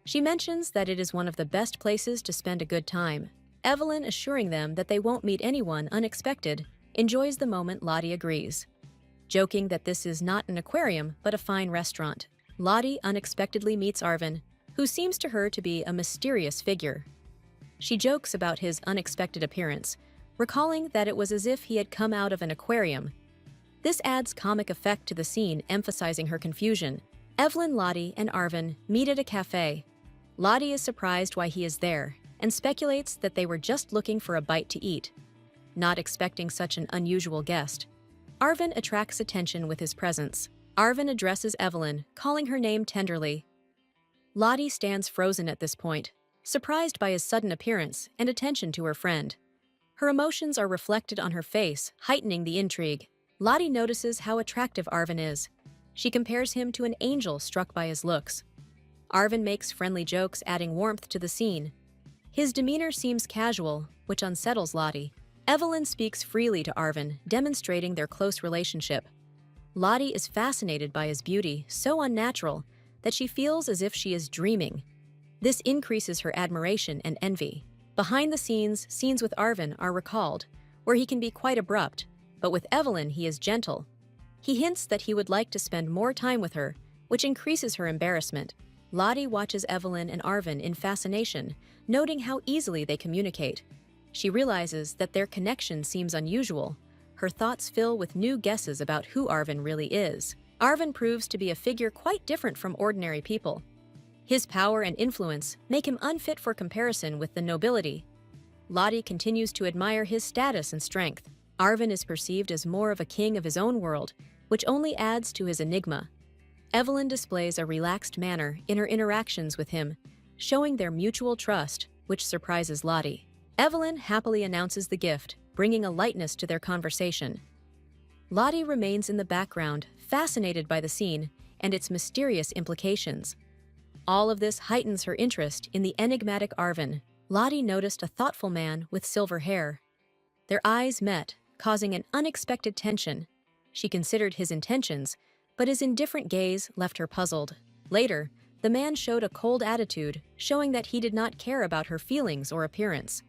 She mentions that it is one of the best places to spend a good time. Evelyn, assuring them that they won't meet anyone unexpected, enjoys the moment. Lottie agrees, joking that this is not an aquarium but a fine restaurant. Lottie unexpectedly meets Arvin, who seems to her to be a mysterious figure. She jokes about his unexpected appearance, recalling that it was as if he had come out of an aquarium. This adds comic effect to the scene, emphasizing her confusion. Evelyn, Lottie, and Arvin meet at a cafe. Lottie is surprised why he is there and speculates that they were just looking for a bite to eat, not expecting such an unusual guest. Arvin attracts attention with his presence. Arvin addresses Evelyn, calling her name tenderly. Lottie stands frozen at this point, surprised by his sudden appearance and attention to her friend. Her emotions are reflected on her face, heightening the intrigue. Lottie notices how attractive Arvin is. She compares him to an angel, struck by his looks. Arvin makes friendly jokes, adding warmth to the scene. His demeanor seems casual, which unsettles Lottie. Evelyn speaks freely to Arvin, demonstrating their close relationship. Lottie is fascinated by his beauty, so unnatural that she feels as if she is dreaming. This increases her admiration and envy. Behind the scenes, scenes with Arvin are recalled, where he can be quite abrupt, but with Evelyn he is gentle. He hints that he would like to spend more time with her, which increases her embarrassment. Lottie watches Evelyn and Arvin in fascination, noting how easily they communicate. She realizes that their connection seems unusual. Her thoughts fill with new guesses about who Arvin really is. Arvin proves to be a figure quite different from ordinary people. His power and influence make him unfit for comparison with the nobility. Lottie continues to admire his status and strength. Arvin is perceived as more of a king of his own world, which only adds to his enigma. Evelyn displays a relaxed manner in her interactions with him, showing their mutual trust, which surprises Lottie. Evelyn happily announces the gift, bringing a lightness to their conversation. Lottie remains in the background, fascinated by the scene and its mysterious implications. All of this heightens her interest in the enigmatic Arvin. Lottie noticed a thoughtful man with silver hair. Their eyes met, causing an unexpected tension. She considered his intentions, but his indifferent gaze left her puzzled. Later, the man showed a cold attitude, showing that he did not care about her feelings or appearance.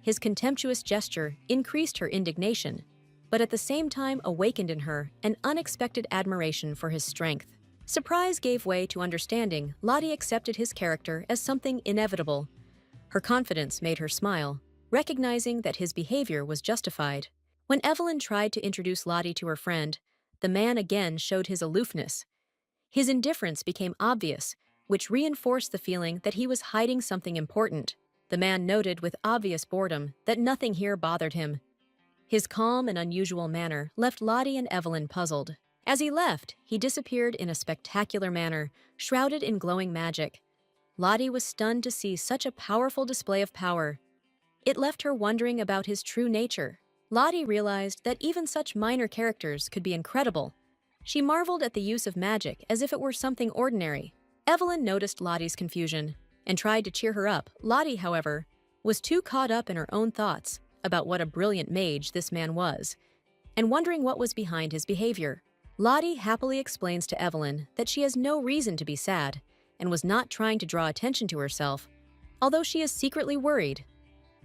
His contemptuous gesture increased her indignation, but at the same time awakened in her an unexpected admiration for his strength. Surprise gave way to understanding. Lottie accepted his character as something inevitable. Her confidence made her smile, recognizing that his behavior was justified. When Evelyn tried to introduce Lottie to her friend, the man again showed his aloofness. His indifference became obvious, which reinforced the feeling that he was hiding something important. The man noted with obvious boredom that nothing here bothered him. His calm and unusual manner left Lottie and Evelyn puzzled. As he left, he disappeared in a spectacular manner, shrouded in glowing magic. Lottie was stunned to see such a powerful display of power. It left her wondering about his true nature. Lottie realized that even such minor characters could be incredible. She marveled at the use of magic as if it were something ordinary. Evelyn noticed Lottie's confusion and tried to cheer her up. Lottie, however, was too caught up in her own thoughts about what a brilliant mage this man was, and wondering what was behind his behavior. Lottie happily explains to Evelyn that she has no reason to be sad and was not trying to draw attention to herself, although she is secretly worried.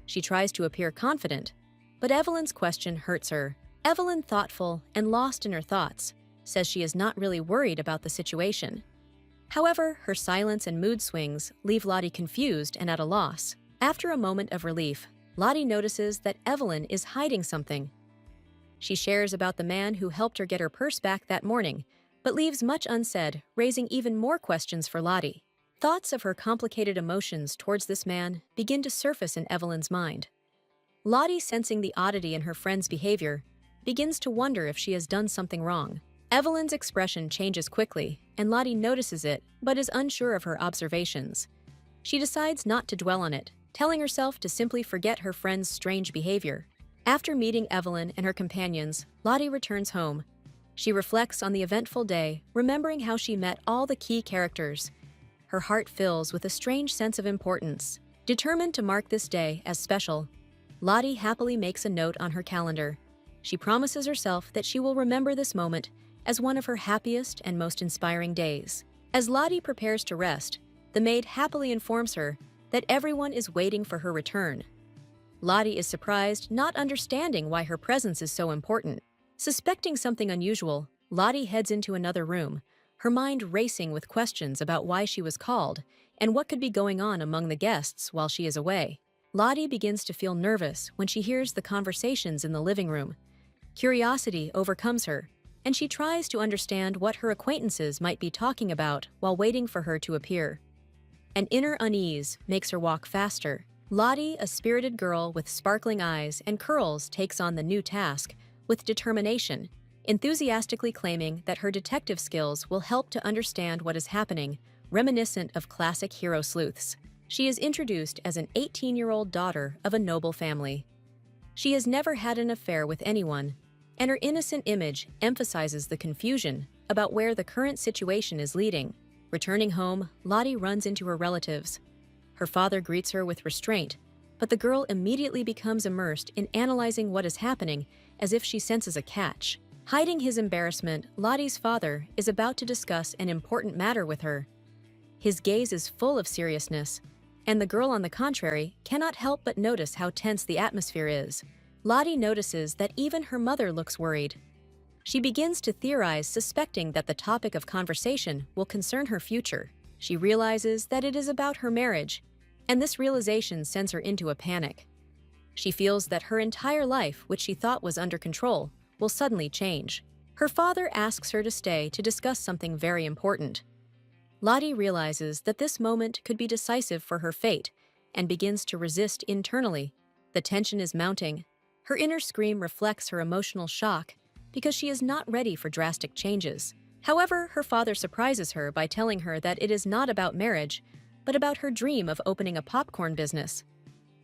She tries to appear confident, but Evelyn's question hurts her. Evelyn, thoughtful and lost in her thoughts, says she is not really worried about the situation. However, her silence and mood swings leave Lottie confused and at a loss. After a moment of relief, Lottie notices that Evelyn is hiding something. She shares about the man who helped her get her purse back that morning, but leaves much unsaid, raising even more questions for Lottie. Thoughts of her complicated emotions towards this man begin to surface in Evelyn's mind. Lottie, sensing the oddity in her friend's behavior, begins to wonder if she has done something wrong. Evelyn's expression changes quickly, and Lottie notices it, but is unsure of her observations. She decides not to dwell on it, telling herself to simply forget her friend's strange behavior. After meeting Evelyn and her companions, Lottie returns home. She reflects on the eventful day, remembering how she met all the key characters. Her heart fills with a strange sense of importance. Determined to mark this day as special, Lottie happily makes a note on her calendar. She promises herself that she will remember this moment as one of her happiest and most inspiring days. As Lottie prepares to rest, the maid happily informs her that everyone is waiting for her return. Lottie is surprised, not understanding why her presence is so important. Suspecting something unusual, Lottie heads into another room, her mind racing with questions about why she was called and what could be going on among the guests while she is away. Lottie begins to feel nervous when she hears the conversations in the living room. Curiosity overcomes her, and she tries to understand what her acquaintances might be talking about while waiting for her to appear. An inner unease makes her walk faster. Lottie, a spirited girl with sparkling eyes and curls, takes on the new task with determination, enthusiastically claiming that her detective skills will help to understand what is happening, reminiscent of classic hero sleuths. She is introduced as an 18-year-old daughter of a noble family. She has never had an affair with anyone, and her innocent image emphasizes the confusion about where the current situation is leading. Returning home, Lottie runs into her relatives. Her father greets her with restraint, but the girl immediately becomes immersed in analyzing what is happening as if she senses a catch. Hiding his embarrassment, Lottie's father is about to discuss an important matter with her. His gaze is full of seriousness, and the girl, on the contrary, cannot help but notice how tense the atmosphere is. Lottie notices that even her mother looks worried. She begins to theorize, suspecting that the topic of conversation will concern her future. She realizes that it is about her marriage, and this realization sends her into a panic. She feels that her entire life, which she thought was under control, will suddenly change. Her father asks her to stay to discuss something very important. Lottie realizes that this moment could be decisive for her fate and begins to resist internally. The tension is mounting. Her inner scream reflects her emotional shock because she is not ready for drastic changes. However, her father surprises her by telling her that it is not about marriage, but about her dream of opening a popcorn business.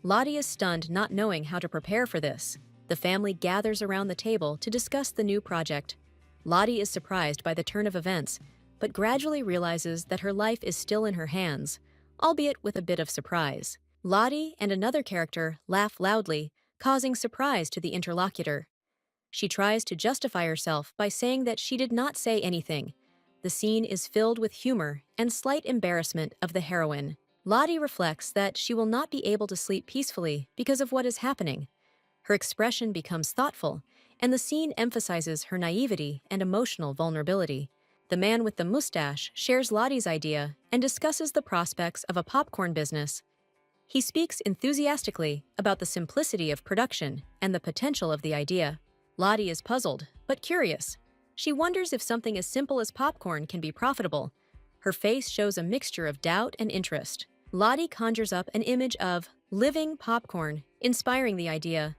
Lottie is stunned, not knowing how to prepare for this. The family gathers around the table to discuss the new project. Lottie is surprised by the turn of events, but gradually realizes that her life is still in her hands, albeit with a bit of surprise. Lottie and another character laugh loudly, causing surprise to the interlocutor. She tries to justify herself by saying that she did not say anything. The scene is filled with humor and slight embarrassment of the heroine. Lottie reflects that she will not be able to sleep peacefully because of what is happening. Her expression becomes thoughtful, and the scene emphasizes her naivety and emotional vulnerability. The man with the mustache shares Lottie's idea and discusses the prospects of a popcorn business. He speaks enthusiastically about the simplicity of production and the potential of the idea. Lottie is puzzled, but curious. She wonders if something as simple as popcorn can be profitable. Her face shows a mixture of doubt and interest. Lottie conjures up an image of living popcorn, inspiring the idea.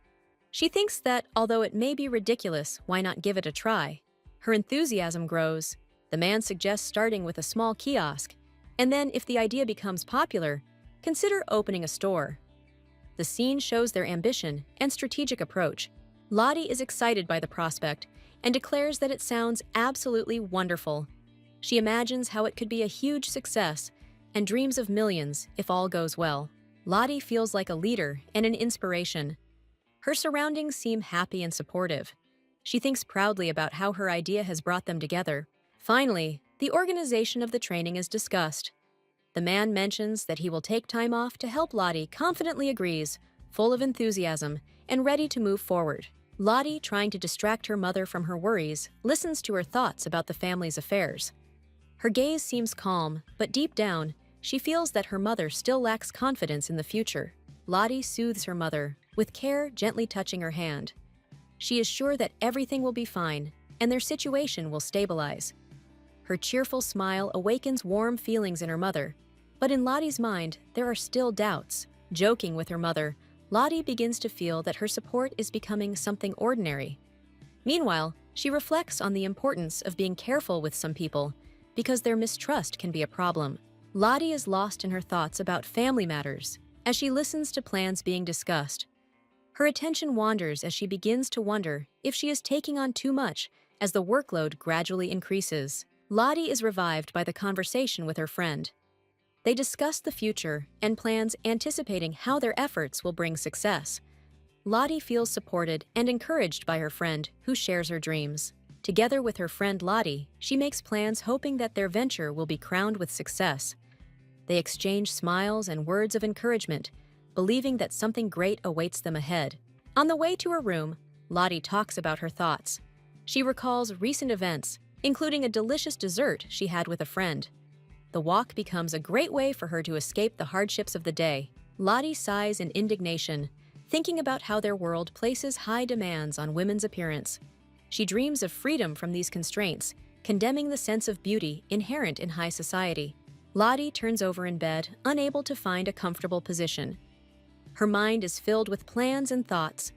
She thinks that, although it may be ridiculous, why not give it a try? Her enthusiasm grows. The man suggests starting with a small kiosk, and then, if the idea becomes popular, consider opening a store. The scene shows their ambition and strategic approach. Lottie is excited by the prospect and declares that it sounds absolutely wonderful. She imagines how it could be a huge success and dreams of millions if all goes well. Lottie feels like a leader and an inspiration. Her surroundings seem happy and supportive. She thinks proudly about how her idea has brought them together. Finally, the organization of the training is discussed. The man mentions that he will take time off to help Lottie, confidently agrees, full of enthusiasm and ready to move forward. Lottie, trying to distract her mother from her worries, listens to her thoughts about the family's affairs. Her gaze seems calm, but deep down, she feels that her mother still lacks confidence in the future. Lottie soothes her mother, with care gently touching her hand. She is sure that everything will be fine, and their situation will stabilize. Her cheerful smile awakens warm feelings in her mother, but in Lottie's mind, there are still doubts. Joking with her mother, Lottie begins to feel that her support is becoming something ordinary. Meanwhile, she reflects on the importance of being careful with some people, because their mistrust can be a problem. Lottie is lost in her thoughts about family matters as she listens to plans being discussed. Her attention wanders as she begins to wonder if she is taking on too much as the workload gradually increases. Lottie is revived by the conversation with her friend. They discuss the future and plans, anticipating how their efforts will bring success. Lottie feels supported and encouraged by her friend, who shares her dreams. Together with her friend Lottie, she makes plans hoping that their venture will be crowned with success. They exchange smiles and words of encouragement, believing that something great awaits them ahead. On the way to her room, Lottie talks about her thoughts. She recalls recent events, including a delicious dessert she had with a friend. The walk becomes a great way for her to escape the hardships of the day. Lottie sighs in indignation, thinking about how their world places high demands on women's appearance. She dreams of freedom from these constraints, condemning the sense of beauty inherent in high society. Lottie turns over in bed, unable to find a comfortable position. Her mind is filled with plans and thoughts.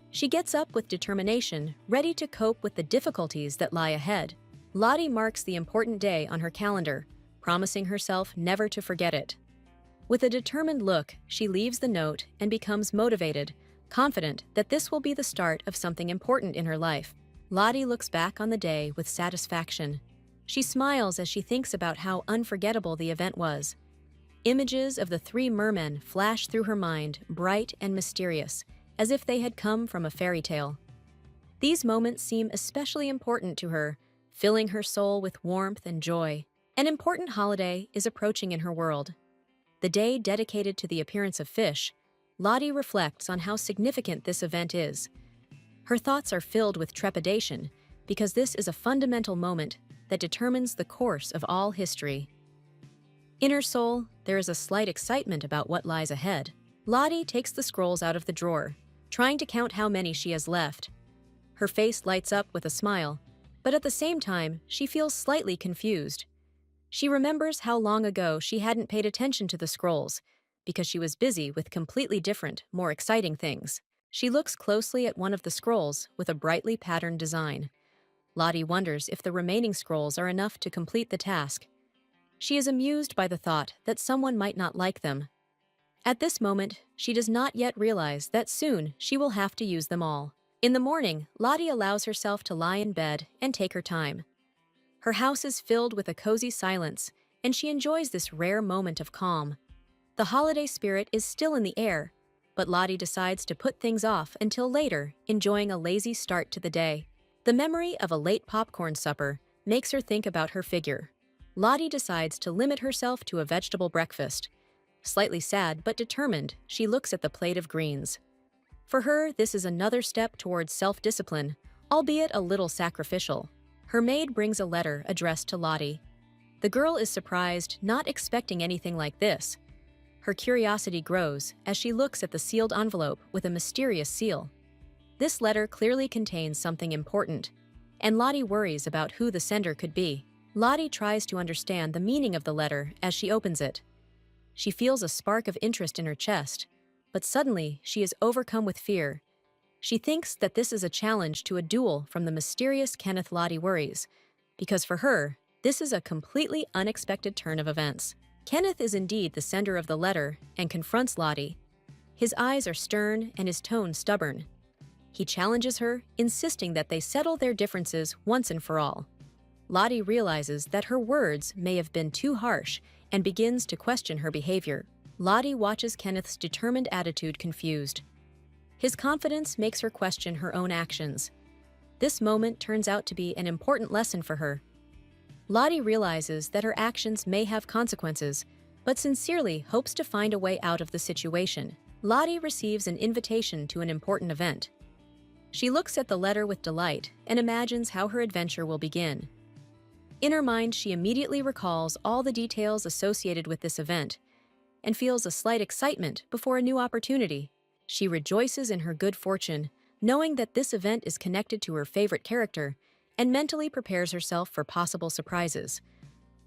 She gets up with determination, ready to cope with the difficulties that lie ahead. Lottie marks the important day on her calendar, promising herself never to forget it. With a determined look, she leaves the note and becomes motivated, confident that this will be the start of something important in her life. Lottie looks back on the day with satisfaction. She smiles as she thinks about how unforgettable the event was. Images of the three mermen flash through her mind, bright and mysterious, as if they had come from a fairy tale. These moments seem especially important to her, filling her soul with warmth and joy. An important holiday is approaching in her world. The day dedicated to the appearance of fish, Lottie reflects on how significant this event is. Her thoughts are filled with trepidation because this is a fundamental moment that determines the course of all history. In her soul, there is a slight excitement about what lies ahead. Lottie takes the scrolls out of the drawer, trying to count how many she has left. Her face lights up with a smile, but at the same time, she feels slightly confused. She remembers how long ago she hadn't paid attention to the scrolls, because she was busy with completely different, more exciting things. She looks closely at one of the scrolls with a brightly patterned design. Lottie wonders if the remaining scrolls are enough to complete the task. She is amused by the thought that someone might not like them. At this moment, she does not yet realize that soon she will have to use them all. In the morning, Lottie allows herself to lie in bed and take her time. Her house is filled with a cozy silence, and she enjoys this rare moment of calm. The holiday spirit is still in the air, but Lottie decides to put things off until later, enjoying a lazy start to the day. The memory of a late popcorn supper makes her think about her figure. Lottie decides to limit herself to a vegetable breakfast. Slightly sad but determined, she looks at the plate of greens. For her, this is another step towards self-discipline, albeit a little sacrificial. Her maid brings a letter addressed to Lottie. The girl is surprised, not expecting anything like this. Her curiosity grows as she looks at the sealed envelope with a mysterious seal. This letter clearly contains something important, and Lottie worries about who the sender could be. Lottie tries to understand the meaning of the letter as she opens it. She feels a spark of interest in her chest, but suddenly she is overcome with fear. She thinks that this is a challenge to a duel from the mysterious Kenneth. Lottie worries, because for her, this is a completely unexpected turn of events. Kenneth is indeed the sender of the letter and confronts Lottie. His eyes are stern and his tone stubborn. He challenges her, insisting that they settle their differences once and for all. Lottie realizes that her words may have been too harsh and begins to question her behavior. Lottie watches Kenneth's determined attitude confused. His confidence makes her question her own actions. This moment turns out to be an important lesson for her. Lottie realizes that her actions may have consequences, but sincerely hopes to find a way out of the situation. Lottie receives an invitation to an important event. She looks at the letter with delight and imagines how her adventure will begin. In her mind, she immediately recalls all the details associated with this event and feels a slight excitement before a new opportunity. She rejoices in her good fortune, knowing that this event is connected to her favorite character, and mentally prepares herself for possible surprises.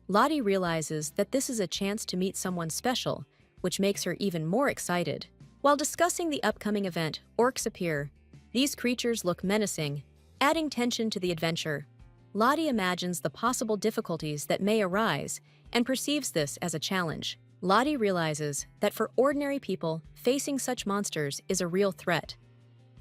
Lottie realizes that this is a chance to meet someone special, which makes her even more excited. While discussing the upcoming event, orcs appear. These creatures look menacing, adding tension to the adventure. Lottie imagines the possible difficulties that may arise and perceives this as a challenge. Lottie realizes that for ordinary people, facing such monsters is a real threat.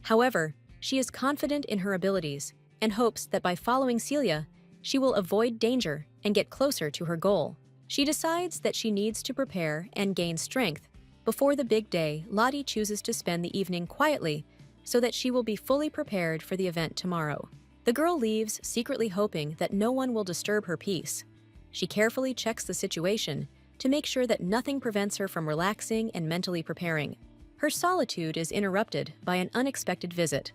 However, she is confident in her abilities and hopes that by following Celia, she will avoid danger and get closer to her goal. She decides that she needs to prepare and gain strength. Before the big day, Lottie chooses to spend the evening quietly so that she will be fully prepared for the event tomorrow. The girl leaves, secretly hoping that no one will disturb her peace. She carefully checks the situation to make sure that nothing prevents her from relaxing and mentally preparing. Her solitude is interrupted by an unexpected visit.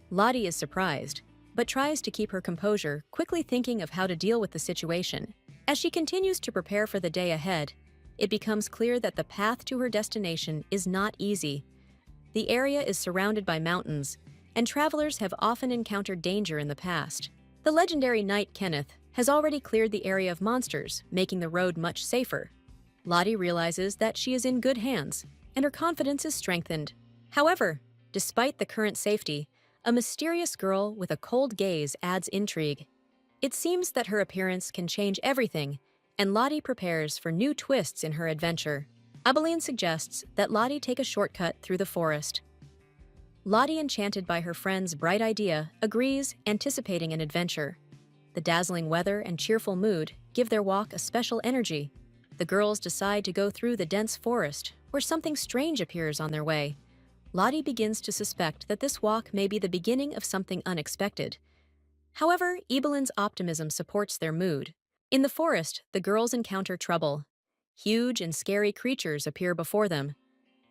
Lottie is surprised, but tries to keep her composure, quickly thinking of how to deal with the situation. As she continues to prepare for the day ahead, it becomes clear that the path to her destination is not easy. The area is surrounded by mountains, and travelers have often encountered danger in the past. The legendary knight Kenneth has already cleared the area of monsters, making the road much safer. Lottie realizes that she is in good hands, and her confidence is strengthened. However, despite the current safety, a mysterious girl with a cold gaze adds intrigue. It seems that her appearance can change everything, and Lottie prepares for new twists in her adventure. Abilene suggests that Lottie take a shortcut through the forest. Lottie, enchanted by her friend's bright idea, agrees, anticipating an adventure. The dazzling weather and cheerful mood give their walk a special energy. The girls decide to go through the dense forest, where something strange appears on their way. Lottie begins to suspect that this walk may be the beginning of something unexpected. However, Evelyn's optimism supports their mood. In the forest, the girls encounter trouble. Huge and scary creatures appear before them.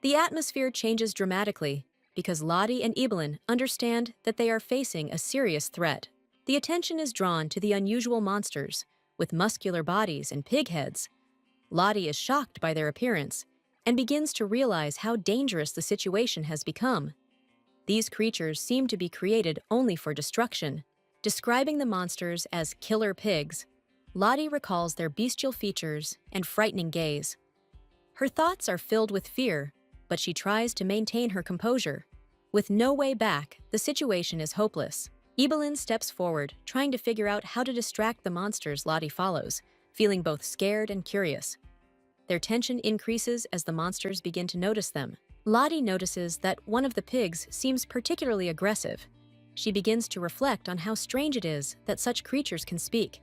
The atmosphere changes dramatically because Lottie and Evelyn understand that they are facing a serious threat. The attention is drawn to the unusual monsters, with muscular bodies and pig heads. Lottie is shocked by their appearance and begins to realize how dangerous the situation has become. These creatures seem to be created only for destruction. Describing the monsters as killer pigs, Lottie recalls their bestial features and frightening gaze. Her thoughts are filled with fear, but she tries to maintain her composure. With no way back, the situation is hopeless. Evelyn steps forward, trying to figure out how to distract the monsters Lottie follows, feeling both scared and curious. Their tension increases as the monsters begin to notice them. Lottie notices that one of the pigs seems particularly aggressive. She begins to reflect on how strange it is that such creatures can speak.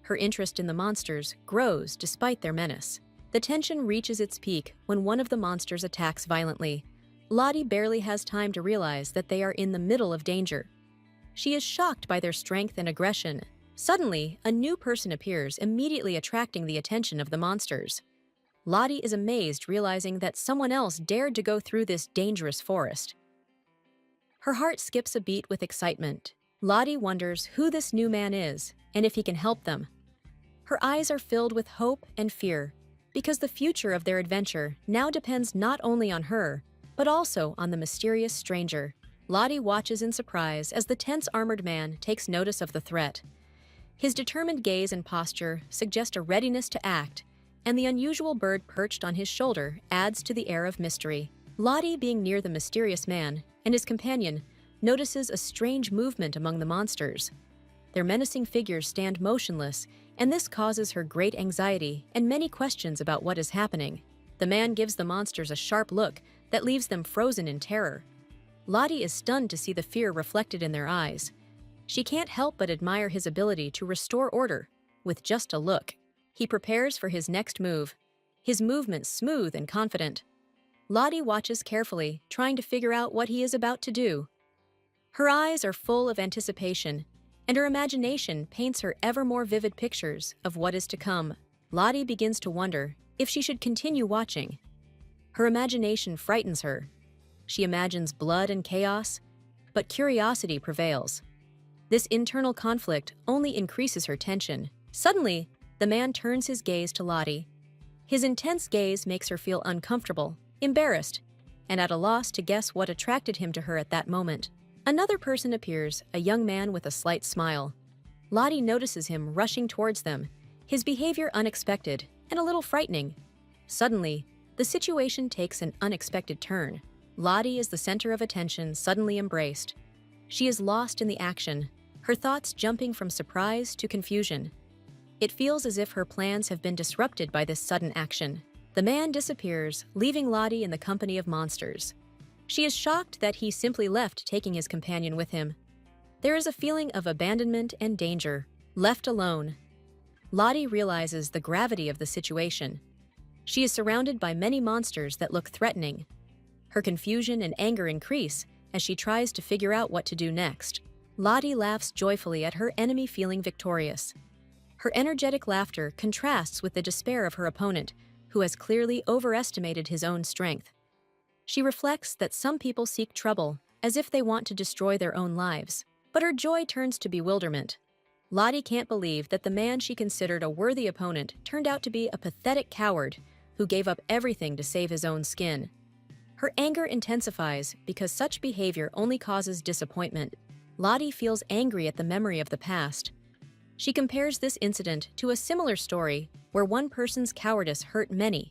Her interest in the monsters grows despite their menace. The tension reaches its peak when one of the monsters attacks violently. Lottie barely has time to realize that they are in the middle of danger. She is shocked by their strength and aggression. Suddenly, a new person appears, immediately attracting the attention of the monsters. Lottie is amazed, realizing that someone else dared to go through this dangerous forest. Her heart skips a beat with excitement. Lottie wonders who this new man is and if he can help them. Her eyes are filled with hope and fear, because the future of their adventure now depends not only on her, but also on the mysterious stranger. Lottie watches in surprise as the tense armored man takes notice of the threat. His determined gaze and posture suggest a readiness to act, and the unusual bird perched on his shoulder adds to the air of mystery. Lottie, being near the mysterious man and his companion, notices a strange movement among the monsters. Their menacing figures stand motionless, and this causes her great anxiety and many questions about what is happening. The man gives the monsters a sharp look that leaves them frozen in terror. Lottie is stunned to see the fear reflected in their eyes. She can't help but admire his ability to restore order with just a look. He prepares for his next move, his movements smooth and confident. Lottie watches carefully, trying to figure out what he is about to do. Her eyes are full of anticipation, and her imagination paints her ever more vivid pictures of what is to come. Lottie begins to wonder if she should continue watching. Her imagination frightens her. She imagines blood and chaos, but curiosity prevails. This internal conflict only increases her tension. Suddenly, the man turns his gaze to Lottie. His intense gaze makes her feel uncomfortable, embarrassed, and at a loss to guess what attracted him to her at that moment. Another person appears, a young man with a slight smile. Lottie notices him rushing towards them, his behavior unexpected and a little frightening. Suddenly, the situation takes an unexpected turn. Lottie is the center of attention, suddenly embraced. She is lost in the action, her thoughts jumping from surprise to confusion. It feels as if her plans have been disrupted by this sudden action. The man disappears, leaving Lottie in the company of monsters. She is shocked that he simply left, taking his companion with him. There is a feeling of abandonment and danger. Left alone, Lottie realizes the gravity of the situation. She is surrounded by many monsters that look threatening. Her confusion and anger increase as she tries to figure out what to do next. Lottie laughs joyfully at her enemy, feeling victorious. Her energetic laughter contrasts with the despair of her opponent, who has clearly overestimated his own strength. She reflects that some people seek trouble, as if they want to destroy their own lives. But her joy turns to bewilderment. Lottie can't believe that the man she considered a worthy opponent turned out to be a pathetic coward who gave up everything to save his own skin. Her anger intensifies because such behavior only causes disappointment. Lottie feels angry at the memory of the past. She compares this incident to a similar story where one person's cowardice hurt many.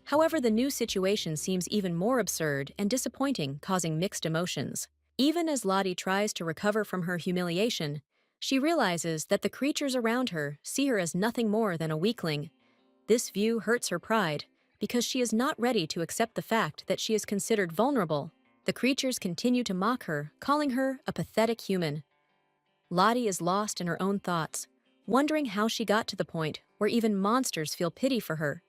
However, the new situation seems even more absurd and disappointing, causing mixed emotions. Even as Lottie tries to recover from her humiliation, she realizes that the creatures around her see her as nothing more than a weakling. This view hurts her pride because she is not ready to accept the fact that she is considered vulnerable. The creatures continue to mock her, calling her a pathetic human. Lottie is lost in her own thoughts, wondering how she got to the point where even monsters feel pity for her.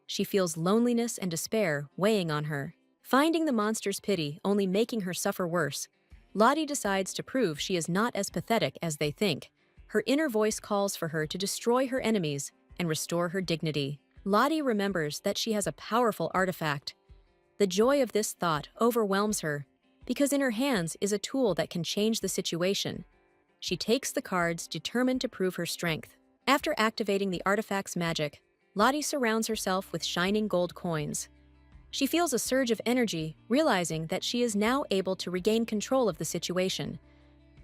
She feels loneliness and despair weighing on her. Finding the monsters' pity only making her suffer worse, Lottie decides to prove she is not as pathetic as they think. Her inner voice calls for her to destroy her enemies and restore her dignity. Lottie remembers that she has a powerful artifact. The joy of this thought overwhelms her, because in her hands is a tool that can change the situation. She takes the cards, determined to prove her strength. After activating the artifact's magic, Lottie surrounds herself with shining gold coins. She feels a surge of energy, realizing that she is now able to regain control of the situation.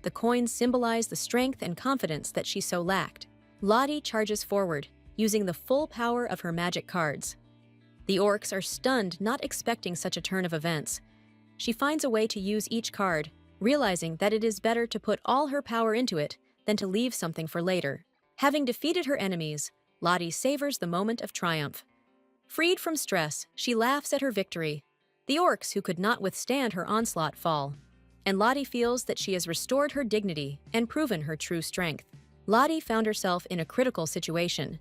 The coins symbolize the strength and confidence that she so lacked. Lottie charges forward, using the full power of her magic cards. The orcs are stunned, not expecting such a turn of events. She finds a way to use each card, realizing that it is better to put all her power into it than to leave something for later. Having defeated her enemies, Lottie savors the moment of triumph. Freed from stress, she laughs at her victory. The orcs who could not withstand her onslaught fall, and Lottie feels that she has restored her dignity and proven her true strength. Lottie found herself in a critical situation.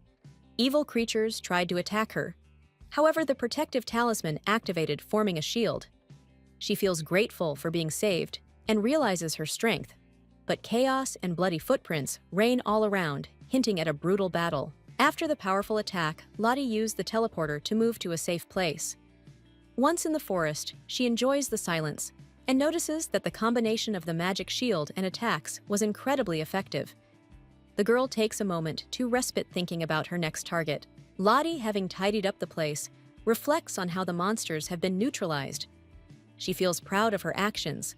Evil creatures tried to attack her. However, the protective talisman activated, forming a shield. She feels grateful for being saved and realizes her strength. But chaos and bloody footprints reign all around, hinting at a brutal battle. After the powerful attack, Lottie used the teleporter to move to a safe place. Once in the forest, she enjoys the silence and notices that the combination of the magic shield and attacks was incredibly effective. The girl takes a moment to respite, thinking about her next target. Lottie, having tidied up the place, reflects on how the monsters have been neutralized. She feels proud of her actions.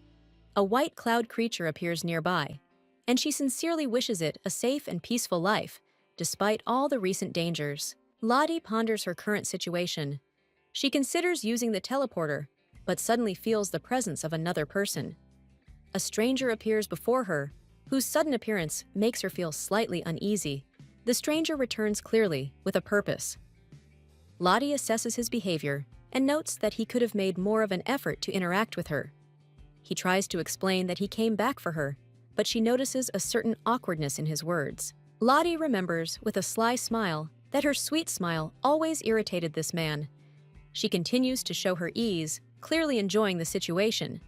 A white cloud creature appears nearby, and she sincerely wishes it a safe and peaceful life, despite all the recent dangers. Lottie ponders her current situation. She considers using the teleporter, but suddenly feels the presence of another person. A stranger appears before her, whose sudden appearance makes her feel slightly uneasy. The stranger returns clearly, with a purpose. Lottie assesses his behavior and notes that he could have made more of an effort to interact with her. He tries to explain that he came back for her, but she notices a certain awkwardness in his words. Lottie remembers, with a sly smile, that her sweet smile always irritated this man. She continues to show her ease, clearly enjoying the situation.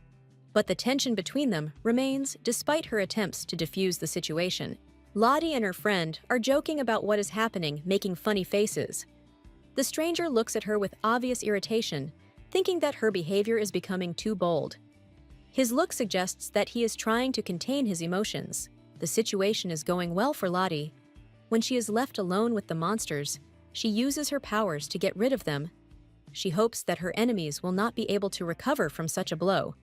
But the tension between them remains despite her attempts to diffuse the situation. Lottie and her friend are joking about what is happening, making funny faces. The stranger looks at her with obvious irritation, thinking that her behavior is becoming too bold. His look suggests that he is trying to contain his emotions. The situation is going well for Lottie. When she is left alone with the monsters, she uses her powers to get rid of them. She hopes that her enemies will not be able to recover from such a blow,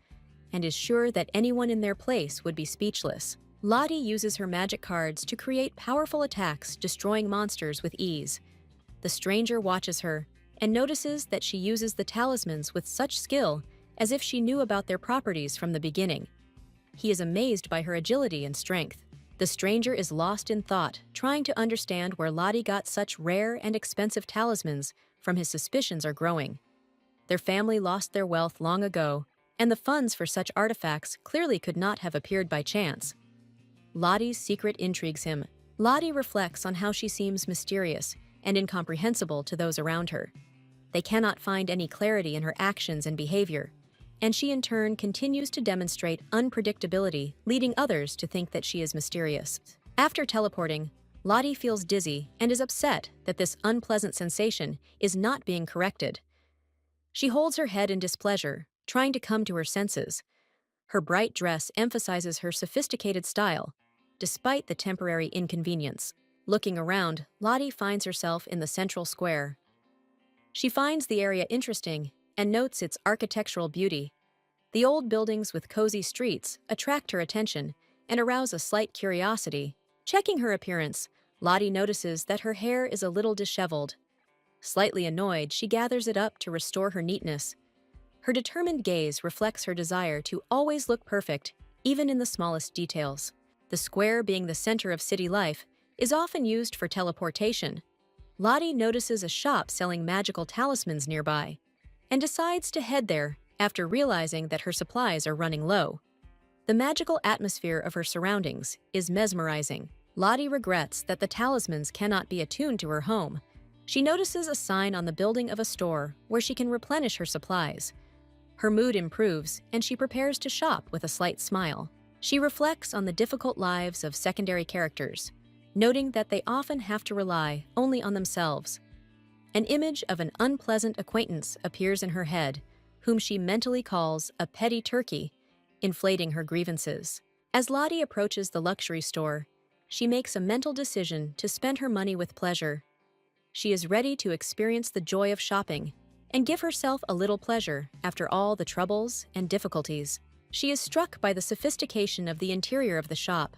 and is sure that anyone in their place would be speechless. Lottie uses her magic cards to create powerful attacks, destroying monsters with ease. The stranger watches her and notices that she uses the talismans with such skill as if she knew about their properties from the beginning. He is amazed by her agility and strength. The stranger is lost in thought, trying to understand where Lottie got such rare and expensive talismans from. His suspicions are growing. Their family lost their wealth long ago, and the funds for such artifacts clearly could not have appeared by chance. Lottie's secret intrigues him. Lottie reflects on how she seems mysterious and incomprehensible to those around her. They cannot find any clarity in her actions and behavior, and she in turn continues to demonstrate unpredictability, leading others to think that she is mysterious. After teleporting, Lottie feels dizzy and is upset that this unpleasant sensation is not being corrected. She holds her head in displeasure, trying to come to her senses. Her bright dress emphasizes her sophisticated style, despite the temporary inconvenience. Looking around, Lottie finds herself in the central square. She finds the area interesting and notes its architectural beauty. The old buildings with cozy streets attract her attention and arouse a slight curiosity. Checking her appearance, Lottie notices that her hair is a little disheveled. Slightly annoyed, she gathers it up to restore her neatness. Her determined gaze reflects her desire to always look perfect, even in the smallest details. The square, being the center of city life, is often used for teleportation. Lottie notices a shop selling magical talismans nearby and decides to head there after realizing that her supplies are running low. The magical atmosphere of her surroundings is mesmerizing. Lottie regrets that the talismans cannot be attuned to her home. She notices a sign on the building of a store where she can replenish her supplies. Her mood improves, and she prepares to shop with a slight smile. She reflects on the difficult lives of secondary characters, noting that they often have to rely only on themselves. An image of an unpleasant acquaintance appears in her head, whom she mentally calls a petty turkey, inflating her grievances. As Lottie approaches the luxury store, she makes a mental decision to spend her money with pleasure. She is ready to experience the joy of shopping and give herself a little pleasure after all the troubles and difficulties. She is struck by the sophistication of the interior of the shop.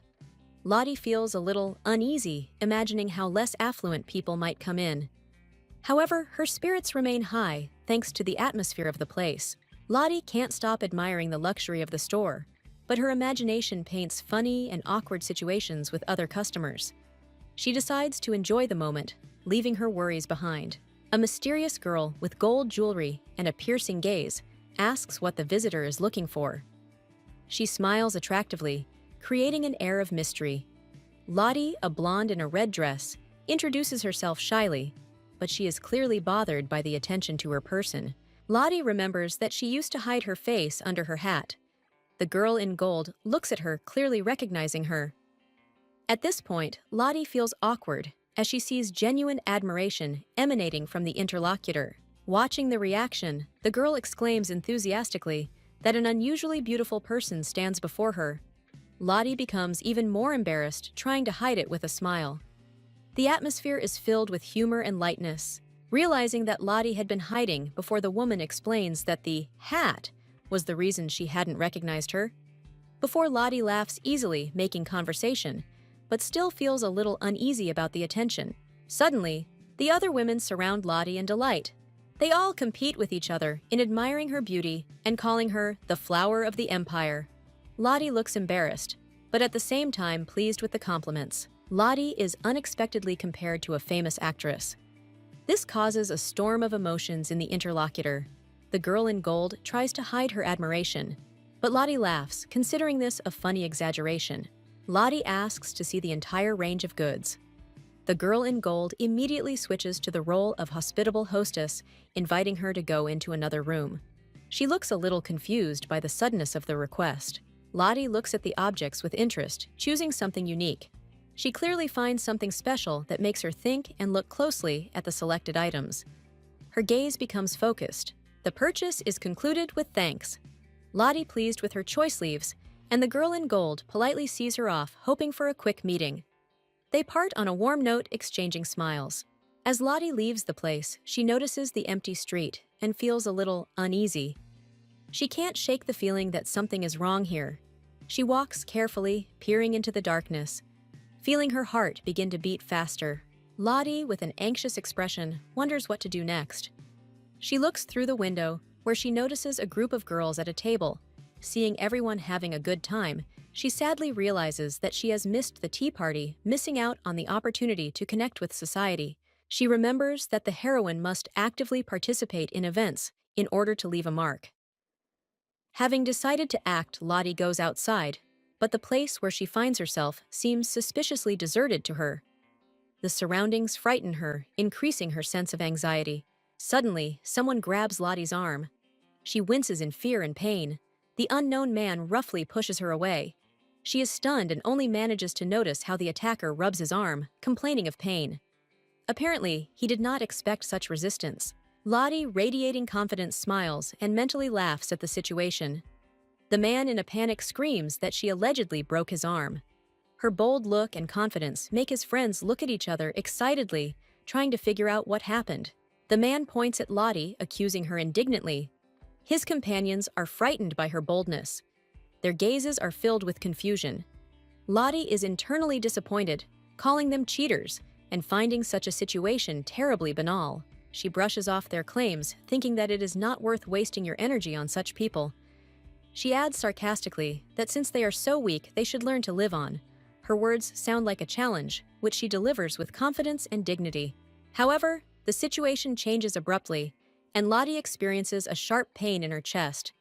Lottie feels a little uneasy, imagining how less affluent people might come in. However, her spirits remain high thanks to the atmosphere of the place. Lottie can't stop admiring the luxury of the store, but her imagination paints funny and awkward situations with other customers. She decides to enjoy the moment, leaving her worries behind. A mysterious girl with gold jewelry and a piercing gaze asks what the visitor is looking for. She smiles attractively, creating an air of mystery. Lottie, a blonde in a red dress, introduces herself shyly, but she is clearly bothered by the attention to her person. Lottie remembers that she used to hide her face under her hat. The girl in gold looks at her, clearly recognizing her. At this point, Lottie feels awkward as she sees genuine admiration emanating from the interlocutor. Watching the reaction, the girl exclaims enthusiastically that an unusually beautiful person stands before her. Lottie becomes even more embarrassed, trying to hide it with a smile. The atmosphere is filled with humor and lightness. Realizing that Lottie had been hiding before the woman explains that the hat was the reason she hadn't recognized her. Before Lottie laughs easily, making conversation, but still feels a little uneasy about the attention. Suddenly, the other women surround Lottie in delight. They all compete with each other in admiring her beauty and calling her the flower of the empire. Lottie looks embarrassed, but at the same time pleased with the compliments. Lottie is unexpectedly compared to a famous actress. This causes a storm of emotions in the interlocutor. The girl in gold tries to hide her admiration, but Lottie laughs, considering this a funny exaggeration. Lottie asks to see the entire range of goods. The girl in gold immediately switches to the role of hospitable hostess, inviting her to go into another room. She looks a little confused by the suddenness of the request. Lottie looks at the objects with interest, choosing something unique. She clearly finds something special that makes her think and look closely at the selected items. Her gaze becomes focused. The purchase is concluded with thanks. Lottie, pleased with her choice, leaves, and the girl in gold politely sees her off, hoping for a quick meeting. They part on a warm note, exchanging smiles. As Lottie leaves the place, she notices the empty street and feels a little uneasy. She can't shake the feeling that something is wrong here. She walks carefully, peering into the darkness, feeling her heart begin to beat faster. Lottie, with an anxious expression, wonders what to do next. She looks through the window, where she notices a group of girls at a table. Seeing everyone having a good time, she sadly realizes that she has missed the tea party, missing out on the opportunity to connect with society. She remembers that the heroine must actively participate in events in order to leave a mark. Having decided to act, Lottie goes outside, but the place where she finds herself seems suspiciously deserted to her. The surroundings frighten her, increasing her sense of anxiety. Suddenly, someone grabs Lottie's arm. She winces in fear and pain. The unknown man roughly pushes her away. She is stunned and only manages to notice how the attacker rubs his arm, complaining of pain. Apparently, he did not expect such resistance. Lottie, radiating confidence, smiles and mentally laughs at the situation. The man in a panic screams that she allegedly broke his arm. Her bold look and confidence make his friends look at each other excitedly, trying to figure out what happened. The man points at Lottie, accusing her indignantly. His companions are frightened by her boldness. Their gazes are filled with confusion. Lottie is internally disappointed, calling them cheaters and finding such a situation terribly banal. She brushes off their claims, thinking that it is not worth wasting your energy on such people. She adds sarcastically that since they are so weak, they should learn to live on. Her words sound like a challenge, which she delivers with confidence and dignity. However, the situation changes abruptly, and Lottie experiences a sharp pain in her chest.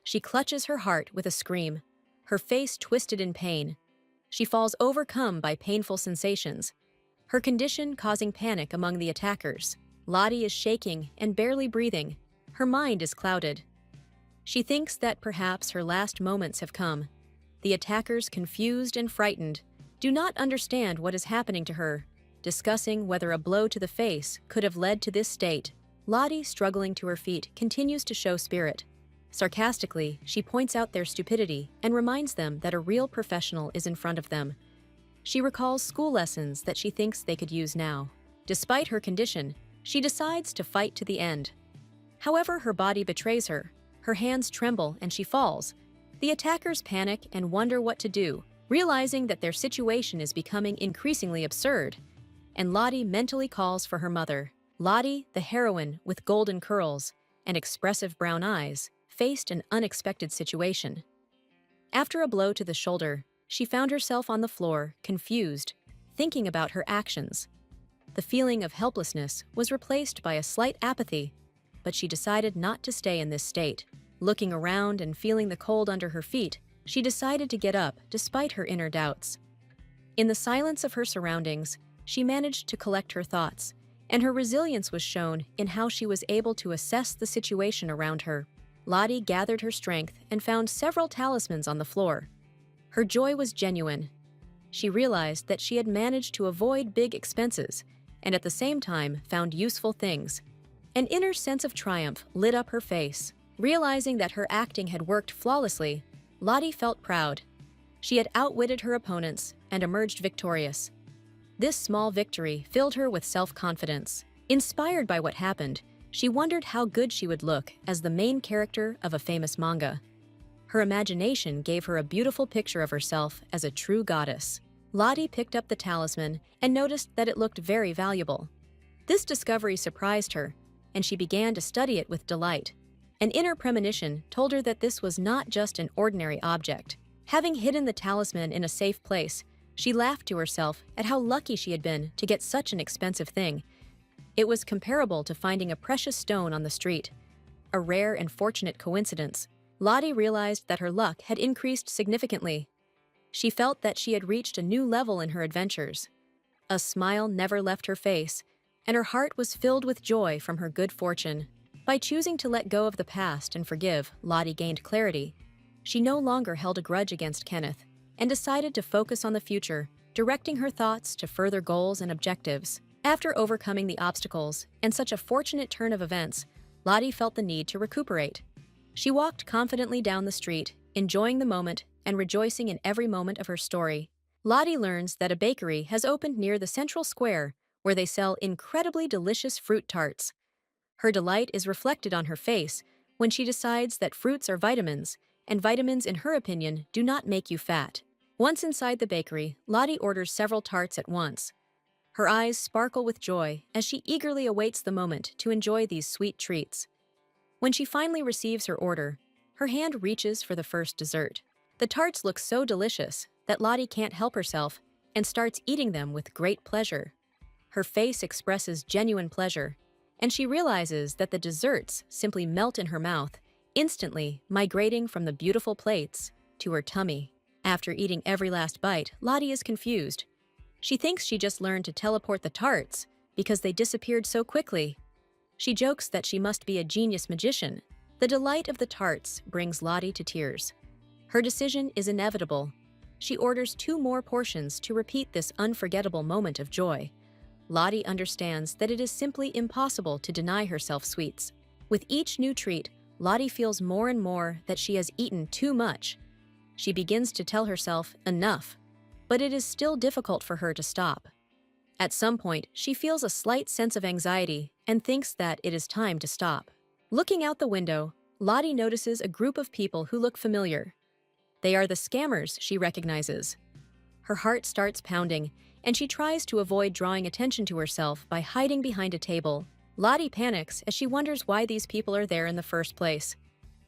She clutches her heart with a scream, her face twisted in pain. She falls overcome by painful sensations, her condition causing panic among the attackers. Lottie is shaking and barely breathing. Her mind is clouded. She thinks that perhaps her last moments have come. The attackers, confused and frightened, do not understand what is happening to her, discussing whether a blow to the face could have led to this state. Lottie, struggling to her feet, continues to show spirit. Sarcastically, she points out their stupidity and reminds them that a real professional is in front of them. She recalls school lessons that she thinks they could use now. Despite her condition, she decides to fight to the end. However, her body betrays her. Her hands tremble and she falls. The attackers panic and wonder what to do, realizing that their situation is becoming increasingly absurd. And Lottie mentally calls for her mother. Lottie, the heroine with golden curls and expressive brown eyes, faced an unexpected situation. After a blow to the shoulder, she found herself on the floor, confused, thinking about her actions. The feeling of helplessness was replaced by a slight apathy, but she decided not to stay in this state. Looking around and feeling the cold under her feet, she decided to get up despite her inner doubts. In the silence of her surroundings, she managed to collect her thoughts, and her resilience was shown in how she was able to assess the situation around her. Lottie gathered her strength and found several talismans on the floor. Her joy was genuine. She realized that she had managed to avoid big expenses and at the same time found useful things. An inner sense of triumph lit up her face. Realizing that her acting had worked flawlessly, Lottie felt proud. She had outwitted her opponents and emerged victorious. This small victory filled her with self-confidence. Inspired by what happened, she wondered how good she would look as the main character of a famous manga. Her imagination gave her a beautiful picture of herself as a true goddess. Lottie picked up the talisman and noticed that it looked very valuable. This discovery surprised her, and she began to study it with delight. An inner premonition told her that this was not just an ordinary object. Having hidden the talisman in a safe place, she laughed to herself at how lucky she had been to get such an expensive thing. It was comparable to finding a precious stone on the street. A rare and fortunate coincidence. Lottie realized that her luck had increased significantly. She felt that she had reached a new level in her adventures. A smile never left her face, and her heart was filled with joy from her good fortune. By choosing to let go of the past and forgive, Lottie gained clarity. She no longer held a grudge against Kenneth and decided to focus on the future, directing her thoughts to further goals and objectives. After overcoming the obstacles and such a fortunate turn of events, Lottie felt the need to recuperate. She walked confidently down the street, enjoying the moment and rejoicing in every moment of her story. Lottie learns that a bakery has opened near the central square where they sell incredibly delicious fruit tarts. Her delight is reflected on her face when she decides that fruits are vitamins, and vitamins, in her opinion, do not make you fat. Once inside the bakery, Lottie orders several tarts at once. Her eyes sparkle with joy as she eagerly awaits the moment to enjoy these sweet treats. When she finally receives her order, her hand reaches for the first dessert. The tarts look so delicious that Lottie can't help herself and starts eating them with great pleasure. Her face expresses genuine pleasure, and she realizes that the desserts simply melt in her mouth, instantly migrating from the beautiful plates to her tummy. After eating every last bite, Lottie is confused. She thinks she just learned to teleport the tarts because they disappeared so quickly. She jokes that she must be a genius magician. The delight of the tarts brings Lottie to tears. Her decision is inevitable. She orders 2 more portions to repeat this unforgettable moment of joy. Lottie understands that it is simply impossible to deny herself sweets. With each new treat, Lottie feels more and more that she has eaten too much. She begins to tell herself enough, but it is still difficult for her to stop. At some point, she feels a slight sense of anxiety and thinks that it is time to stop. Looking out the window, Lottie notices a group of people who look familiar. They are the scammers she recognizes. Her heart starts pounding, and she tries to avoid drawing attention to herself by hiding behind a table. Lottie panics as she wonders why these people are there in the first place.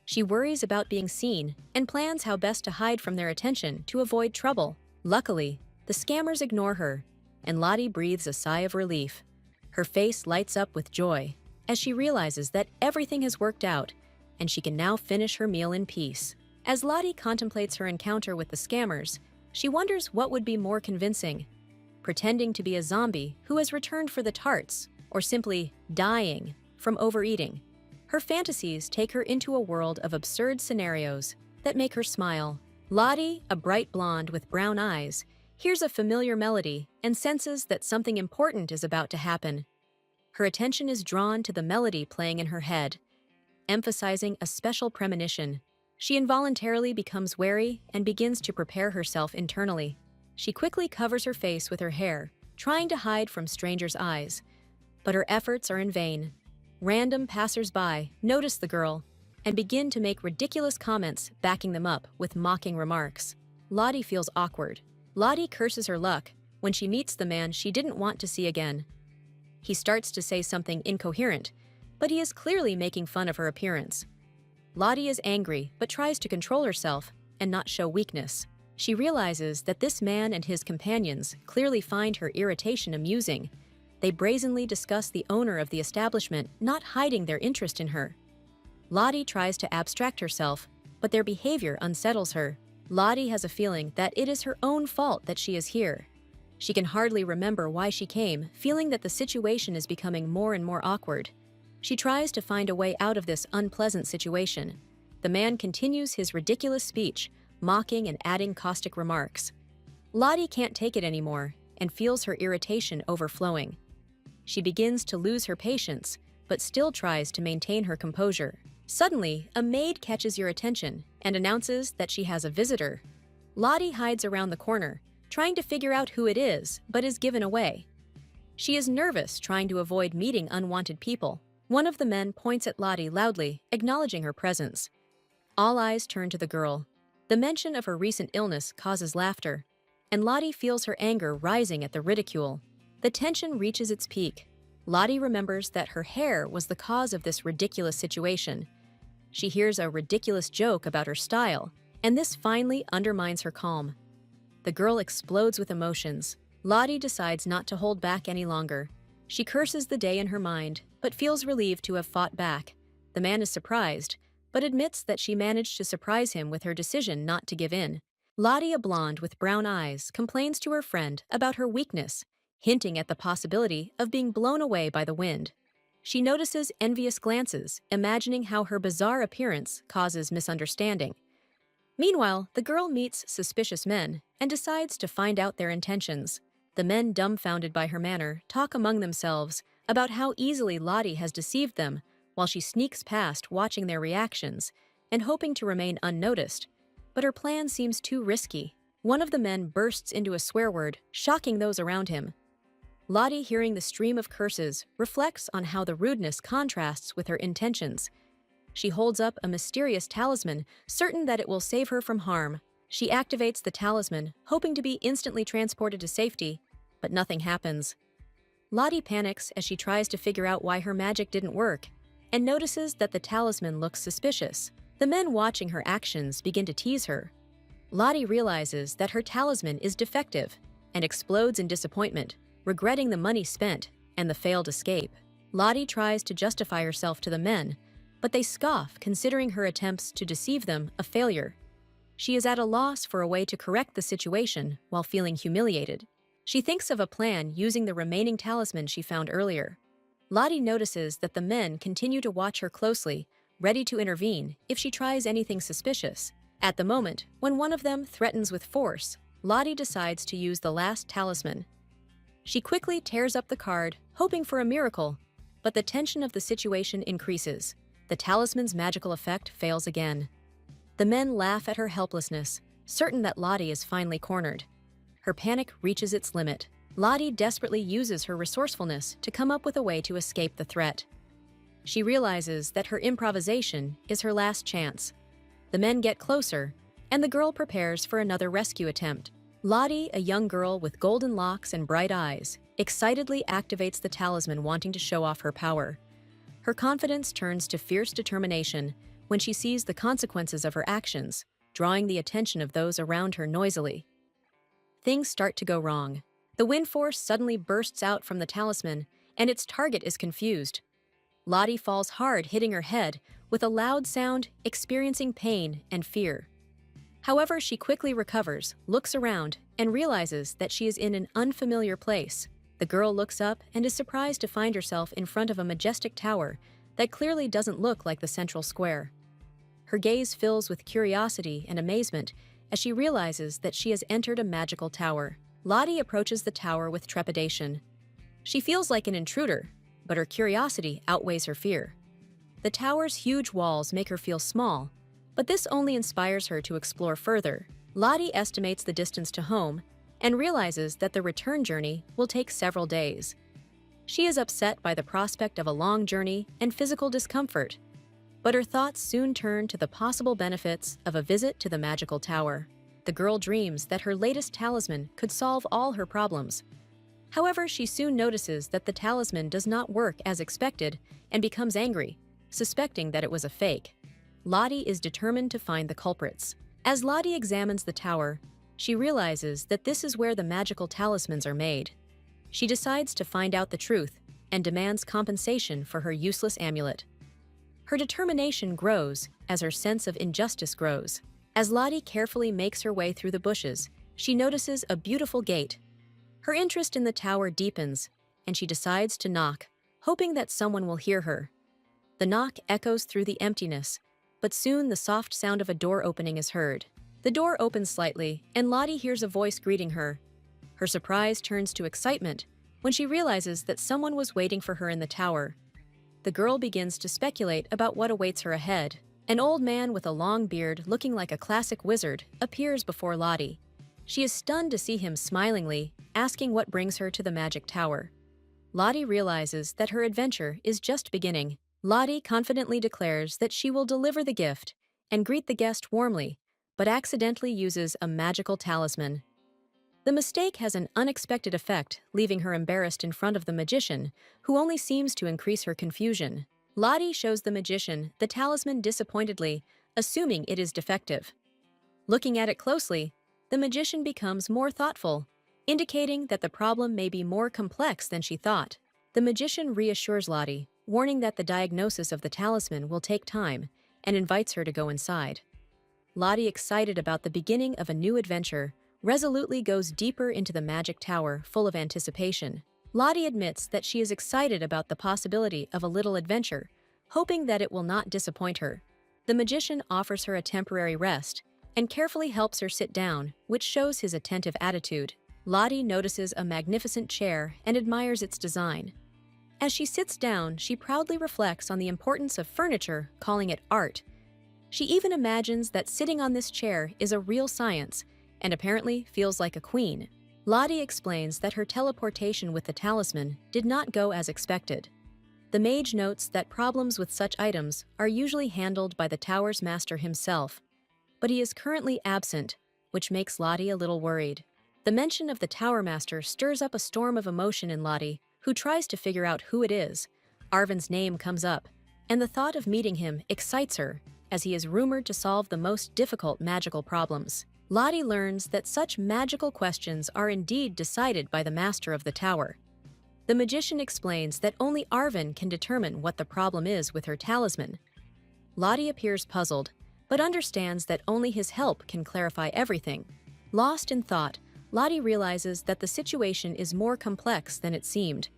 She worries about being seen and plans how best to hide from their attention to avoid trouble. Luckily, the scammers ignore her, and Lottie breathes a sigh of relief. Her face lights up with joy as she realizes that everything has worked out and she can now finish her meal in peace. As Lottie contemplates her encounter with the scammers, she wonders what would be more convincing: pretending to be a zombie who has returned for the tarts, or simply dying from overeating. Her fantasies take her into a world of absurd scenarios that make her smile. Lottie, a bright blonde with brown eyes, hears a familiar melody and senses that something important is about to happen. Her attention is drawn to the melody playing in her head, emphasizing a special premonition. She involuntarily becomes wary and begins to prepare herself internally. She quickly covers her face with her hair, trying to hide from strangers' eyes, but her efforts are in vain. Random passers-by notice the girl and begin to make ridiculous comments, backing them up with mocking remarks. Lottie feels awkward. Lottie curses her luck when she meets the man she didn't want to see again. He starts to say something incoherent, but he is clearly making fun of her appearance. Lottie is angry but tries to control herself and not show weakness. She realizes that this man and his companions clearly find her irritation amusing. They brazenly discuss the owner of the establishment not hiding their interest in her. Lottie tries to abstract herself, but their behavior unsettles her. Lottie has a feeling that it is her own fault that she is here. She can hardly remember why she came, feeling that the situation is becoming more and more awkward. She tries to find a way out of this unpleasant situation. The man continues his ridiculous speech, mocking and adding caustic remarks. Lottie can't take it anymore and feels her irritation overflowing. She begins to lose her patience, but still tries to maintain her composure. Suddenly, a maid catches your attention and announces that she has a visitor. Lottie hides around the corner, trying to figure out who it is, but is given away. She is nervous, trying to avoid meeting unwanted people. One of the men points at Lottie loudly, acknowledging her presence. All eyes turn to the girl. The mention of her recent illness causes laughter, and Lottie feels her anger rising at the ridicule. The tension reaches its peak. Lottie remembers that her hair was the cause of this ridiculous situation. She hears a ridiculous joke about her style, and this finally undermines her calm. The girl explodes with emotions. Lottie decides not to hold back any longer. She curses the day in her mind, but feels relieved to have fought back. The man is surprised, but admits that she managed to surprise him with her decision not to give in. Lottie, a blonde with brown eyes, complains to her friend about her weakness, hinting at the possibility of being blown away by the wind. She notices envious glances, imagining how her bizarre appearance causes misunderstanding. Meanwhile, the girl meets suspicious men and decides to find out their intentions. The men, dumbfounded by her manner, talk among themselves about how easily Lottie has deceived them, while she sneaks past watching their reactions and hoping to remain unnoticed. But her plan seems too risky. One of the men bursts into a swear word, shocking those around him. Lottie, hearing the stream of curses, reflects on how the rudeness contrasts with her intentions. She holds up a mysterious talisman, certain that it will save her from harm. She activates the talisman, hoping to be instantly transported to safety, but nothing happens. Lottie panics as she tries to figure out why her magic didn't work, and notices that the talisman looks suspicious. The men watching her actions begin to tease her. Lottie realizes that her talisman is defective and explodes in disappointment, regretting the money spent and the failed escape. Lottie tries to justify herself to the men, but they scoff, considering her attempts to deceive them a failure. She is at a loss for a way to correct the situation while feeling humiliated. She thinks of a plan using the remaining talisman she found earlier. Lottie notices that the men continue to watch her closely, ready to intervene if she tries anything suspicious. At the moment, when one of them threatens with force, Lottie decides to use the last talisman. She quickly tears up the card, hoping for a miracle, but the tension of the situation increases. The talisman's magical effect fails again. The men laugh at her helplessness, certain that Lottie is finally cornered. Her panic reaches its limit. Lottie desperately uses her resourcefulness to come up with a way to escape the threat. She realizes that her improvisation is her last chance. The men get closer, and the girl prepares for another rescue attempt. Lottie, a young girl with golden locks and bright eyes, excitedly activates the talisman, wanting to show off her power. Her confidence turns to fierce determination when she sees the consequences of her actions, drawing the attention of those around her noisily. Things start to go wrong. The wind force suddenly bursts out from the talisman, and its target is confused. Lottie falls hard, hitting her head with a loud sound, experiencing pain and fear. However, she quickly recovers, looks around, and realizes that she is in an unfamiliar place. The girl looks up and is surprised to find herself in front of a majestic tower that clearly doesn't look like the central square. Her gaze fills with curiosity and amazement as she realizes that she has entered a magical tower. Lottie approaches the tower with trepidation. She feels like an intruder, but her curiosity outweighs her fear. The tower's huge walls make her feel small, but this only inspires her to explore further. Lottie estimates the distance to home and realizes that the return journey will take several days. She is upset by the prospect of a long journey and physical discomfort, but her thoughts soon turn to the possible benefits of a visit to the magical tower. The girl dreams that her latest talisman could solve all her problems. However, she soon notices that the talisman does not work as expected and becomes angry, suspecting that it was a fake. Lottie is determined to find the culprits. As Lottie examines the tower, she realizes that this is where the magical talismans are made. She decides to find out the truth and demands compensation for her useless amulet. Her determination grows as her sense of injustice grows. As Lottie carefully makes her way through the bushes, she notices a beautiful gate. Her interest in the tower deepens, and she decides to knock, hoping that someone will hear her. The knock echoes through the emptiness, but soon the soft sound of a door opening is heard. The door opens slightly, and Lottie hears a voice greeting her. Her surprise turns to excitement when she realizes that someone was waiting for her in the tower. The girl begins to speculate about what awaits her ahead. An old man with a long beard looking like a classic wizard appears before Lottie. She is stunned to see him smilingly, asking what brings her to the magic tower. Lottie realizes that her adventure is just beginning. Lottie confidently declares that she will deliver the gift and greet the guest warmly, but accidentally uses a magical talisman. The mistake has an unexpected effect, leaving her embarrassed in front of the magician, who only seems to increase her confusion. Lottie shows the magician the talisman disappointedly, assuming it is defective. Looking at it closely, the magician becomes more thoughtful, indicating that the problem may be more complex than she thought. The magician reassures Lottie, warning that the diagnosis of the talisman will take time, and invites her to go inside. Lottie, excited about the beginning of a new adventure, resolutely goes deeper into the magic tower, full of anticipation. Lottie admits that she is excited about the possibility of a little adventure, hoping that it will not disappoint her. The magician offers her a temporary rest and carefully helps her sit down, which shows his attentive attitude. Lottie notices a magnificent chair and admires its design. As she sits down, she proudly reflects on the importance of furniture, calling it art. She even imagines that sitting on this chair is a real science, and apparently feels like a queen. Lottie explains that her teleportation with the talisman did not go as expected. The mage notes that problems with such items are usually handled by the tower's master himself, but he is currently absent, which makes Lottie a little worried. The mention of the tower master stirs up a storm of emotion in Lottie, who tries to figure out who it is. Arvin's name comes up, and the thought of meeting him excites her, as he is rumored to solve the most difficult magical problems. Lottie learns that such magical questions are indeed decided by the master of the tower. The magician explains that only Arvin can determine what the problem is with her talisman. Lottie appears puzzled, but understands that only his help can clarify everything. Lost in thought, Lottie realizes that the situation is more complex than it seemed.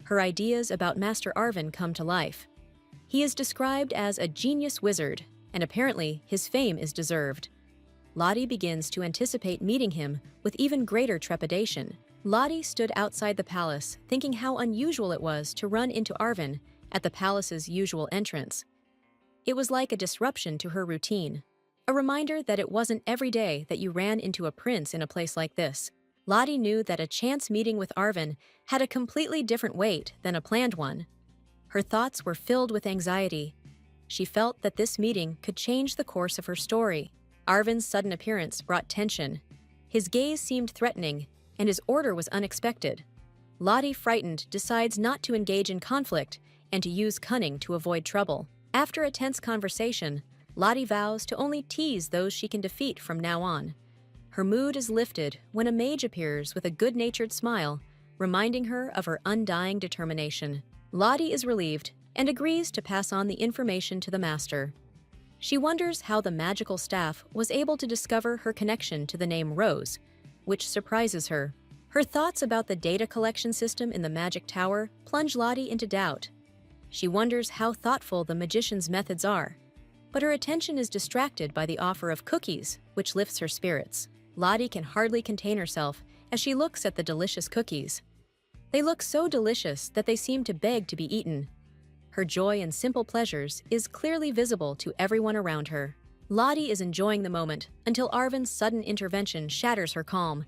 Her ideas about Master Arvin come to life. He is described as a genius wizard, and apparently his fame is deserved. Lottie begins to anticipate meeting him with even greater trepidation. Lottie stood outside the palace, thinking how unusual it was to run into Arvin at the palace's usual entrance. It was like a disruption to her routine, a reminder that it wasn't every day that you ran into a prince in a place like this. Lottie knew that a chance meeting with Arvin had a completely different weight than a planned one. Her thoughts were filled with anxiety. She felt that this meeting could change the course of her story. Arvin's sudden appearance brought tension. His gaze seemed threatening, and his order was unexpected. Lottie, frightened, decides not to engage in conflict and to use cunning to avoid trouble. After a tense conversation, Lottie vows to only tease those she can defeat from now on. Her mood is lifted when a mage appears with a good-natured smile, reminding her of her undying determination. Lottie is relieved and agrees to pass on the information to the master. She wonders how the magical staff was able to discover her connection to the name Rose, which surprises her. Her thoughts about the data collection system in the magic tower plunge Lottie into doubt. She wonders how thoughtful the magician's methods are, but her attention is distracted by the offer of cookies, which lifts her spirits. Lottie can hardly contain herself as she looks at the delicious cookies. They look so delicious that they seem to beg to be eaten. Her joy in simple pleasures is clearly visible to everyone around her. Lottie is enjoying the moment until Arvin's sudden intervention shatters her calm.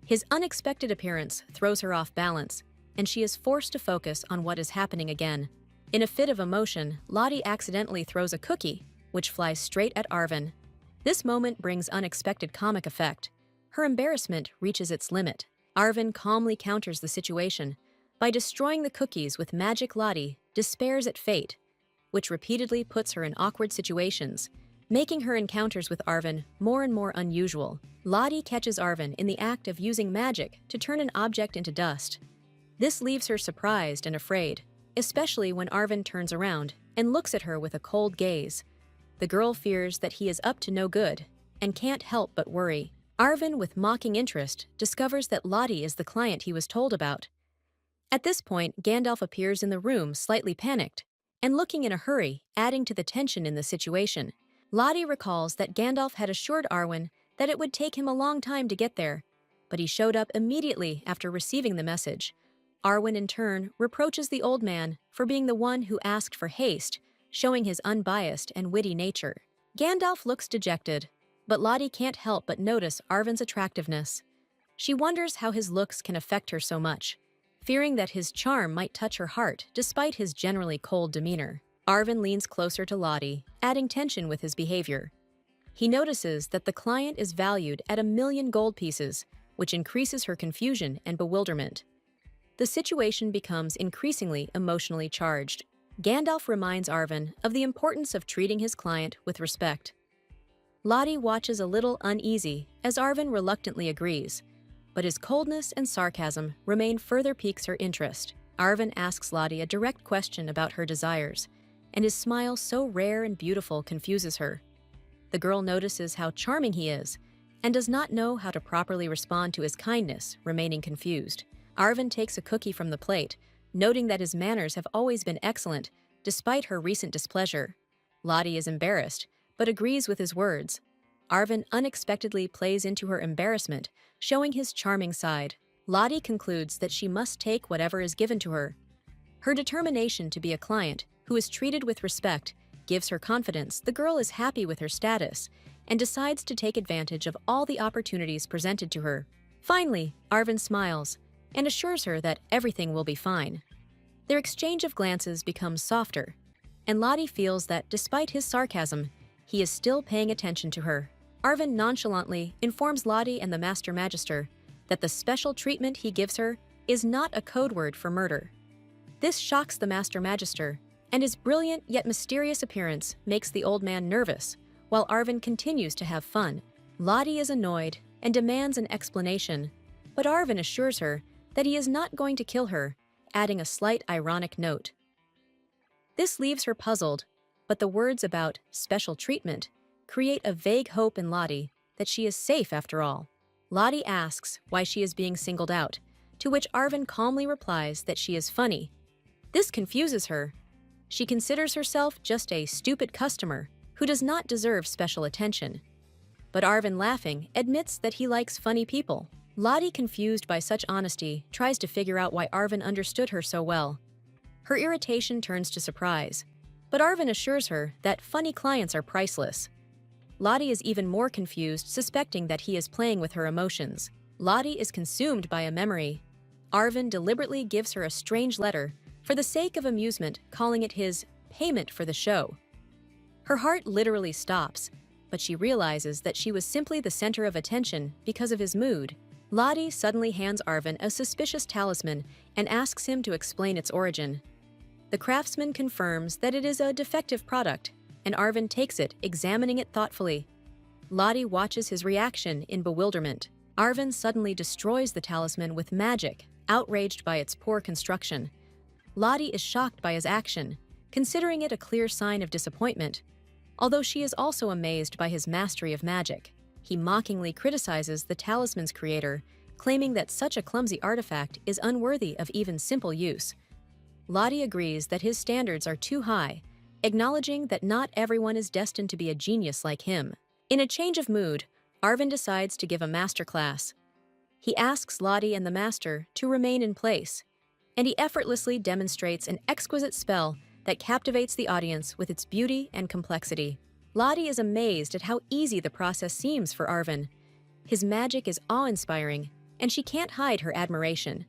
His unexpected appearance throws her off balance, and she is forced to focus on what is happening again. In a fit of emotion, Lottie accidentally throws a cookie, which flies straight at Arvin. This moment brings unexpected comic effect. Her embarrassment reaches its limit. Arvin calmly counters the situation by destroying the cookies with magic. Lottie despairs at fate, which repeatedly puts her in awkward situations, making her encounters with Arvin more and more unusual. Lottie catches Arvin in the act of using magic to turn an object into dust. This leaves her surprised and afraid, especially when Arvin turns around and looks at her with a cold gaze. The girl fears that he is up to no good and can't help but worry. Arvin, with mocking interest, discovers that Lottie is the client he was told about. At this point, Gandalf appears in the room, slightly panicked and looking in a hurry, adding to the tension in the situation. Lottie recalls that Gandalf had assured Arwen that it would take him a long time to get there, but he showed up immediately after receiving the message. Arwen, in turn, reproaches the old man for being the one who asked for haste, showing his unbiased and witty nature. Gandalf looks dejected, but Lottie can't help but notice Arwen's attractiveness. She wonders how his looks can affect her so much, fearing that his charm might touch her heart despite his generally cold demeanor. Arwen leans closer to Lottie, adding tension with his behavior. He notices that the client is valued at 1,000,000 gold pieces, which increases her confusion and bewilderment. The situation becomes increasingly emotionally charged. Gandalf reminds Arwen of the importance of treating his client with respect. Lottie watches a little uneasy as Arwen reluctantly agrees, but his coldness and sarcasm further piques her interest. Arwen asks Lottie a direct question about her desires, and his smile, so rare and beautiful, confuses her. The girl notices how charming he is and does not know how to properly respond to his kindness, remaining confused. Arwen takes a cookie from the plate, noting that his manners have always been excellent despite her recent displeasure. Lottie is embarrassed, but agrees with his words. Arwen unexpectedly plays into her embarrassment, showing his charming side. Lottie concludes that she must take whatever is given to her. Her determination to be a client who is treated with respect gives her confidence. The girl is happy with her status and decides to take advantage of all the opportunities presented to her. Finally, Arwen smiles and assures her that everything will be fine. Their exchange of glances becomes softer, and Lottie feels that despite his sarcasm, he is still paying attention to her. Arwen nonchalantly informs Lottie and the Master Magister that the special treatment he gives her is not a code word for murder. This shocks the Master Magister, and his brilliant yet mysterious appearance makes the old man nervous, while Arwen continues to have fun. Lottie is annoyed and demands an explanation, but Arwen assures her that he is not going to kill her, adding a slight ironic note. This leaves her puzzled, but the words about special treatment create a vague hope in Lottie that she is safe after all. Lottie asks why she is being singled out, to which Arwen calmly replies that she is funny. This confuses her. She considers herself just a stupid customer who does not deserve special attention. But Arwen, laughing, admits that he likes funny people. Lottie, confused by such honesty, tries to figure out why Arwen understood her so well. Her irritation turns to surprise, but Arwen assures her that funny clients are priceless. Lottie is even more confused, suspecting that he is playing with her emotions. Lottie is consumed by a memory. Arwen deliberately gives her a strange letter for the sake of amusement, calling it his payment for the show. Her heart literally stops, but she realizes that she was simply the center of attention because of his mood. Lottie suddenly hands Arwen a suspicious talisman and asks him to explain its origin. The craftsman confirms that it is a defective product, and Arwen takes it, examining it thoughtfully. Lottie watches his reaction in bewilderment. Arwen suddenly destroys the talisman with magic, outraged by its poor construction. Lottie is shocked by his action, considering it a clear sign of disappointment, although she is also amazed by his mastery of magic. He mockingly criticizes the talisman's creator, claiming that such a clumsy artifact is unworthy of even simple use. Lottie agrees that his standards are too high, acknowledging that not everyone is destined to be a genius like him. In a change of mood, Arwen decides to give a masterclass. He asks Lottie and the master to remain in place, and he effortlessly demonstrates an exquisite spell that captivates the audience with its beauty and complexity. Lottie is amazed at how easy the process seems for Arwen. His magic is awe-inspiring, and she can't hide her admiration.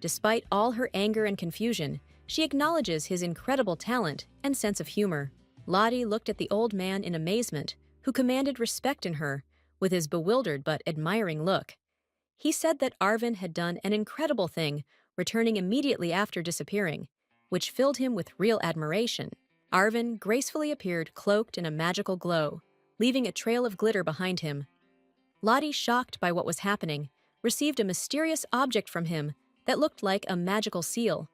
Despite all her anger and confusion, she acknowledges his incredible talent and sense of humor. Lottie looked at the old man in amazement, who commanded respect in her, with his bewildered but admiring look. He said that Arvin had done an incredible thing, returning immediately after disappearing, which filled him with real admiration. Arvin gracefully appeared cloaked in a magical glow, leaving a trail of glitter behind him. Lottie, shocked by what was happening, received a mysterious object from him that looked like a magical seal.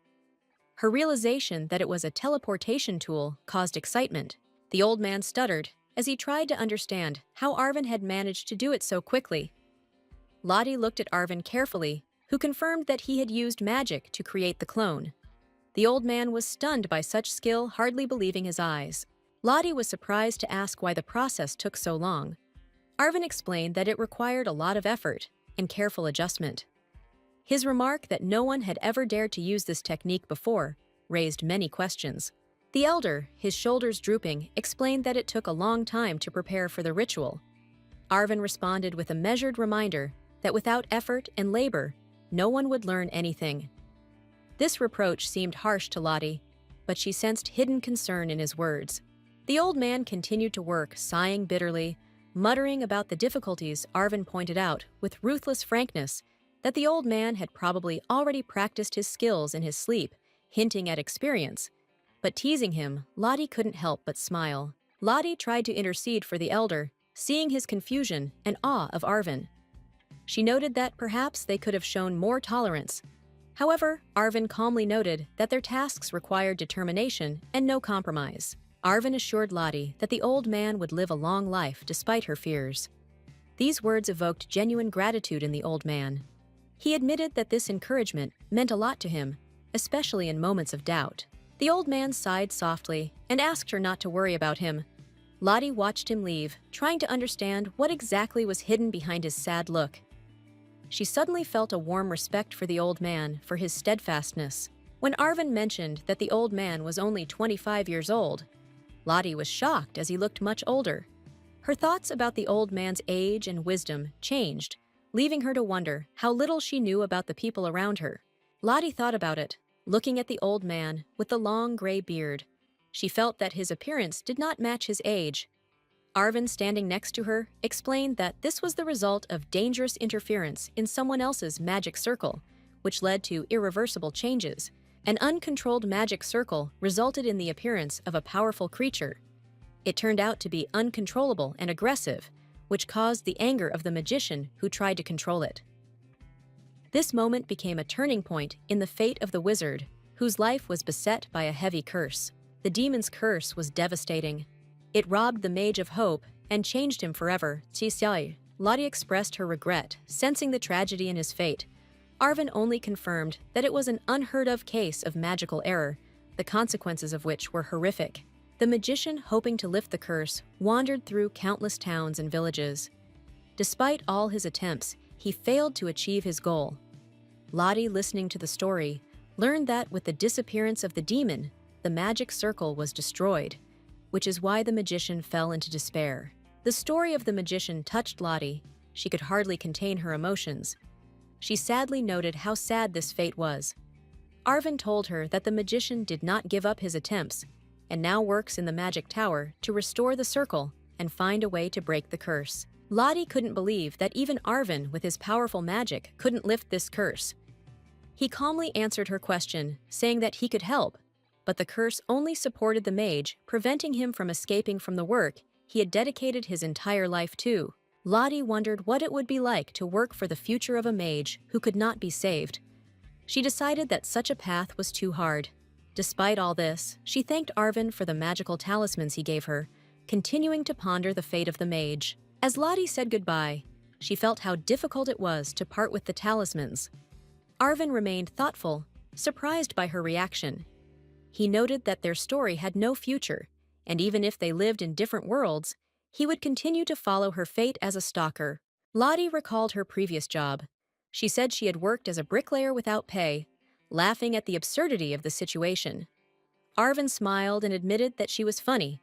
Her realization that it was a teleportation tool caused excitement. The old man stuttered as he tried to understand how Arvin had managed to do it so quickly. Lottie looked at Arvin carefully, who confirmed that he had used magic to create the clone. The old man was stunned by such skill, hardly believing his eyes. Lottie was surprised to ask why the process took so long. Arvin explained that it required a lot of effort and careful adjustment. His remark that no one had ever dared to use this technique before raised many questions. The elder, his shoulders drooping, explained that it took a long time to prepare for the ritual. Arvin responded with a measured reminder that without effort and labor, no one would learn anything. This reproach seemed harsh to Lottie, but she sensed hidden concern in his words. The old man continued to work, sighing bitterly, muttering about the difficulties. Arvin pointed out, with ruthless frankness, that the old man had probably already practiced his skills in his sleep, hinting at experience. But teasing him, Lottie couldn't help but smile. Lottie tried to intercede for the elder, seeing his confusion and awe of Arvin. She noted that perhaps they could have shown more tolerance. However, Arvin calmly noted that their tasks required determination and no compromise. Arvin assured Lottie that the old man would live a long life despite her fears. These words evoked genuine gratitude in the old man. He admitted that this encouragement meant a lot to him, especially in moments of doubt. The old man sighed softly and asked her not to worry about him. Lottie watched him leave, trying to understand what exactly was hidden behind his sad look. She suddenly felt a warm respect for the old man for his steadfastness. When Arvin mentioned that the old man was only 25 years old, Lottie was shocked as he looked much older. Her thoughts about the old man's age and wisdom changed, leaving her to wonder how little she knew about the people around her. Lottie thought about it, looking at the old man with the long gray beard. She felt that his appearance did not match his age. Arvin, standing next to her, explained that this was the result of dangerous interference in someone else's magic circle, which led to irreversible changes. An uncontrolled magic circle resulted in the appearance of a powerful creature. It turned out to be uncontrollable and aggressive, which caused the anger of the magician who tried to control it. This moment became a turning point in the fate of the wizard, whose life was beset by a heavy curse. The demon's curse was devastating. It robbed the mage of hope and changed him forever. Lottie expressed her regret, sensing the tragedy in his fate. Arvin only confirmed that it was an unheard-of case of magical error, the consequences of which were horrific. The magician, hoping to lift the curse, wandered through countless towns and villages. Despite all his attempts, he failed to achieve his goal. Lottie, listening to the story, learned that with the disappearance of the demon, the magic circle was destroyed, which is why the magician fell into despair. The story of the magician touched Lottie. She could hardly contain her emotions. She sadly noted how sad this fate was. Arvin told her that the magician did not give up his attempts and now works in the magic tower to restore the circle and find a way to break the curse. Lottie couldn't believe that even Arvin, with his powerful magic, couldn't lift this curse. He calmly answered her question, saying that he could help, but the curse only supported the mage, preventing him from escaping from the work he had dedicated his entire life to. Lottie wondered what it would be like to work for the future of a mage who could not be saved. She decided that such a path was too hard. Despite all this, she thanked Arvin for the magical talismans he gave her, continuing to ponder the fate of the mage. As Lottie said goodbye, she felt how difficult it was to part with the talismans. Arvin remained thoughtful, surprised by her reaction. He noted that their story had no future, and even if they lived in different worlds, he would continue to follow her fate as a stalker. Lottie recalled her previous job. She said she had worked as a bricklayer without pay, laughing at the absurdity of the situation. Arvin smiled and admitted that she was funny.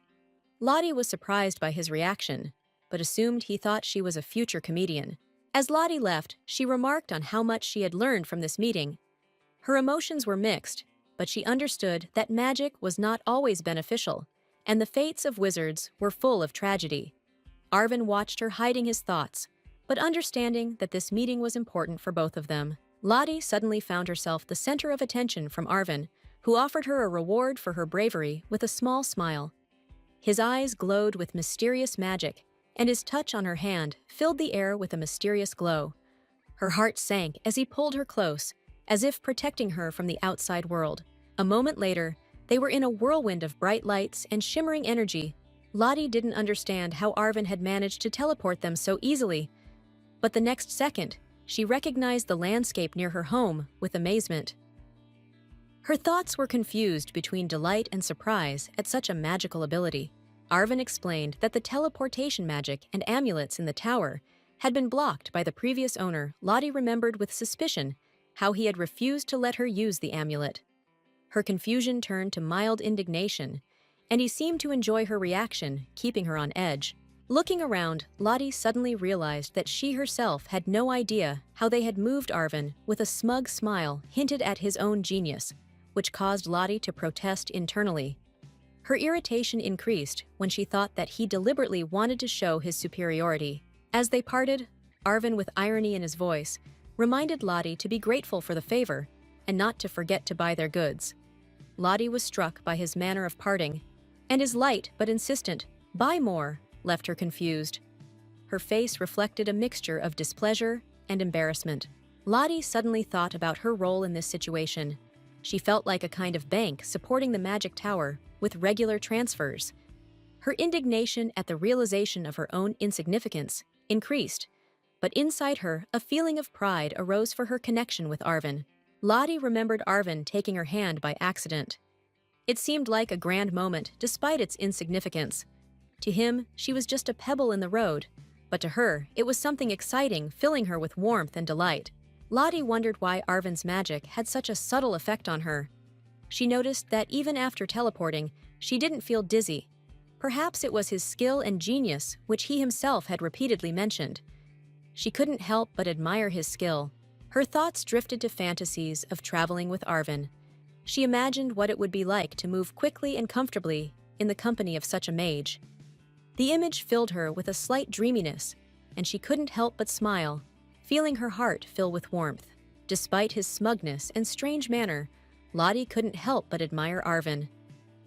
Lottie was surprised by his reaction, but assumed he thought she was a future comedian. As Lottie left, she remarked on how much she had learned from this meeting. Her emotions were mixed, but she understood that magic was not always beneficial, and the fates of wizards were full of tragedy. Arvin watched her hiding his thoughts, but understanding that this meeting was important for both of them. Lottie suddenly found herself the center of attention from Arvin, who offered her a reward for her bravery with a small smile. His eyes glowed with mysterious magic, and his touch on her hand filled the air with a mysterious glow. Her heart sank as he pulled her close, as if protecting her from the outside world. A moment later, they were in a whirlwind of bright lights and shimmering energy. Lottie didn't understand how Arvin had managed to teleport them so easily, but the next second, she recognized the landscape near her home with amazement. Her thoughts were confused between delight and surprise at such a magical ability. Arvin explained that the teleportation magic and amulets in the tower had been blocked by the previous owner. Lottie remembered with suspicion how he had refused to let her use the amulet. Her confusion turned to mild indignation, and he seemed to enjoy her reaction, keeping her on edge. Looking around, Lottie suddenly realized that she herself had no idea how they had moved Arvin. With a smug smile hinted at his own genius, which caused Lottie to protest internally. Her irritation increased when she thought that he deliberately wanted to show his superiority. As they parted, Arvin, with irony in his voice, reminded Lottie to be grateful for the favor and not to forget to buy their goods. Lottie was struck by his manner of parting, and his light but insistent "buy more" left her confused. Her face reflected a mixture of displeasure and embarrassment. Lottie suddenly thought about her role in this situation. She felt like a kind of bank supporting the magic tower with regular transfers. Her indignation at the realization of her own insignificance increased, but inside her, a feeling of pride arose for her connection with Arvin. Lottie remembered Arvin taking her hand by accident. It seemed like a grand moment despite its insignificance. To him, she was just a pebble in the road, but to her, it was something exciting, filling her with warmth and delight. Lottie wondered why Arvin's magic had such a subtle effect on her. She noticed that even after teleporting, she didn't feel dizzy. Perhaps it was his skill and genius, which he himself had repeatedly mentioned. She couldn't help but admire his skill. Her thoughts drifted to fantasies of traveling with Arvin. She imagined what it would be like to move quickly and comfortably in the company of such a mage. The image filled her with a slight dreaminess, and she couldn't help but smile, feeling her heart fill with warmth. Despite his smugness and strange manner, Lottie couldn't help but admire Arvin.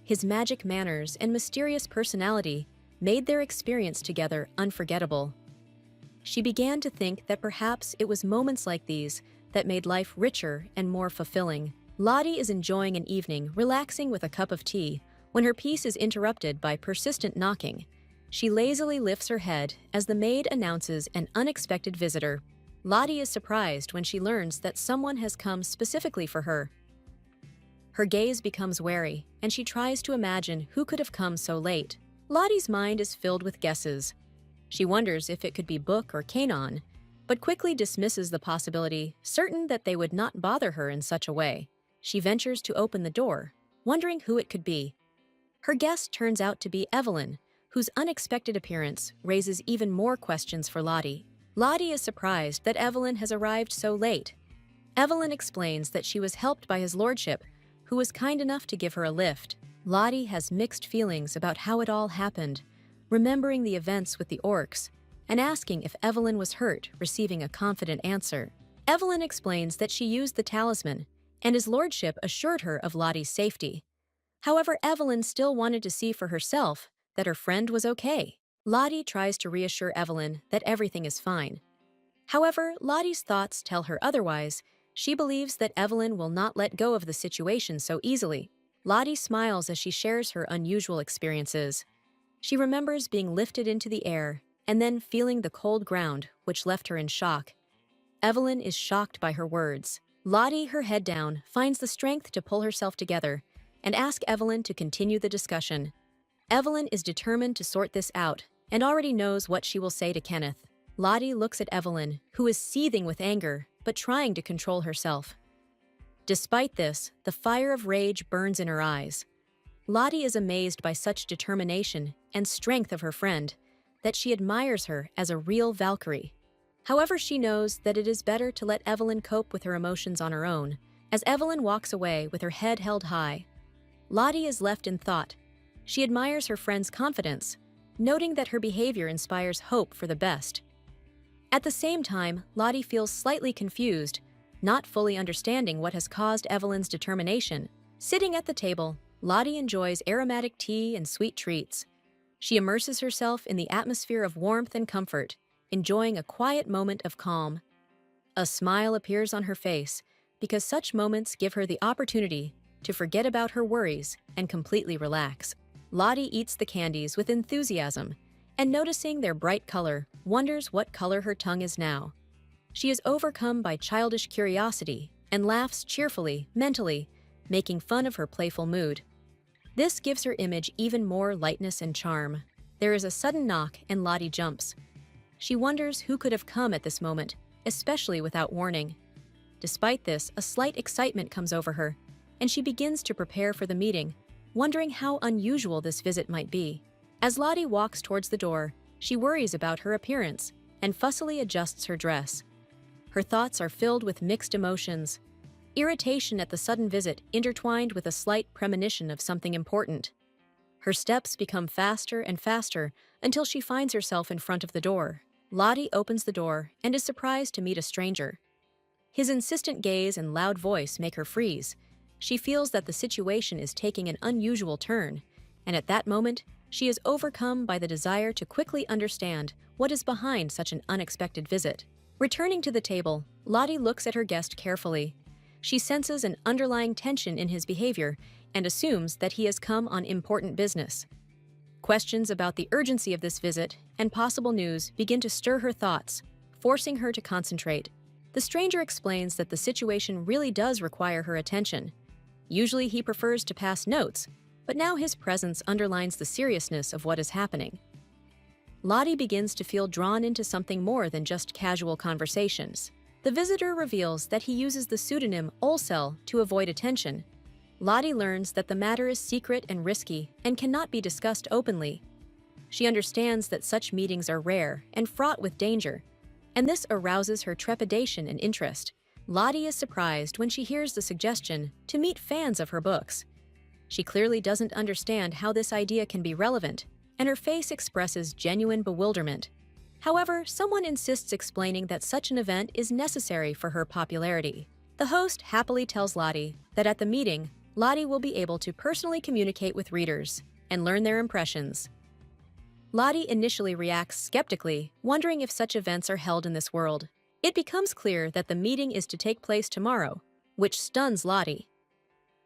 His magic manners and mysterious personality made their experience together unforgettable. She began to think that perhaps it was moments like these that made life richer and more fulfilling. Lottie is enjoying an evening, relaxing with a cup of tea, when her peace is interrupted by persistent knocking. She lazily lifts her head as the maid announces an unexpected visitor. Lottie is surprised when she learns that someone has come specifically for her. Her gaze becomes wary, and she tries to imagine who could have come so late. Lottie's mind is filled with guesses. She wonders if it could be Book or Kanon, but quickly dismisses the possibility, certain that they would not bother her in such a way. She ventures to open the door, wondering who it could be. Her guest turns out to be Evelyn, whose unexpected appearance raises even more questions for Lottie. Lottie is surprised that Evelyn has arrived so late. Evelyn explains that she was helped by his lordship, who was kind enough to give her a lift. Lottie has mixed feelings about how it all happened, remembering the events with the orcs, and asking if Evelyn was hurt, receiving a confident answer. Evelyn explains that she used the talisman, and his lordship assured her of Lottie's safety. However, Evelyn still wanted to see for herself that her friend was okay. Lottie tries to reassure Evelyn that everything is fine. However, Lottie's thoughts tell her otherwise. She believes that Evelyn will not let go of the situation so easily. Lottie smiles as she shares her unusual experiences. She remembers being lifted into the air and then feeling the cold ground, which left her in shock. Evelyn is shocked by her words. Lottie, her head down, finds the strength to pull herself together and ask Evelyn to continue the discussion. Evelyn is determined to sort this out and already knows what she will say to Kenneth. Lottie looks at Evelyn, who is seething with anger but trying to control herself. Despite this, the fire of rage burns in her eyes. Lottie is amazed by such determination and strength of her friend that she admires her as a real Valkyrie. However, she knows that it is better to let Evelyn cope with her emotions on her own. As Evelyn walks away with her head held high, Lottie is left in thought. She admires her friend's confidence, noting that her behavior inspires hope for the best. At the same time, Lottie feels slightly confused, not fully understanding what has caused Evelyn's determination. Sitting at the table, Lottie enjoys aromatic tea and sweet treats. She immerses herself in the atmosphere of warmth and comfort, enjoying a quiet moment of calm. A smile appears on her face because such moments give her the opportunity to forget about her worries and completely relax. Lottie eats the candies with enthusiasm and, noticing their bright color, wonders what color her tongue is now. She is overcome by childish curiosity and laughs cheerfully, mentally, making fun of her playful mood. This gives her image even more lightness and charm. There is a sudden knock and Lottie jumps. She wonders who could have come at this moment, especially without warning. Despite this, a slight excitement comes over her, and she begins to prepare for the meeting, wondering how unusual this visit might be. As Lottie walks towards the door, she worries about her appearance and fussily adjusts her dress. Her thoughts are filled with mixed emotions. Irritation at the sudden visit intertwined with a slight premonition of something important. Her steps become faster and faster until she finds herself in front of the door. Lottie opens the door and is surprised to meet a stranger. His insistent gaze and loud voice make her freeze. She feels that the situation is taking an unusual turn, and at that moment, she is overcome by the desire to quickly understand what is behind such an unexpected visit. Returning to the table, Lottie looks at her guest carefully. She senses an underlying tension in his behavior and assumes that he has come on important business. Questions about the urgency of this visit and possible news begin to stir her thoughts, forcing her to concentrate. The stranger explains that the situation really does require her attention. Usually he prefers to pass notes, but now his presence underlines the seriousness of what is happening. Lottie begins to feel drawn into something more than just casual conversations. The visitor reveals that he uses the pseudonym Olsel to avoid attention. Lottie learns that the matter is secret and risky and cannot be discussed openly. She understands that such meetings are rare and fraught with danger, and this arouses her trepidation and interest. Lottie is surprised when she hears the suggestion to meet fans of her books. She clearly doesn't understand how this idea can be relevant, and her face expresses genuine bewilderment. However, someone insists explaining that such an event is necessary for her popularity. The host happily tells Lottie that at the meeting, Lottie will be able to personally communicate with readers and learn their impressions. Lottie initially reacts skeptically, wondering if such events are held in this world. It becomes clear that the meeting is to take place tomorrow, which stuns Lottie.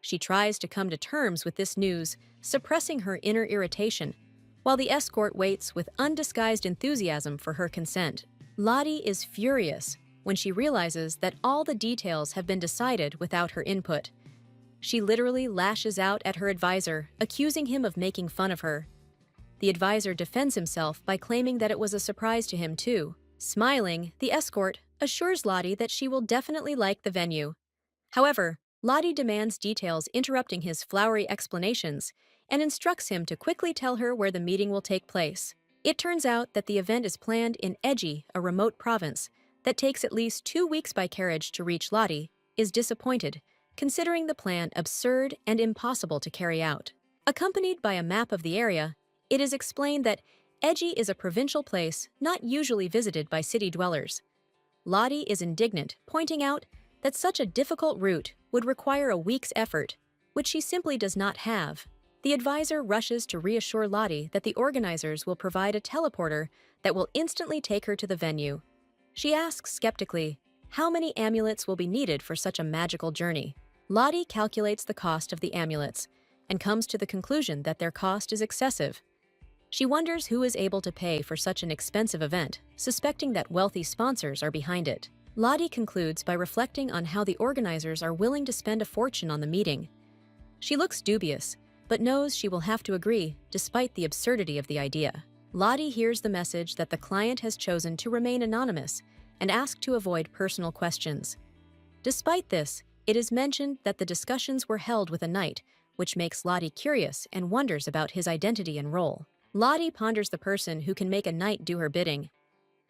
She tries to come to terms with this news, suppressing her inner irritation, while the escort waits with undisguised enthusiasm for her consent. Lottie is furious when she realizes that all the details have been decided without her input. She literally lashes out at her advisor, accusing him of making fun of her. The advisor defends himself by claiming that it was a surprise to him too. Smiling, the escort assures Lottie that she will definitely like the venue. However, Lottie demands details, interrupting his flowery explanations, and instructs him to quickly tell her where the meeting will take place. It turns out that the event is planned in Eji, a remote province that takes at least 2 weeks by carriage to reach. Lottie is disappointed, considering the plan absurd and impossible to carry out. Accompanied by a map of the area, it is explained that Eji is a provincial place not usually visited by city dwellers. Lottie is indignant, pointing out that such a difficult route would require a week's effort, which she simply does not have. The advisor rushes to reassure Lottie that the organizers will provide a teleporter that will instantly take her to the venue. She asks skeptically how many amulets will be needed for such a magical journey. Lottie calculates the cost of the amulets and comes to the conclusion that their cost is excessive. She wonders who is able to pay for such an expensive event, suspecting that wealthy sponsors are behind it. Lottie concludes by reflecting on how the organizers are willing to spend a fortune on the meeting. She looks dubious, but knows she will have to agree despite the absurdity of the idea. Lottie hears the message that the client has chosen to remain anonymous and asked to avoid personal questions. Despite this, it is mentioned that the discussions were held with a knight, which makes Lottie curious and wonders about his identity and role. Lottie ponders the person who can make a knight do her bidding.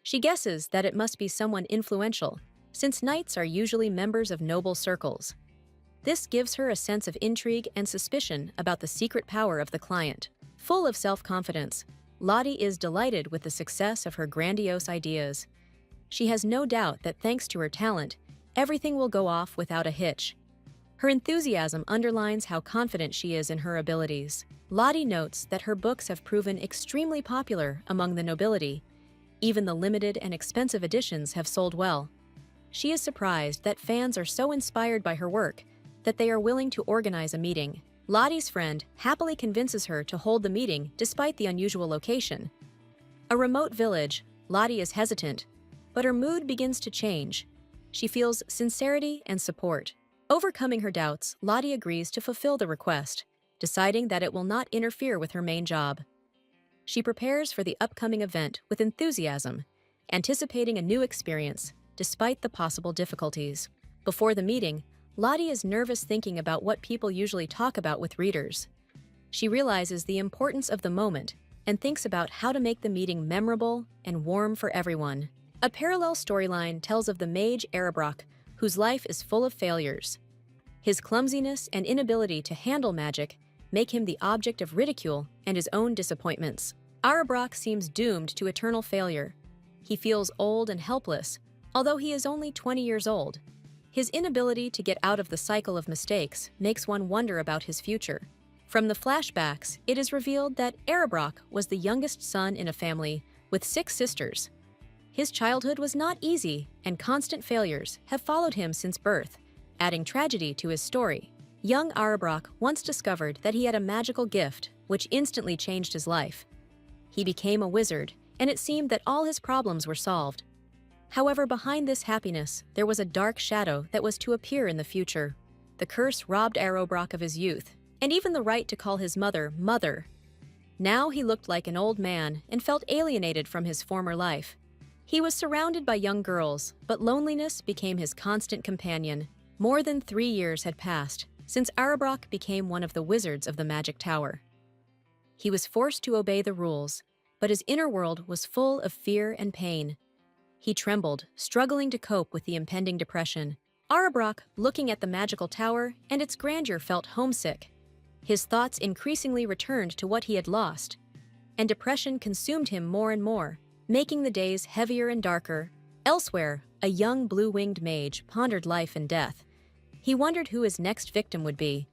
She guesses that it must be someone influential, since knights are usually members of noble circles. This gives her a sense of intrigue and suspicion about the secret power of the client. Full of self-confidence, Lottie is delighted with the success of her grandiose ideas. She has no doubt that thanks to her talent, everything will go off without a hitch. Her enthusiasm underlines how confident she is in her abilities. Lottie notes that her books have proven extremely popular among the nobility. Even the limited and expensive editions have sold well. She is surprised that fans are so inspired by her work that they are willing to organize a meeting. Lottie's friend happily convinces her to hold the meeting despite the unusual location. A remote village, Lottie is hesitant, but her mood begins to change. She feels sincerity and support. Overcoming her doubts, Lottie agrees to fulfill the request, deciding that it will not interfere with her main job. She prepares for the upcoming event with enthusiasm, anticipating a new experience despite the possible difficulties. Before the meeting, Lottie is nervous thinking about what people usually talk about with readers. She realizes the importance of the moment and thinks about how to make the meeting memorable and warm for everyone. A parallel storyline tells of the mage Erebrock, whose life is full of failures. His clumsiness and inability to handle magic make him the object of ridicule and his own disappointments. Erebrock seems doomed to eternal failure. He feels old and helpless, although he is only 20 years old. His inability to get out of the cycle of mistakes makes one wonder about his future. From the flashbacks, it is revealed that Erebrock was the youngest son in a family with 6 sisters. His childhood was not easy, and constant failures have followed him since birth, adding tragedy to his story. Young Erebrock once discovered that he had a magical gift, which instantly changed his life. He became a wizard, and it seemed that all his problems were solved. However, behind this happiness, there was a dark shadow that was to appear in the future. The curse robbed Erebrock of his youth, and even the right to call his mother, Mother. Now he looked like an old man and felt alienated from his former life. He was surrounded by young girls, but loneliness became his constant companion. More than 3 years had passed since Erebrock became one of the wizards of the Magic Tower. He was forced to obey the rules, but his inner world was full of fear and pain. He trembled, struggling to cope with the impending depression. Erebrock, looking at the magical tower and its grandeur, felt homesick. His thoughts increasingly returned to what he had lost, and depression consumed him more and more, making the days heavier and darker. Elsewhere, a young blue-winged mage pondered life and death. He wondered who his next victim would be,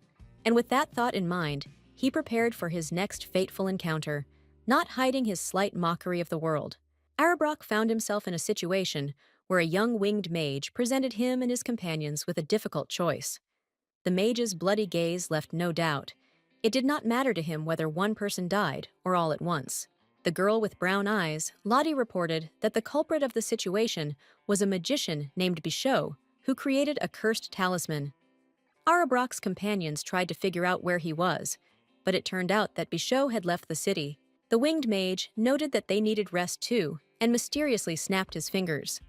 and with that thought in mind, he prepared for his next fateful encounter, not hiding his slight mockery of the world. Erebrock found himself in a situation where a young winged mage presented him and his companions with a difficult choice. The mage's bloody gaze left no doubt. It did not matter to him whether one person died or all at once. The girl with brown eyes, Lottie, reported that the culprit of the situation was a magician named Bichot, who created a cursed talisman. Erebrock's companions tried to figure out where he was, but it turned out that Bichot had left the city. The winged mage noted that they needed rest too, and mysteriously snapped his fingers.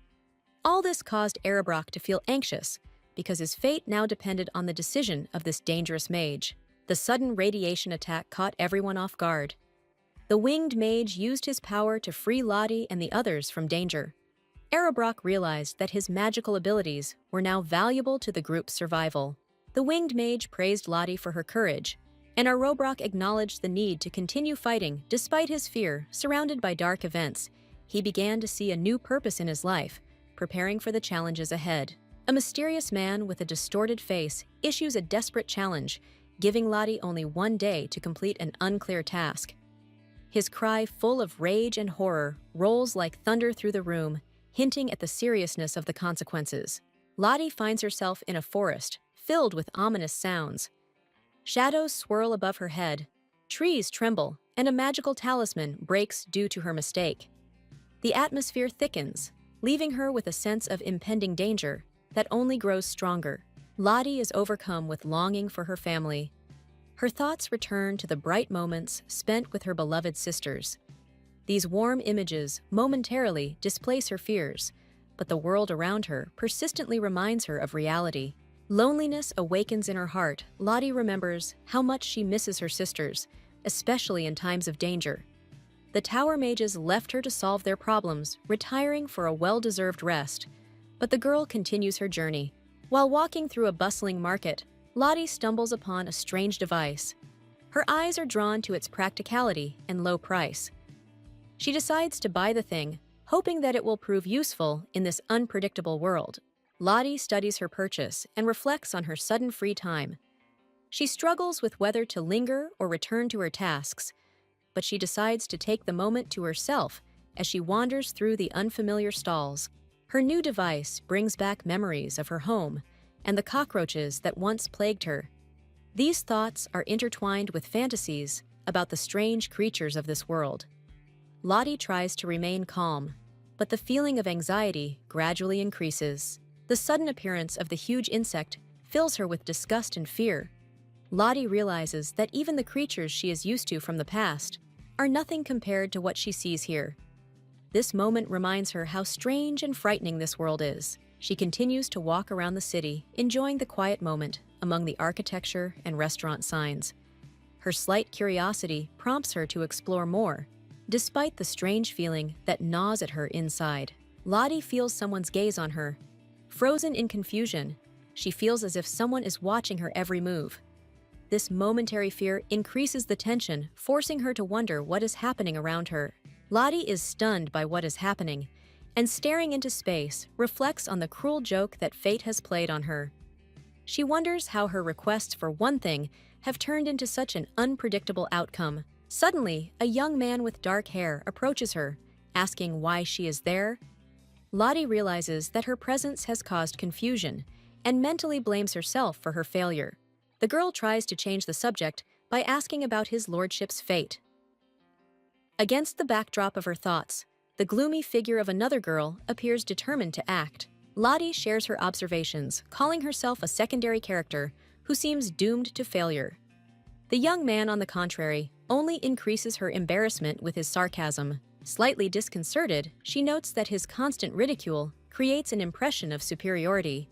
All this caused Erebrock to feel anxious, because his fate now depended on the decision of this dangerous mage. The sudden radiation attack caught everyone off guard. The winged mage used his power to free Lottie and the others from danger. Erebrock realized that his magical abilities were now valuable to the group's survival. The winged mage praised Lottie for her courage, and Erebrock acknowledged the need to continue fighting despite his fear. Surrounded by dark events, he began to see a new purpose in his life, preparing for the challenges ahead. A mysterious man with a distorted face issues a desperate challenge, giving Lottie only 1 day to complete an unclear task. His cry, full of rage and horror, rolls like thunder through the room, hinting at the seriousness of the consequences. Lottie finds herself in a forest, filled with ominous sounds. Shadows swirl above her head, trees tremble, and a magical talisman breaks due to her mistake. The atmosphere thickens, leaving her with a sense of impending danger that only grows stronger. Lottie is overcome with longing for her family. Her thoughts return to the bright moments spent with her beloved sisters. These warm images momentarily displace her fears, but the world around her persistently reminds her of reality. Loneliness awakens in her heart. Lottie remembers how much she misses her sisters, especially in times of danger. The tower mages left her to solve their problems, retiring for a well-deserved rest, but the girl continues her journey. While walking through a bustling market, Lottie stumbles upon a strange device. Her eyes are drawn to its practicality and low price. She decides to buy the thing, hoping that it will prove useful in this unpredictable world. Lottie studies her purchase and reflects on her sudden free time. She struggles with whether to linger or return to her tasks, but she decides to take the moment to herself as she wanders through the unfamiliar stalls. Her new device brings back memories of her home and the cockroaches that once plagued her. These thoughts are intertwined with fantasies about the strange creatures of this world. Lottie tries to remain calm, but the feeling of anxiety gradually increases. The sudden appearance of the huge insect fills her with disgust and fear. Lottie realizes that even the creatures she is used to from the past are nothing compared to what she sees here. This moment reminds her how strange and frightening this world is. She continues to walk around the city, enjoying the quiet moment among the architecture and restaurant signs. Her slight curiosity prompts her to explore more, despite the strange feeling that gnaws at her inside. Lottie feels someone's gaze on her. Frozen in confusion, she feels as if someone is watching her every move. This momentary fear increases the tension, forcing her to wonder what is happening around her. Lottie is stunned by what is happening, and staring into space reflects on the cruel joke that fate has played on her. She wonders how her requests for one thing have turned into such an unpredictable outcome. Suddenly, a young man with dark hair approaches her, asking why she is there. Lottie realizes that her presence has caused confusion and mentally blames herself for her failure. The girl tries to change the subject by asking about his lordship's fate. Against the backdrop of her thoughts, the gloomy figure of another girl appears determined to act. Lottie shares her observations, calling herself a secondary character who seems doomed to failure. The young man, on the contrary, only increases her embarrassment with his sarcasm. Slightly disconcerted, she notes that his constant ridicule creates an impression of superiority.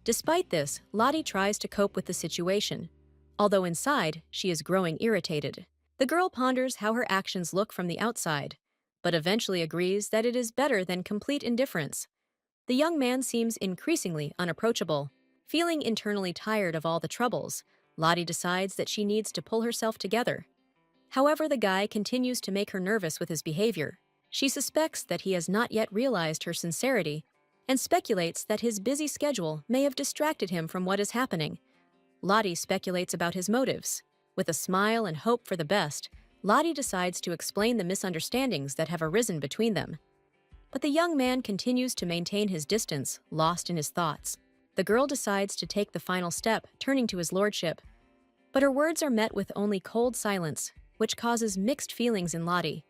Despite this, Lottie tries to cope with the situation, although inside she is growing irritated. The girl ponders how her actions look from the outside, but eventually agrees that it is better than complete indifference. The young man seems increasingly unapproachable. Feeling internally tired of all the troubles, Lottie decides that she needs to pull herself together. However, the guy continues to make her nervous with his behavior. She suspects that he has not yet realized her sincerity and speculates that his busy schedule may have distracted him from what is happening. Lottie speculates about his motives. With a smile and hope for the best, Lottie decides to explain the misunderstandings that have arisen between them. But the young man continues to maintain his distance, lost in his thoughts. The girl decides to take the final step, turning to his lordship. But her words are met with only cold silence, which causes mixed feelings in Lottie.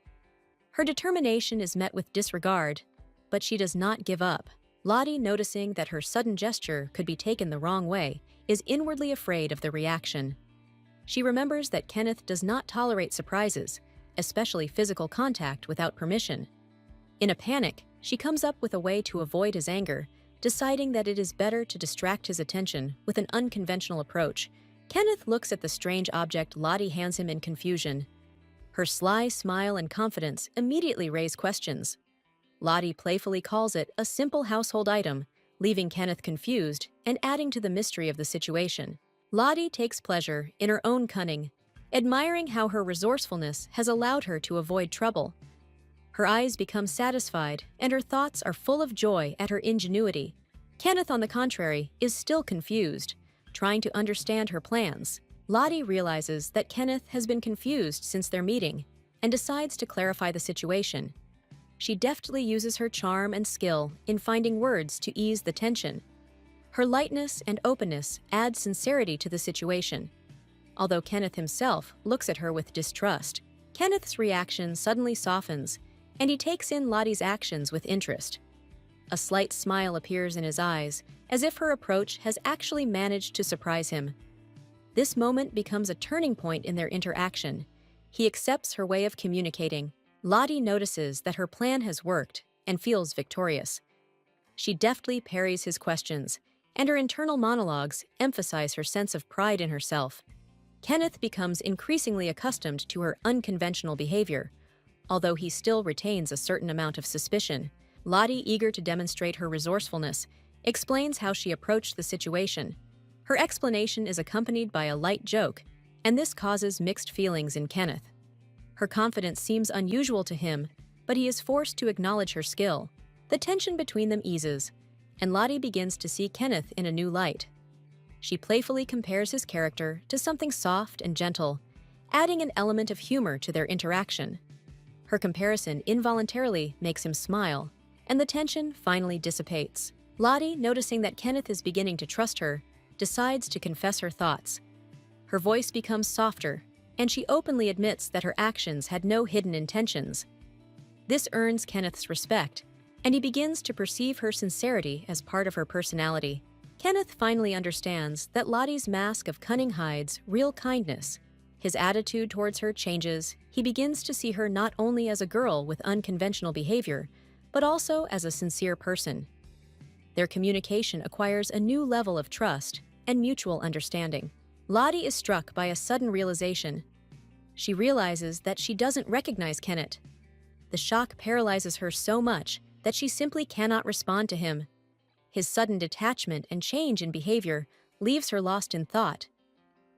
Her determination is met with disregard, but she does not give up. Lottie, noticing that her sudden gesture could be taken the wrong way, is inwardly afraid of the reaction. She remembers that Kenneth does not tolerate surprises, especially physical contact without permission. In a panic, she comes up with a way to avoid his anger, deciding that it is better to distract his attention with an unconventional approach. Kenneth looks at the strange object Lottie hands him in confusion. Her sly smile and confidence immediately raise questions. Lottie playfully calls it a simple household item, leaving Kenneth confused and adding to the mystery of the situation. Lottie takes pleasure in her own cunning, admiring how her resourcefulness has allowed her to avoid trouble. Her eyes become satisfied, and her thoughts are full of joy at her ingenuity. Kenneth, on the contrary, is still confused, trying to understand her plans. Lottie realizes that Kenneth has been confused since their meeting and decides to clarify the situation. She deftly uses her charm and skill in finding words to ease the tension. Her lightness and openness add sincerity to the situation. Although Kenneth himself looks at her with distrust, Kenneth's reaction suddenly softens, and he takes in Lottie's actions with interest. A slight smile appears in his eyes, as if her approach has actually managed to surprise him. This moment becomes a turning point in their interaction. He accepts her way of communicating. Lottie notices that her plan has worked and feels victorious. She deftly parries his questions, and her internal monologues emphasize her sense of pride in herself. Kenneth becomes increasingly accustomed to her unconventional behavior, although he still retains a certain amount of suspicion. Lottie, eager to demonstrate her resourcefulness, explains how she approached the situation. Her explanation is accompanied by a light joke, and this causes mixed feelings in Kenneth. Her confidence seems unusual to him, but he is forced to acknowledge her skill. The tension between them eases, and Lottie begins to see Kenneth in a new light. She playfully compares his character to something soft and gentle, adding an element of humor to their interaction. Her comparison involuntarily makes him smile, and the tension finally dissipates. Lottie, noticing that Kenneth is beginning to trust her, decides to confess her thoughts. Her voice becomes softer, and she openly admits that her actions had no hidden intentions. This earns Kenneth's respect, and he begins to perceive her sincerity as part of her personality. Kenneth finally understands that Lottie's mask of cunning hides real kindness. His attitude towards her changes. He begins to see her not only as a girl with unconventional behavior, but also as a sincere person. Their communication acquires a new level of trust and mutual understanding. Lottie is struck by a sudden realization. She realizes that she doesn't recognize Kenneth. The shock paralyzes her so much that she simply cannot respond to him. His sudden detachment and change in behavior leaves her lost in thought.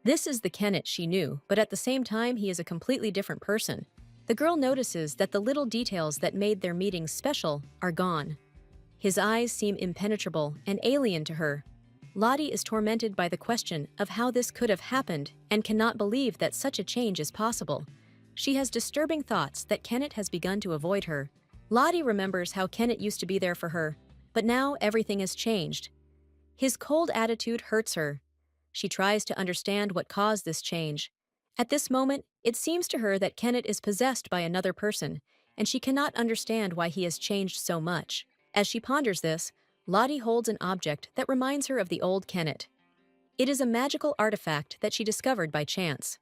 This is the Kenneth she knew, but at the same time he is a completely different person. The girl notices that the little details that made their meetings special are gone. His eyes seem impenetrable and alien to her. Lottie is tormented by the question of how this could have happened and cannot believe that such a change is possible. She has disturbing thoughts that Kenneth has begun to avoid her. Lottie remembers how Kenneth used to be there for her, but now everything has changed. His cold attitude hurts her. She tries to understand what caused this change. At this moment, it seems to her that Kenneth is possessed by another person, and she cannot understand why he has changed so much. As she ponders this, Lottie holds an object that reminds her of the old Kenneth. It is a magical artifact that she discovered by chance.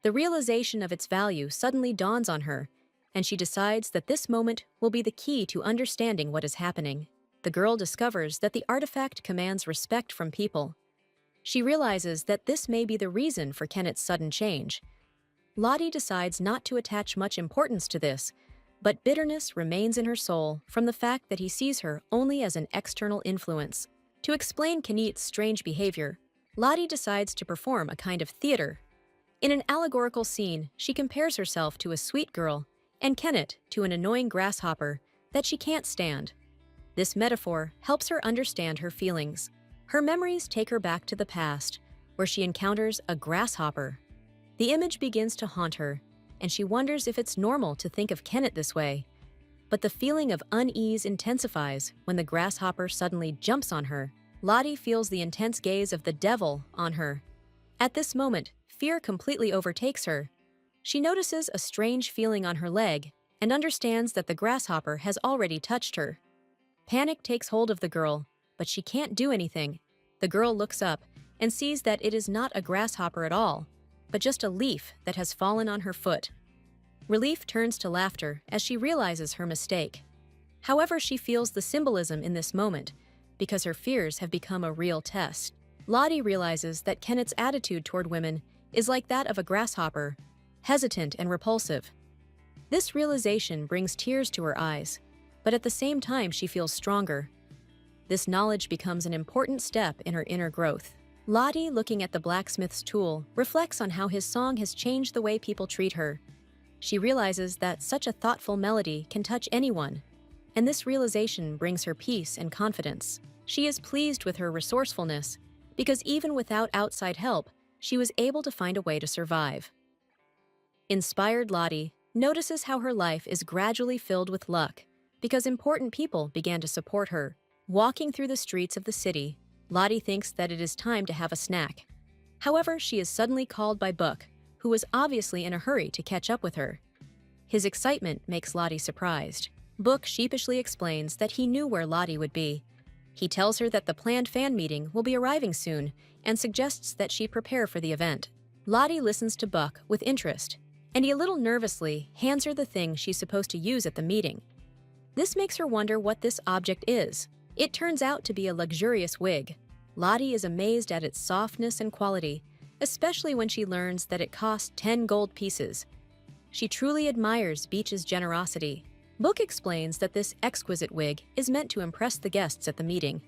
The realization of its value suddenly dawns on her, and she decides that this moment will be the key to understanding what is happening. The girl discovers that the artifact commands respect from people. She realizes that this may be the reason for Kenneth's sudden change. Lottie decides not to attach much importance to this, but bitterness remains in her soul from the fact that he sees her only as an external influence. To explain Kenneth's strange behavior, Lottie decides to perform a kind of theater. In an allegorical scene, she compares herself to a sweet girl and Kenneth to an annoying grasshopper that she can't stand. This metaphor helps her understand her feelings. Her memories take her back to the past, where she encounters a grasshopper. The image begins to haunt her, and she wonders if it's normal to think of Kenneth this way. But the feeling of unease intensifies when the grasshopper suddenly jumps on her. Lottie feels the intense gaze of the devil on her. At this moment, fear completely overtakes her. She notices a strange feeling on her leg and understands that the grasshopper has already touched her. Panic takes hold of the girl, but she can't do anything. The girl looks up and sees that it is not a grasshopper at all, but just a leaf that has fallen on her foot. Relief turns to laughter as she realizes her mistake. However, she feels the symbolism in this moment because her fears have become a real test. Lottie realizes that Kenneth's attitude toward women is like that of a grasshopper, hesitant and repulsive. This realization brings tears to her eyes, but at the same time she feels stronger. This knowledge becomes an important step in her inner growth. Lottie, looking at the blacksmith's tool, reflects on how his song has changed the way people treat her. She realizes that such a thoughtful melody can touch anyone, and this realization brings her peace and confidence. She is pleased with her resourcefulness, because even without outside help, she was able to find a way to survive. Inspired Lottie notices how her life is gradually filled with luck, because important people began to support her. Walking through the streets of the city, Lottie thinks that it is time to have a snack. However, she is suddenly called by Book, who was obviously in a hurry to catch up with her. His excitement makes Lottie surprised. Book sheepishly explains that he knew where Lottie would be. He tells her that the planned fan meeting will be arriving soon and suggests that she prepare for the event. Lottie listens to Buck with interest, and he a little nervously hands her the thing she's supposed to use at the meeting. This makes her wonder what this object is. It turns out to be a luxurious wig. Lottie is amazed at its softness and quality, especially when she learns that it cost 10 gold pieces. She truly admires Beach's generosity. Book explains that this exquisite wig is meant to impress the guests at the meeting.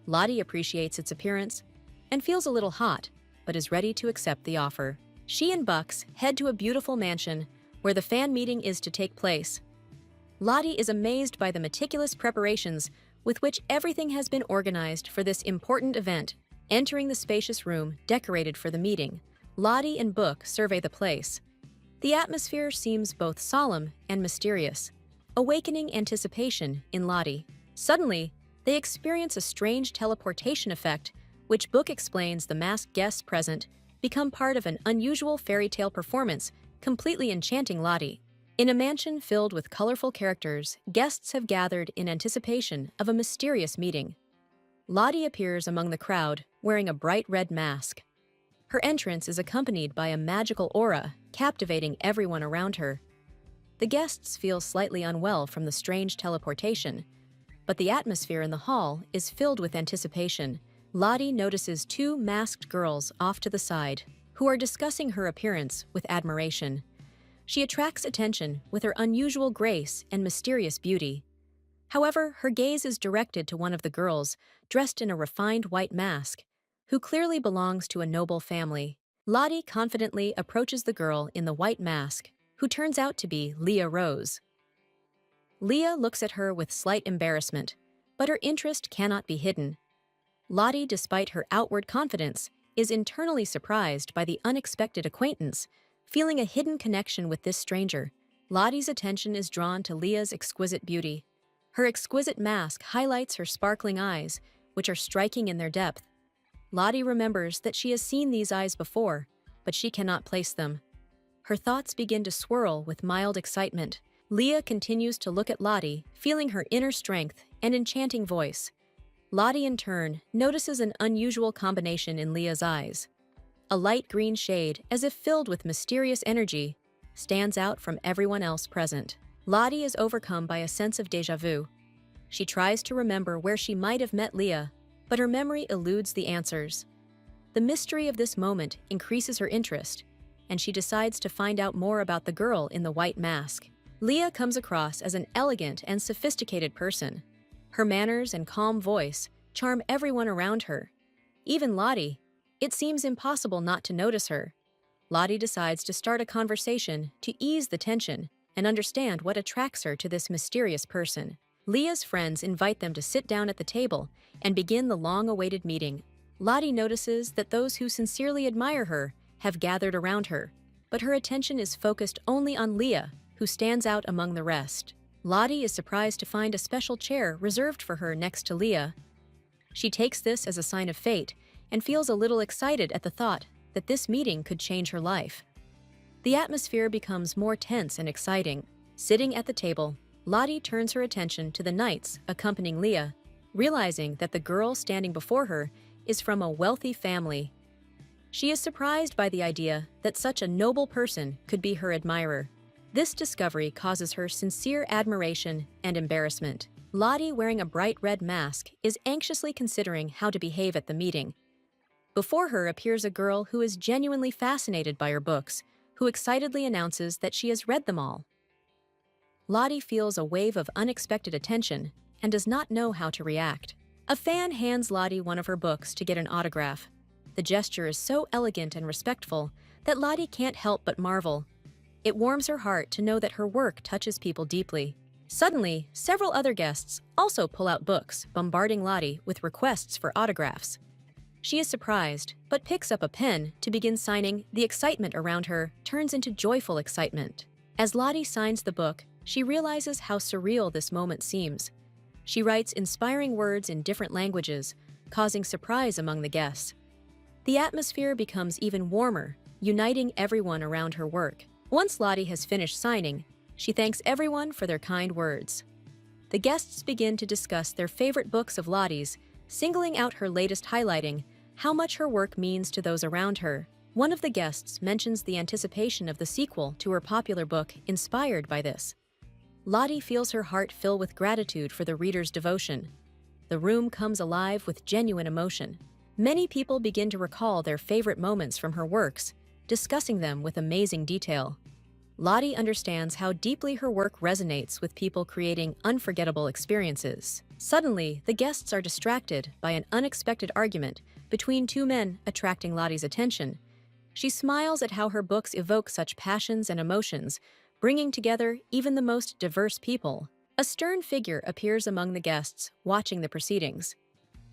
Lottie appreciates its appearance and feels a little hot, but is ready to accept the offer. She and Bucks head to a beautiful mansion where the fan meeting is to take place. Lottie is amazed by the meticulous preparations with which everything has been organized for this important event. Entering the spacious room decorated for the meeting, Lottie and Book survey the place. The atmosphere seems both solemn and mysterious, awakening anticipation in Lottie. Suddenly, they experience a strange teleportation effect, which Book explains the masked guests present become part of an unusual fairy tale performance, completely enchanting Lottie. In a mansion filled with colorful characters, guests have gathered in anticipation of a mysterious meeting. Lottie appears among the crowd, wearing a bright red mask. Her entrance is accompanied by a magical aura, captivating everyone around her. The guests feel slightly unwell from the strange teleportation, but the atmosphere in the hall is filled with anticipation. Lottie notices two masked girls off to the side, who are discussing her appearance with admiration. She attracts attention with her unusual grace and mysterious beauty. However, her gaze is directed to one of the girls, dressed in a refined white mask, who clearly belongs to a noble family. Lottie confidently approaches the girl in the white mask, who turns out to be Leah Rose. Leah looks at her with slight embarrassment, but her interest cannot be hidden. Lottie, despite her outward confidence, is internally surprised by the unexpected acquaintance, feeling a hidden connection with this stranger. Lottie's attention is drawn to Leah's exquisite beauty. Her exquisite mask highlights her sparkling eyes, which are striking in their depth. Lottie remembers that she has seen these eyes before, but she cannot place them. Her thoughts begin to swirl with mild excitement. Leah continues to look at Lottie, feeling her inner strength and enchanting voice. Lottie, in turn, notices an unusual combination in Leah's eyes. A light green shade, as if filled with mysterious energy, stands out from everyone else present. Lottie is overcome by a sense of déjà vu. She tries to remember where she might have met Leah, but her memory eludes the answers. The mystery of this moment increases her interest, and she decides to find out more about the girl in the white mask. Leah comes across as an elegant and sophisticated person. Her manners and calm voice charm everyone around her. Even Lottie. It seems impossible not to notice her. Lottie decides to start a conversation to ease the tension and understand what attracts her to this mysterious person. Leah's friends invite them to sit down at the table and begin the long-awaited meeting. Lottie notices that those who sincerely admire her have gathered around her, but her attention is focused only on Leah, who stands out among the rest. Lottie is surprised to find a special chair reserved for her next to Leah. She takes this as a sign of fate and feels a little excited at the thought that this meeting could change her life. The atmosphere becomes more tense and exciting. Sitting at the table, Lottie turns her attention to the knights accompanying Leah, realizing that the girl standing before her is from a wealthy family. She is surprised by the idea that such a noble person could be her admirer. This discovery causes her sincere admiration and embarrassment. Lottie, wearing a bright red mask, is anxiously considering how to behave at the meeting. Before her appears a girl who is genuinely fascinated by her books, who excitedly announces that she has read them all. Lottie feels a wave of unexpected attention and does not know how to react. A fan hands Lottie one of her books to get an autograph. The gesture is so elegant and respectful that Lottie can't help but marvel. It warms her heart to know that her work touches people deeply. Suddenly, several other guests also pull out books, bombarding Lottie with requests for autographs. She is surprised, but picks up a pen to begin signing. The excitement around her turns into joyful excitement. As Lottie signs the book, she realizes how surreal this moment seems. She writes inspiring words in different languages, causing surprise among the guests. The atmosphere becomes even warmer, uniting everyone around her work. Once Lottie has finished signing, she thanks everyone for their kind words. The guests begin to discuss their favorite books of Lottie's, singling out her latest, highlighting how much her work means to those around her. One of the guests mentions the anticipation of the sequel to her popular book inspired by this. Lottie feels her heart fill with gratitude for the reader's devotion. The room comes alive with genuine emotion. Many people begin to recall their favorite moments from her works, discussing them with amazing detail. Lottie understands how deeply her work resonates with people, creating unforgettable experiences. Suddenly, the guests are distracted by an unexpected argument between two men, attracting Lottie's attention. She smiles at how her books evoke such passions and emotions, bringing together even the most diverse people. A stern figure appears among the guests, watching the proceedings.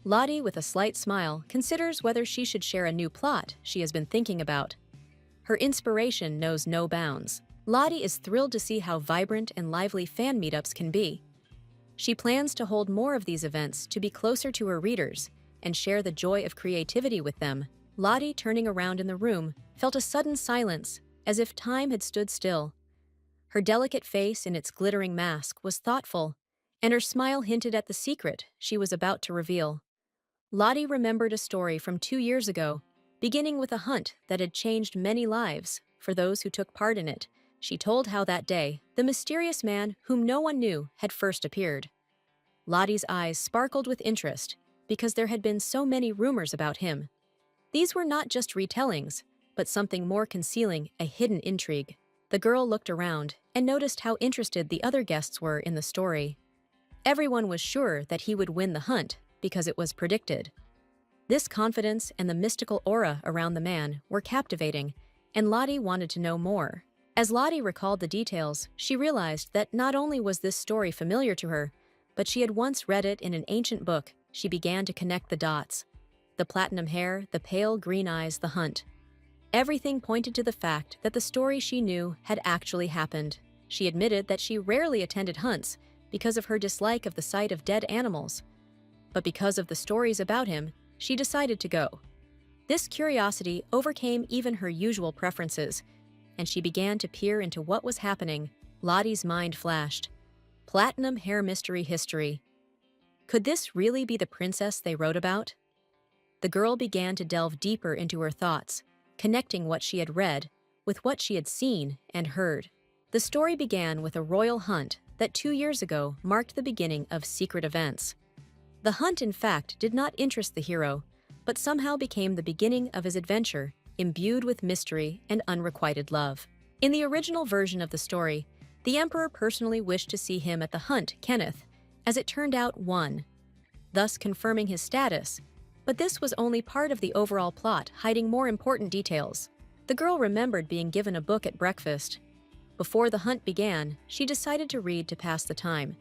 Lottie, with a slight smile, considers whether she should share a new plot she has been thinking about. Her inspiration knows no bounds. Lottie is thrilled to see how vibrant and lively fan meetups can be. She plans to hold more of these events to be closer to her readers and share the joy of creativity with them. Lottie, turning around in the room, felt a sudden silence, as if time had stood still. Her delicate face in its glittering mask was thoughtful, and her smile hinted at the secret she was about to reveal. Lottie remembered a story from 2 years ago, beginning with a hunt that had changed many lives for those who took part in it. She told how that day, the mysterious man whom no one knew had first appeared. Lottie's eyes sparkled with interest because there had been so many rumors about him. These were not just retellings, but something more concealing a hidden intrigue. The girl looked around and noticed how interested the other guests were in the story. Everyone was sure that he would win the hunt because it was predicted. This confidence and the mystical aura around the man were captivating, and Lottie wanted to know more. As Lottie recalled the details, she realized that not only was this story familiar to her, but she had once read it in an ancient book. She began to connect the dots. The platinum hair, the pale green eyes, the hunt. Everything pointed to the fact that the story she knew had actually happened. She admitted that she rarely attended hunts because of her dislike of the sight of dead animals. But because of the stories about him, she decided to go. This curiosity overcame even her usual preferences, and she began to peer into what was happening. Lottie's mind flashed. Platinum hair mystery history. Could this really be the princess they wrote about? The girl began to delve deeper into her thoughts, connecting what she had read with what she had seen and heard. The story began with a royal hunt that 2 years ago marked the beginning of secret events. The hunt, in fact, did not interest the hero, but somehow became the beginning of his adventure, imbued with mystery and unrequited love. In the original version of the story, the emperor personally wished to see him at the hunt, Kenneth, as it turned out, won, thus confirming his status. But this was only part of the overall plot, hiding more important details. The girl remembered being given a book at breakfast. Before the hunt began, she decided to read to pass the time.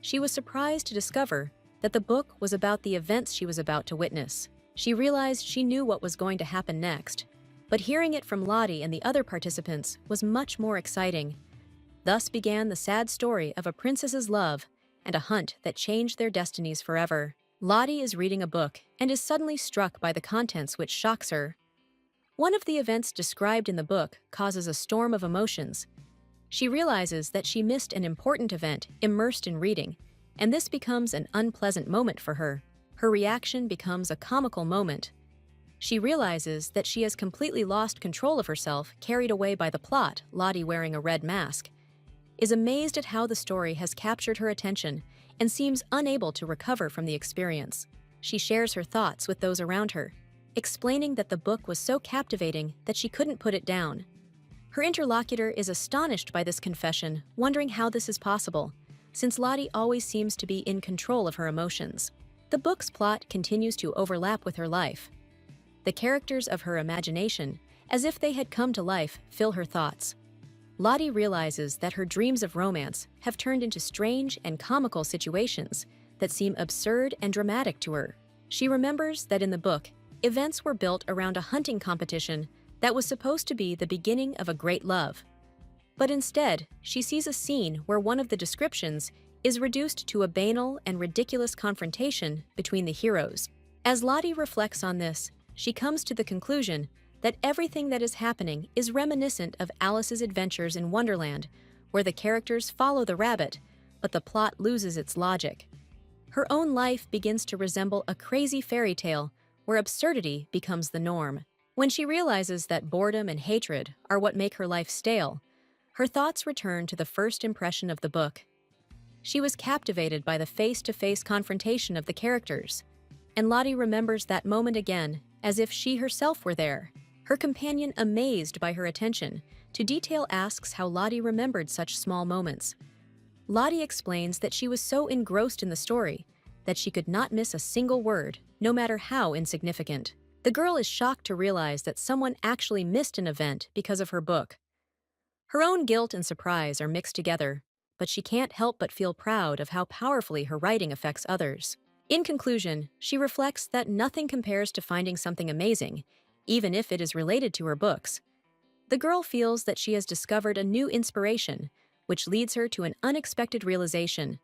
She was surprised to discover that the book was about the events she was about to witness. She realized she knew what was going to happen next, but hearing it from Lottie and the other participants was much more exciting. Thus began the sad story of a princess's love and a hunt that changed their destinies forever. Lottie is reading a book and is suddenly struck by the contents, which shocks her. One of the events described in the book causes a storm of emotions. She realizes that she missed an important event immersed in reading, and this becomes an unpleasant moment for her. Her reaction becomes a comical moment. She realizes that she has completely lost control of herself, carried away by the plot. Lottie, wearing a red mask, is amazed at how the story has captured her attention and seems unable to recover from the experience. She shares her thoughts with those around her, explaining that the book was so captivating that she couldn't put it down. Her interlocutor is astonished by this confession, wondering how this is possible, since Lottie always seems to be in control of her emotions. The book's plot continues to overlap with her life. The characters of her imagination, as if they had come to life, fill her thoughts. Lottie realizes that her dreams of romance have turned into strange and comical situations that seem absurd and dramatic to her. She remembers that in the book, events were built around a hunting competition that was supposed to be the beginning of a great love. But instead, she sees a scene where one of the descriptions is reduced to a banal and ridiculous confrontation between the heroes. As Lottie reflects on this, she comes to the conclusion that everything that is happening is reminiscent of Alice's adventures in Wonderland, where the characters follow the rabbit, but the plot loses its logic. Her own life begins to resemble a crazy fairy tale where absurdity becomes the norm. When she realizes that boredom and hatred are what make her life stale, her thoughts return to the first impression of the book. She was captivated by the face-to-face confrontation of the characters, and Lottie remembers that moment again as if she herself were there. Her companion, amazed by her attention to detail, asks how Lottie remembered such small moments. Lottie explains that she was so engrossed in the story that she could not miss a single word, no matter how insignificant. The girl is shocked to realize that someone actually missed an event because of her book. Her own guilt and surprise are mixed together, but she can't help but feel proud of how powerfully her writing affects others. In conclusion, she reflects that nothing compares to finding something amazing, even if it is related to her books. The girl feels that she has discovered a new inspiration, which leads her to an unexpected realization